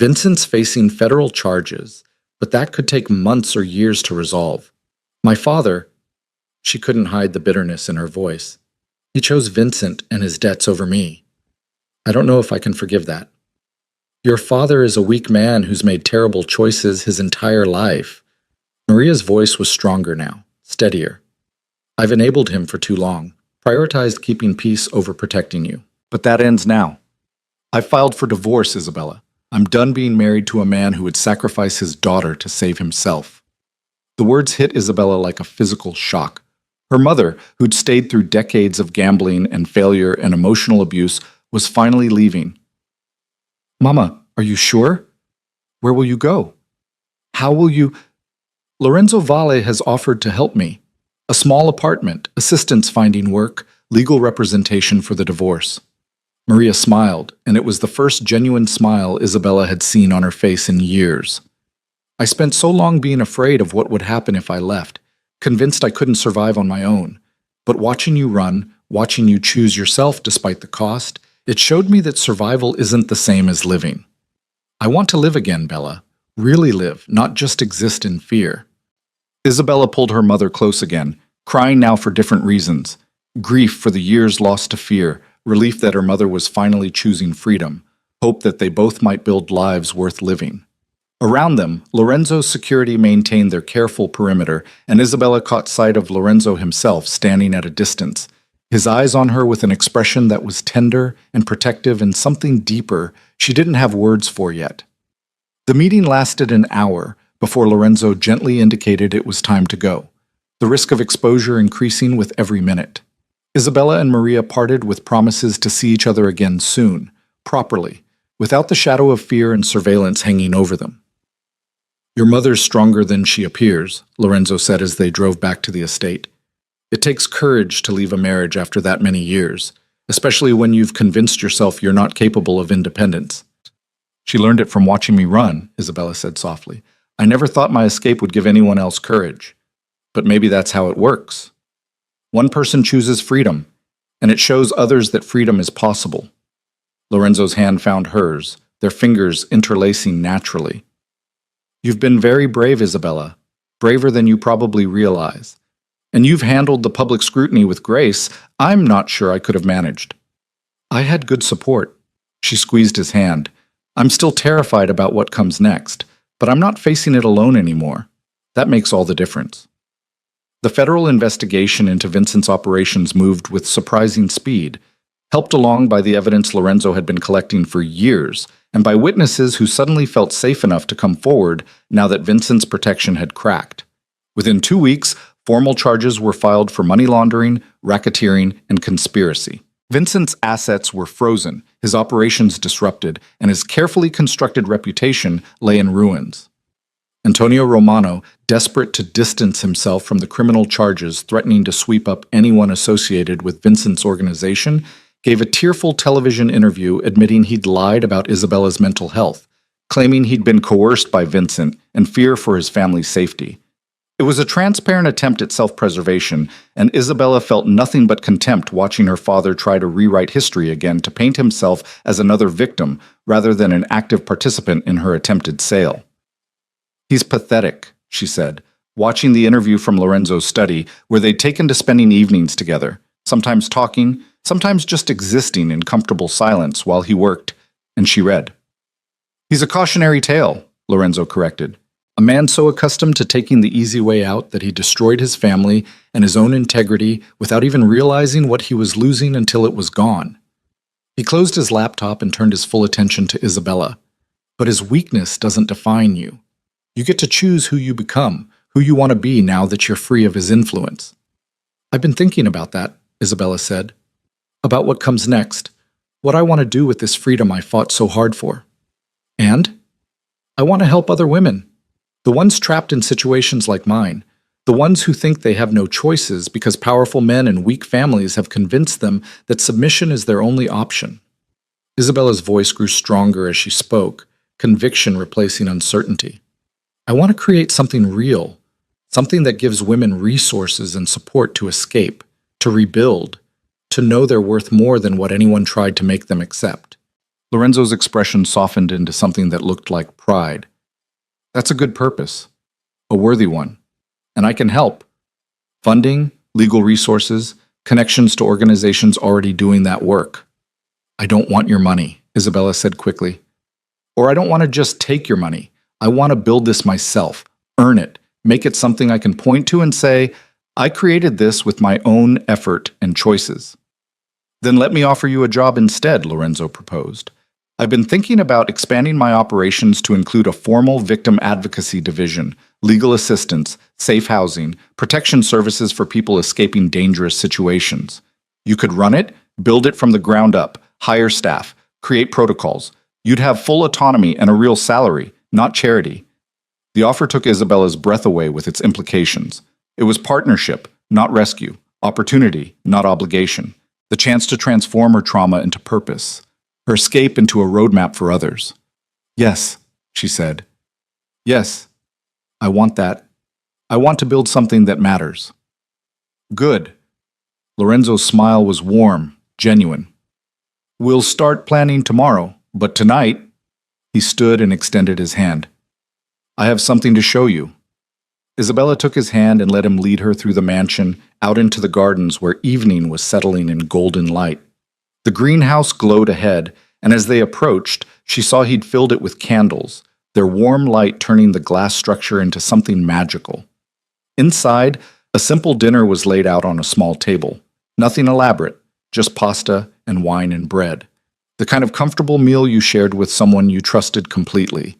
Speaker 1: "Vincent's facing federal charges, but that could take months or years to resolve. My father—" She couldn't hide the bitterness in her voice. "He chose Vincent and his debts over me. I don't know if I can forgive that. Your father is a weak man who's made terrible choices his entire life." Maria's voice was stronger now, steadier. "I've enabled him for too long, prioritized keeping peace over protecting you. But that ends now. I filed for divorce, Isabella. I'm done being married to a man who would sacrifice his daughter to save himself." The words hit Isabella like a physical shock. Her mother, who'd stayed through decades of gambling and failure and emotional abuse, was finally leaving. "Mama, are you sure? Where will you go? How will you—" "Lorenzo Valle has offered to help me. A small apartment, assistance finding work, legal representation for the divorce." Maria smiled, and it was the first genuine smile Isabella had seen on her face in years. "I spent so long being afraid of what would happen if I left, convinced I couldn't survive on my own. But watching you run, watching you choose yourself despite the cost, it showed me that survival isn't the same as living. I want to live again, Bella. Really live, not just exist in fear." Isabella pulled her mother close again, crying now for different reasons. Grief for the years lost to fear, relief that her mother was finally choosing freedom, hope that they both might build lives worth living. Around them, Lorenzo's security maintained their careful perimeter, and Isabella caught sight of Lorenzo himself standing at a distance, his eyes on her with an expression that was tender and protective and something deeper she didn't have words for yet. The meeting lasted an hour before Lorenzo gently indicated it was time to go, the risk of exposure increasing with every minute. Isabella and Maria parted with promises to see each other again soon, properly, without the shadow of fear and surveillance hanging over them. "Your mother's stronger than she appears," Lorenzo said as they drove back to the estate. "It takes courage to leave a marriage after that many years, especially when you've convinced yourself you're not capable of independence." "She learned it from watching me run," Isabella said softly. "I never thought my escape would give anyone else courage. But maybe that's how it works. One person chooses freedom, and it shows others that freedom is possible." Lorenzo's hand found hers, their fingers interlacing naturally. "You've been very brave, Isabella, braver than you probably realize. And you've handled the public scrutiny with grace I'm not sure I could have managed." "I had good support." She squeezed his hand. "I'm still terrified about what comes next, but I'm not facing it alone anymore. That makes all the difference." The federal investigation into Vincent's operations moved with surprising speed, helped along by the evidence Lorenzo had been collecting for years, and by witnesses who suddenly felt safe enough to come forward now that Vincent's protection had cracked. Within 2 weeks, formal charges were filed for money laundering, racketeering, and conspiracy. Vincent's assets were frozen, his operations disrupted, and his carefully constructed reputation lay in ruins. Antonio Romano, desperate to distance himself from the criminal charges threatening to sweep up anyone associated with Vincent's organization, gave a tearful television interview admitting he'd lied about Isabella's mental health, claiming he'd been coerced by Vincent and fear for his family's safety. It was a transparent attempt at self-preservation, and Isabella felt nothing but contempt watching her father try to rewrite history again to paint himself as another victim rather than an active participant in her attempted sale. "He's pathetic," she said, watching the interview from Lorenzo's study, where they'd taken to spending evenings together, sometimes talking, sometimes just existing in comfortable silence while he worked, and she read. "He's a cautionary tale," Lorenzo corrected. "A man so accustomed to taking the easy way out that he destroyed his family and his own integrity without even realizing what he was losing until it was gone." He closed his laptop and turned his full attention to Isabella. "But his weakness doesn't define you. You get to choose who you become, who you want to be now that you're free of his influence." "I've been thinking about that," Isabella said. "About what comes next, what I want to do with this freedom I fought so hard for. And I want to help other women, the ones trapped in situations like mine, the ones who think they have no choices because powerful men and weak families have convinced them that submission is their only option." Isabella's voice grew stronger as she spoke, conviction replacing uncertainty. "I want to create something real, something that gives women resources and support to escape, to rebuild, to know they're worth more than what anyone tried to make them accept." Lorenzo's expression softened into something that looked like pride. "That's a good purpose, a worthy one, and I can help. Funding, legal resources, connections to organizations already doing that work." "I don't want your money," Isabella said quickly. "Or I don't want to just take your money. I want to build this myself, earn it, make it something I can point to and say, I created this with my own effort and choices." "Then let me offer you a job instead," Lorenzo proposed. "I've been thinking about expanding my operations to include a formal victim advocacy division, legal assistance, safe housing, protection services for people escaping dangerous situations. You could run it, build it from the ground up, hire staff, create protocols. You'd have full autonomy and a real salary, not charity. The offer took Isabella's breath away with its implications. It was partnership, not rescue, opportunity, not obligation, the chance to transform her trauma into purpose, her escape into a roadmap for others. Yes, she said. Yes, I want that. I want to build something that matters. Good. Lorenzo's smile was warm, genuine. We'll start planning tomorrow, but tonight, he stood and extended his hand. I have something to show you. Isabella took his hand and let him lead her through the mansion, out into the gardens where evening was settling in golden light. The greenhouse glowed ahead, and as they approached, she saw he'd filled it with candles, their warm light turning the glass structure into something magical. Inside, a simple dinner was laid out on a small table. Nothing elaborate, just pasta and wine and bread. The kind of comfortable meal you shared with someone you trusted completely.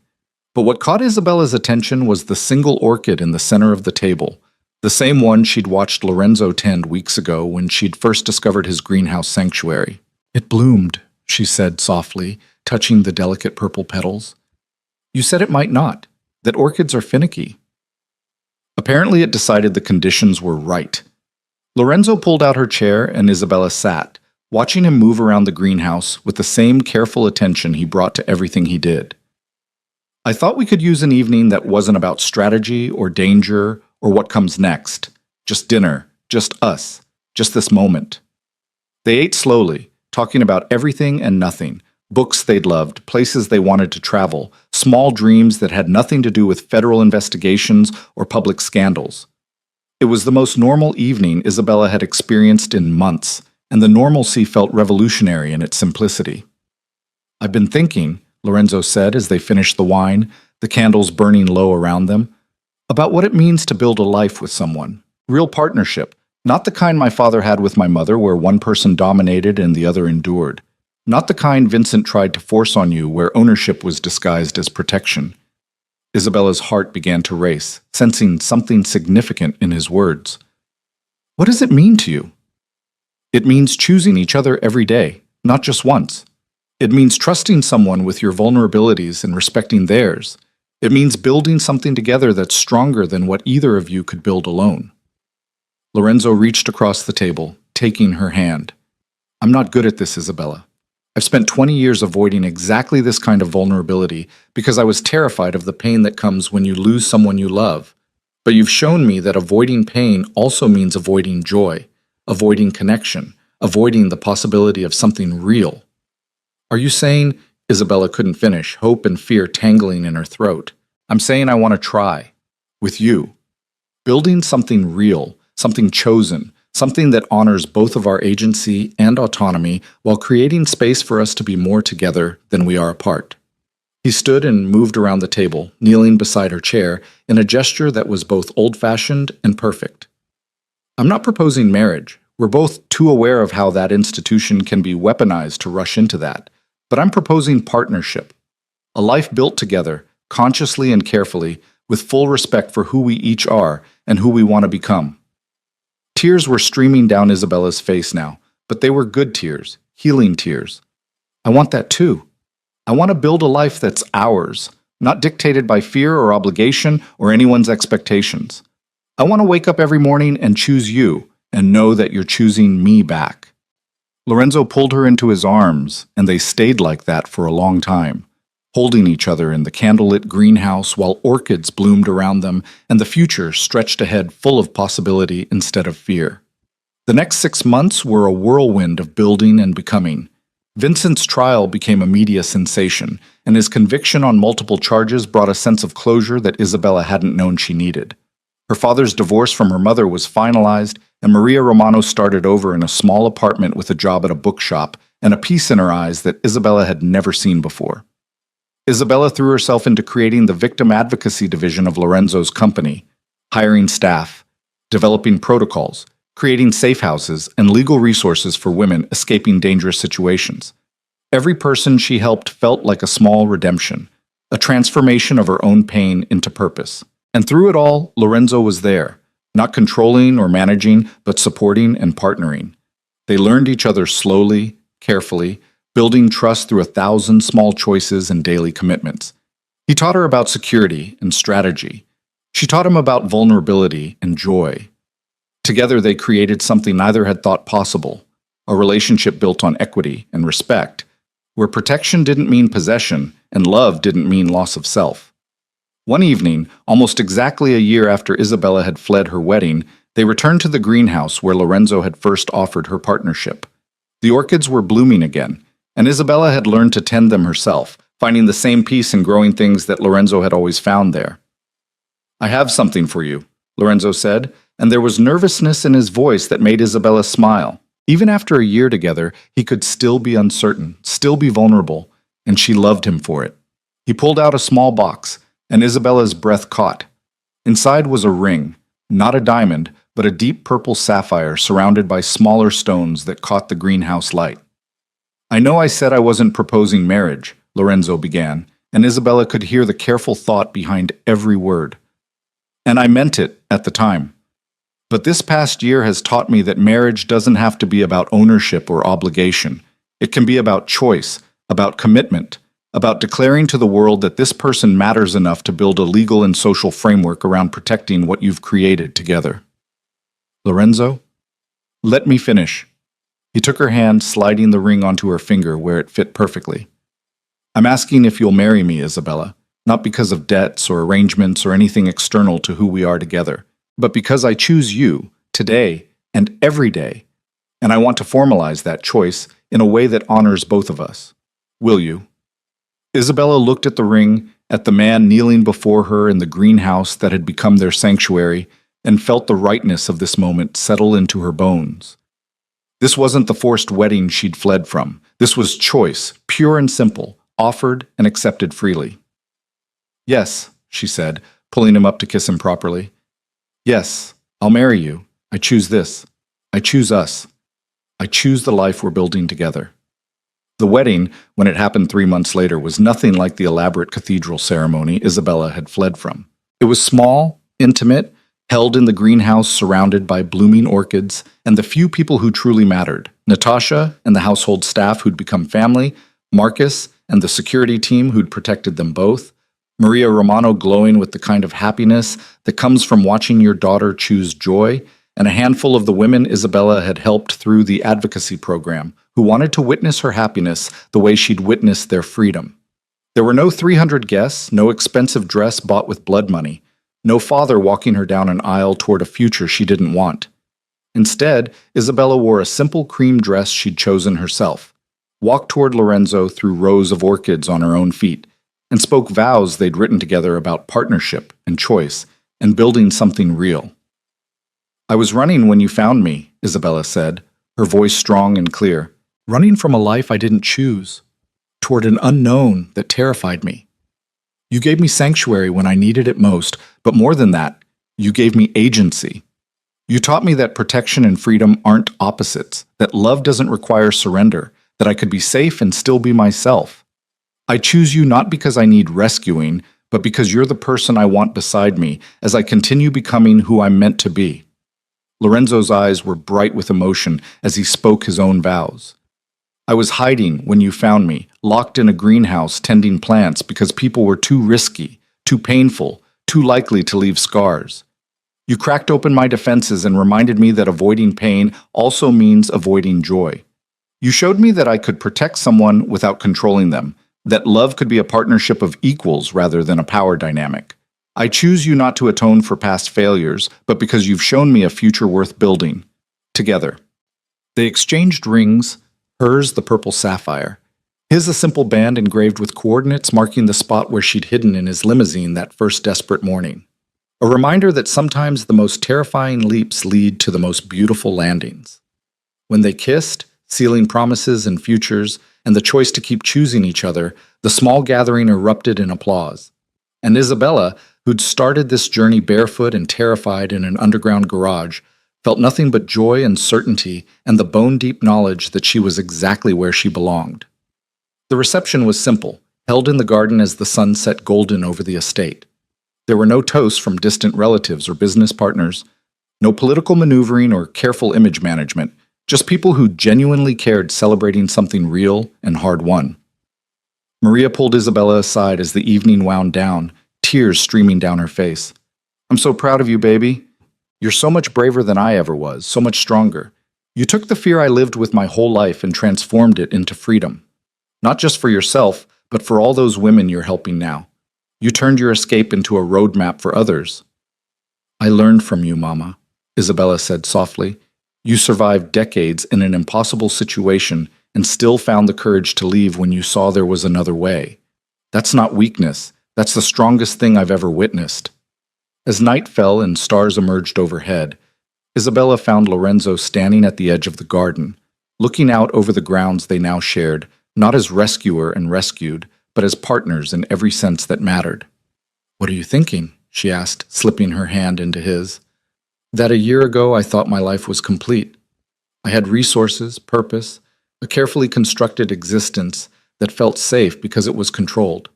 Speaker 1: But what caught Isabella's attention was the single orchid in the center of the table, the same one she'd watched Lorenzo tend weeks ago when she'd first discovered his greenhouse sanctuary. It bloomed, she said softly, touching the delicate purple petals. You said it might not, that orchids are finicky. Apparently it decided the conditions were right. Lorenzo pulled out her chair and Isabella sat, watching him move around the greenhouse with the same careful attention he brought to everything he did. I thought we could use an evening that wasn't about strategy or danger or what comes next. Just dinner, just us, just this moment. They ate slowly, talking about everything and nothing, books they'd loved, places they wanted to travel, small dreams that had nothing to do with federal investigations or public scandals. It was the most normal evening Isabella had experienced in months, and the normalcy felt revolutionary in its simplicity. I've been thinking, Lorenzo said as they finished the wine, the candles burning low around them, about what it means to build a life with someone. Real partnership, not the kind my father had with my mother where one person dominated and the other endured. Not the kind Vincent tried to force on you where ownership was disguised as protection. Isabella's heart began to race, sensing something significant in his words. What does it mean to you? It means choosing each other every day, not just once. It means trusting someone with your vulnerabilities and respecting theirs. It means building something together that's stronger than what either of you could build alone. Lorenzo reached across the table, taking her hand. I'm not good at this, Isabella. I've spent 20 years avoiding exactly this kind of vulnerability because I was terrified of the pain that comes when you lose someone you love. But you've shown me that avoiding pain also means avoiding joy, avoiding connection, avoiding the possibility of something real. Are you saying, Isabella couldn't finish, hope and fear tangling in her throat. I'm saying I want to try. With you. Building something real, something chosen, something that honors both of our agency and autonomy while creating space for us to be more together than we are apart. He stood and moved around the table, kneeling beside her chair, in a gesture that was both old-fashioned and perfect. I'm not proposing marriage. We're both too aware of how that institution can be weaponized to rush into that. But I'm proposing partnership. A life built together, consciously and carefully, with full respect for who we each are and who we want to become. Tears were streaming down Isabella's face now, but they were good tears, healing tears. I want that too. I want to build a life that's ours, not dictated by fear or obligation or anyone's expectations. I want to wake up every morning and choose you, and know that you're choosing me back. Lorenzo pulled her into his arms, and they stayed like that for a long time, holding each other in the candlelit greenhouse while orchids bloomed around them and the future stretched ahead full of possibility instead of fear. The next 6 months were a whirlwind of building and becoming. Vincent's trial became a media sensation, and his conviction on multiple charges brought a sense of closure that Isabella hadn't known she needed. Her father's divorce from her mother was finalized, and Maria Romano started over in a small apartment with a job at a bookshop and a peace in her eyes that Isabella had never seen before. Isabella threw herself into creating the victim advocacy division of Lorenzo's company, hiring staff, developing protocols, creating safe houses and legal resources for women escaping dangerous situations. Every person she helped felt like a small redemption, a transformation of her own pain into purpose. And through it all, Lorenzo was there, not controlling or managing, but supporting and partnering. They learned each other slowly, carefully, building trust through 1,000 small choices and daily commitments. He taught her about security and strategy. She taught him about vulnerability and joy. Together, they created something neither had thought possible, a relationship built on equity and respect, where protection didn't mean possession and love didn't mean loss of self. One evening, almost exactly a year after Isabella had fled her wedding, they returned to the greenhouse where Lorenzo had first offered her partnership. The orchids were blooming again, and Isabella had learned to tend them herself, finding the same peace in growing things that Lorenzo had always found there. "I have something for you," Lorenzo said, and there was nervousness in his voice that made Isabella smile. Even after a year together, he could still be uncertain, still be vulnerable, and she loved him for it. He pulled out a small box, and Isabella's breath caught. Inside was a ring, not a diamond, but a deep purple sapphire surrounded by smaller stones that caught the greenhouse light. "I know I said I wasn't proposing marriage," Lorenzo began, and Isabella could hear the careful thought behind every word. "And I meant it at the time. But this past year has taught me that marriage doesn't have to be about ownership or obligation. It can be about choice, about commitment, about declaring to the world that this person matters enough to build a legal and social framework around protecting what you've created together." "Lorenzo, let me finish." He took her hand, sliding the ring onto her finger where it fit perfectly. "I'm asking if you'll marry me, Isabella, not because of debts or arrangements or anything external to who we are together, but because I choose you, today and every day, and I want to formalize that choice in a way that honors both of us. Will you?" Isabella looked at the ring, at the man kneeling before her in the greenhouse that had become their sanctuary, and felt the rightness of this moment settle into her bones. This wasn't the forced wedding she'd fled from. This was choice, pure and simple, offered and accepted freely. "Yes," she said, pulling him up to kiss him properly. "Yes, I'll marry you. I choose this. I choose us. I choose the life we're building together." The wedding, when it happened 3 months later, was nothing like the elaborate cathedral ceremony Isabella had fled from. It was small, intimate, held in the greenhouse surrounded by blooming orchids, and the few people who truly mattered: Natasha and the household staff who'd become family, Marcus and the security team who'd protected them both, Maria Romano glowing with the kind of happiness that comes from watching your daughter choose joy, and a handful of the women Isabella had helped through the advocacy program, who wanted to witness her happiness the way she'd witnessed their freedom. There were no 300 guests, no expensive dress bought with blood money, no father walking her down an aisle toward a future she didn't want. Instead, Isabella wore a simple cream dress she'd chosen herself, walked toward Lorenzo through rows of orchids on her own feet, and spoke vows they'd written together about partnership and choice and building something real. "I was running when you found me," Isabella said, her voice strong and clear. "Running from a life I didn't choose, toward an unknown that terrified me. You gave me sanctuary when I needed it most, but more than that, you gave me agency. You taught me that protection and freedom aren't opposites, that love doesn't require surrender, that I could be safe and still be myself. I choose you not because I need rescuing, but because you're the person I want beside me as I continue becoming who I'm meant to be." Lorenzo's eyes were bright with emotion as he spoke his own vows. "I was hiding when you found me, locked in a greenhouse tending plants because people were too risky, too painful, too likely to leave scars. You cracked open my defenses and reminded me that avoiding pain also means avoiding joy. You showed me that I could protect someone without controlling them, that love could be a partnership of equals rather than a power dynamic. I choose you not to atone for past failures, but because you've shown me a future worth building. Together." They exchanged rings, hers the purple sapphire, his a simple band engraved with coordinates marking the spot where she'd hidden in his limousine that first desperate morning. A reminder that sometimes the most terrifying leaps lead to the most beautiful landings. When they kissed, sealing promises and futures, and the choice to keep choosing each other, the small gathering erupted in applause. And Isabella, who'd started this journey barefoot and terrified in an underground garage, felt nothing but joy and certainty and the bone-deep knowledge that she was exactly where she belonged. The reception was simple, held in the garden as the sun set golden over the estate. There were no toasts from distant relatives or business partners, no political maneuvering or careful image management, just people who genuinely cared celebrating something real and hard-won. Maria pulled Isabella aside as the evening wound down, tears streaming down her face. "I'm so proud of you, baby. You're so much braver than I ever was, so much stronger. You took the fear I lived with my whole life and transformed it into freedom. Not just for yourself, but for all those women you're helping now. You turned your escape into a roadmap for others." "I learned from you, Mama," Isabella said softly. "You survived decades in an impossible situation and still found the courage to leave when you saw there was another way. That's not weakness. That's the strongest thing I've ever witnessed." As night fell and stars emerged overhead, Isabella found Lorenzo standing at the edge of the garden, looking out over the grounds they now shared, not as rescuer and rescued, but as partners in every sense that mattered. "What are you thinking?" she asked, slipping her hand into his. "That a year ago I thought my life was complete. I had resources, purpose, a carefully constructed existence that felt safe because it was controlled."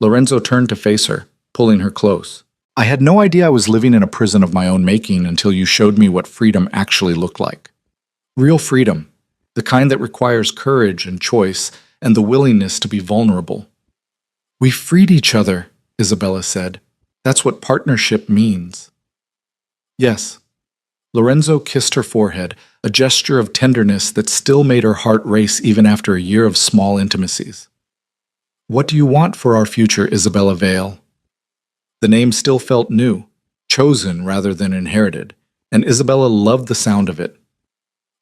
Speaker 1: Lorenzo turned to face her, pulling her close. "I had no idea I was living in a prison of my own making until you showed me what freedom actually looked like. Real freedom, the kind that requires courage and choice and the willingness to be vulnerable." "We freed each other," Isabella said. "That's what partnership means." "Yes." Lorenzo kissed her forehead, a gesture of tenderness that still made her heart race even after a year of small intimacies. "What do you want for our future, Isabella Vale?" The name still felt new, chosen rather than inherited, and Isabella loved the sound of it.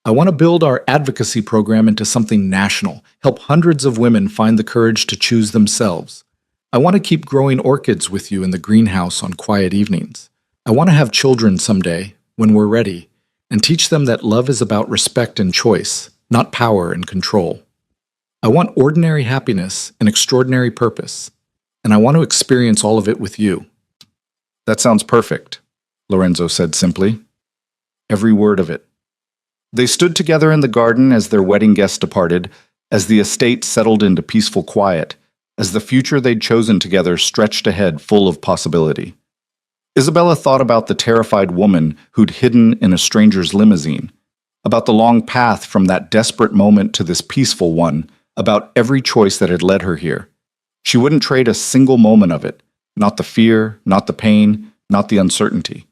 Speaker 1: "I want to build our advocacy program into something national, help hundreds of women find the courage to choose themselves. I want to keep growing orchids with you in the greenhouse on quiet evenings. I want to have children someday, when we're ready, and teach them that love is about respect and choice, not power and control. I want ordinary happiness and extraordinary purpose, and I want to experience all of it with you." "That sounds perfect," Lorenzo said simply. "Every word of it." They stood together in the garden as their wedding guests departed, as the estate settled into peaceful quiet, as the future they'd chosen together stretched ahead full of possibility. Isabella thought about the terrified woman who'd hidden in a stranger's limousine, about the long path from that desperate moment to this peaceful one, about every choice that had led her here. She wouldn't trade a single moment of it, not the fear, not the pain, not the uncertainty.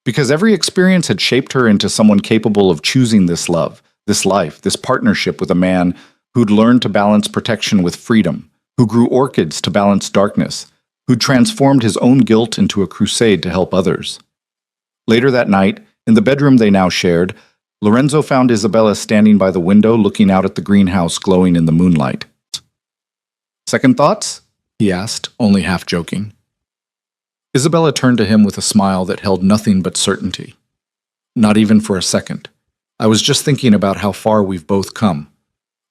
Speaker 1: Because every experience had shaped her into someone capable of choosing this love, this life, this partnership with a man who'd learned to balance protection with freedom, who grew orchids to balance darkness, who transformed his own guilt into a crusade to help others. Later that night, in the bedroom they now shared, Lorenzo found Isabella standing by the window looking out at the greenhouse glowing in the moonlight. "Second thoughts?" he asked, only half joking. Isabella turned to him with a smile that held nothing but certainty. "Not even for a second. I was just thinking about how far we've both come.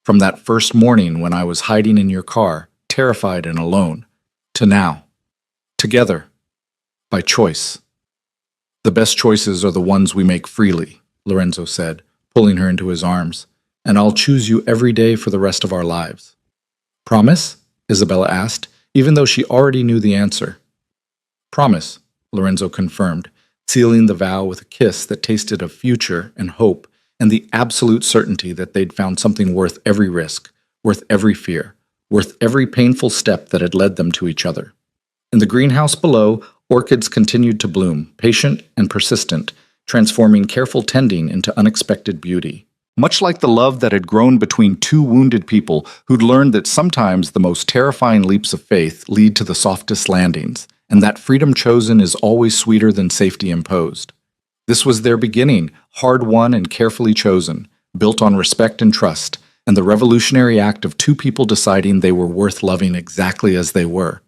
Speaker 1: From that first morning when I was hiding in your car, terrified and alone, to now. Together. By choice. The best choices are the ones we make freely," Lorenzo said, pulling her into his arms. "And I'll choose you every day for the rest of our lives." "Promise?" Isabella asked, even though she already knew the answer. "Promise," Lorenzo confirmed, sealing the vow with a kiss that tasted of future and hope and the absolute certainty that they'd found something worth every risk, worth every fear, worth every painful step that had led them to each other. In the greenhouse below, orchids continued to bloom, patient and persistent, transforming careful tending into unexpected beauty. Much like the love that had grown between two wounded people who'd learned that sometimes the most terrifying leaps of faith lead to the softest landings, and that freedom chosen is always sweeter than safety imposed. This was their beginning, hard-won and carefully chosen, built on respect and trust, and the revolutionary act of two people deciding they were worth loving exactly as they were.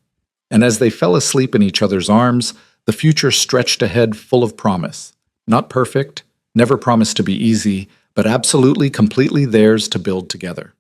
Speaker 1: And as they fell asleep in each other's arms, the future stretched ahead full of promise. Not perfect, never promised to be easy, but absolutely completely theirs to build together.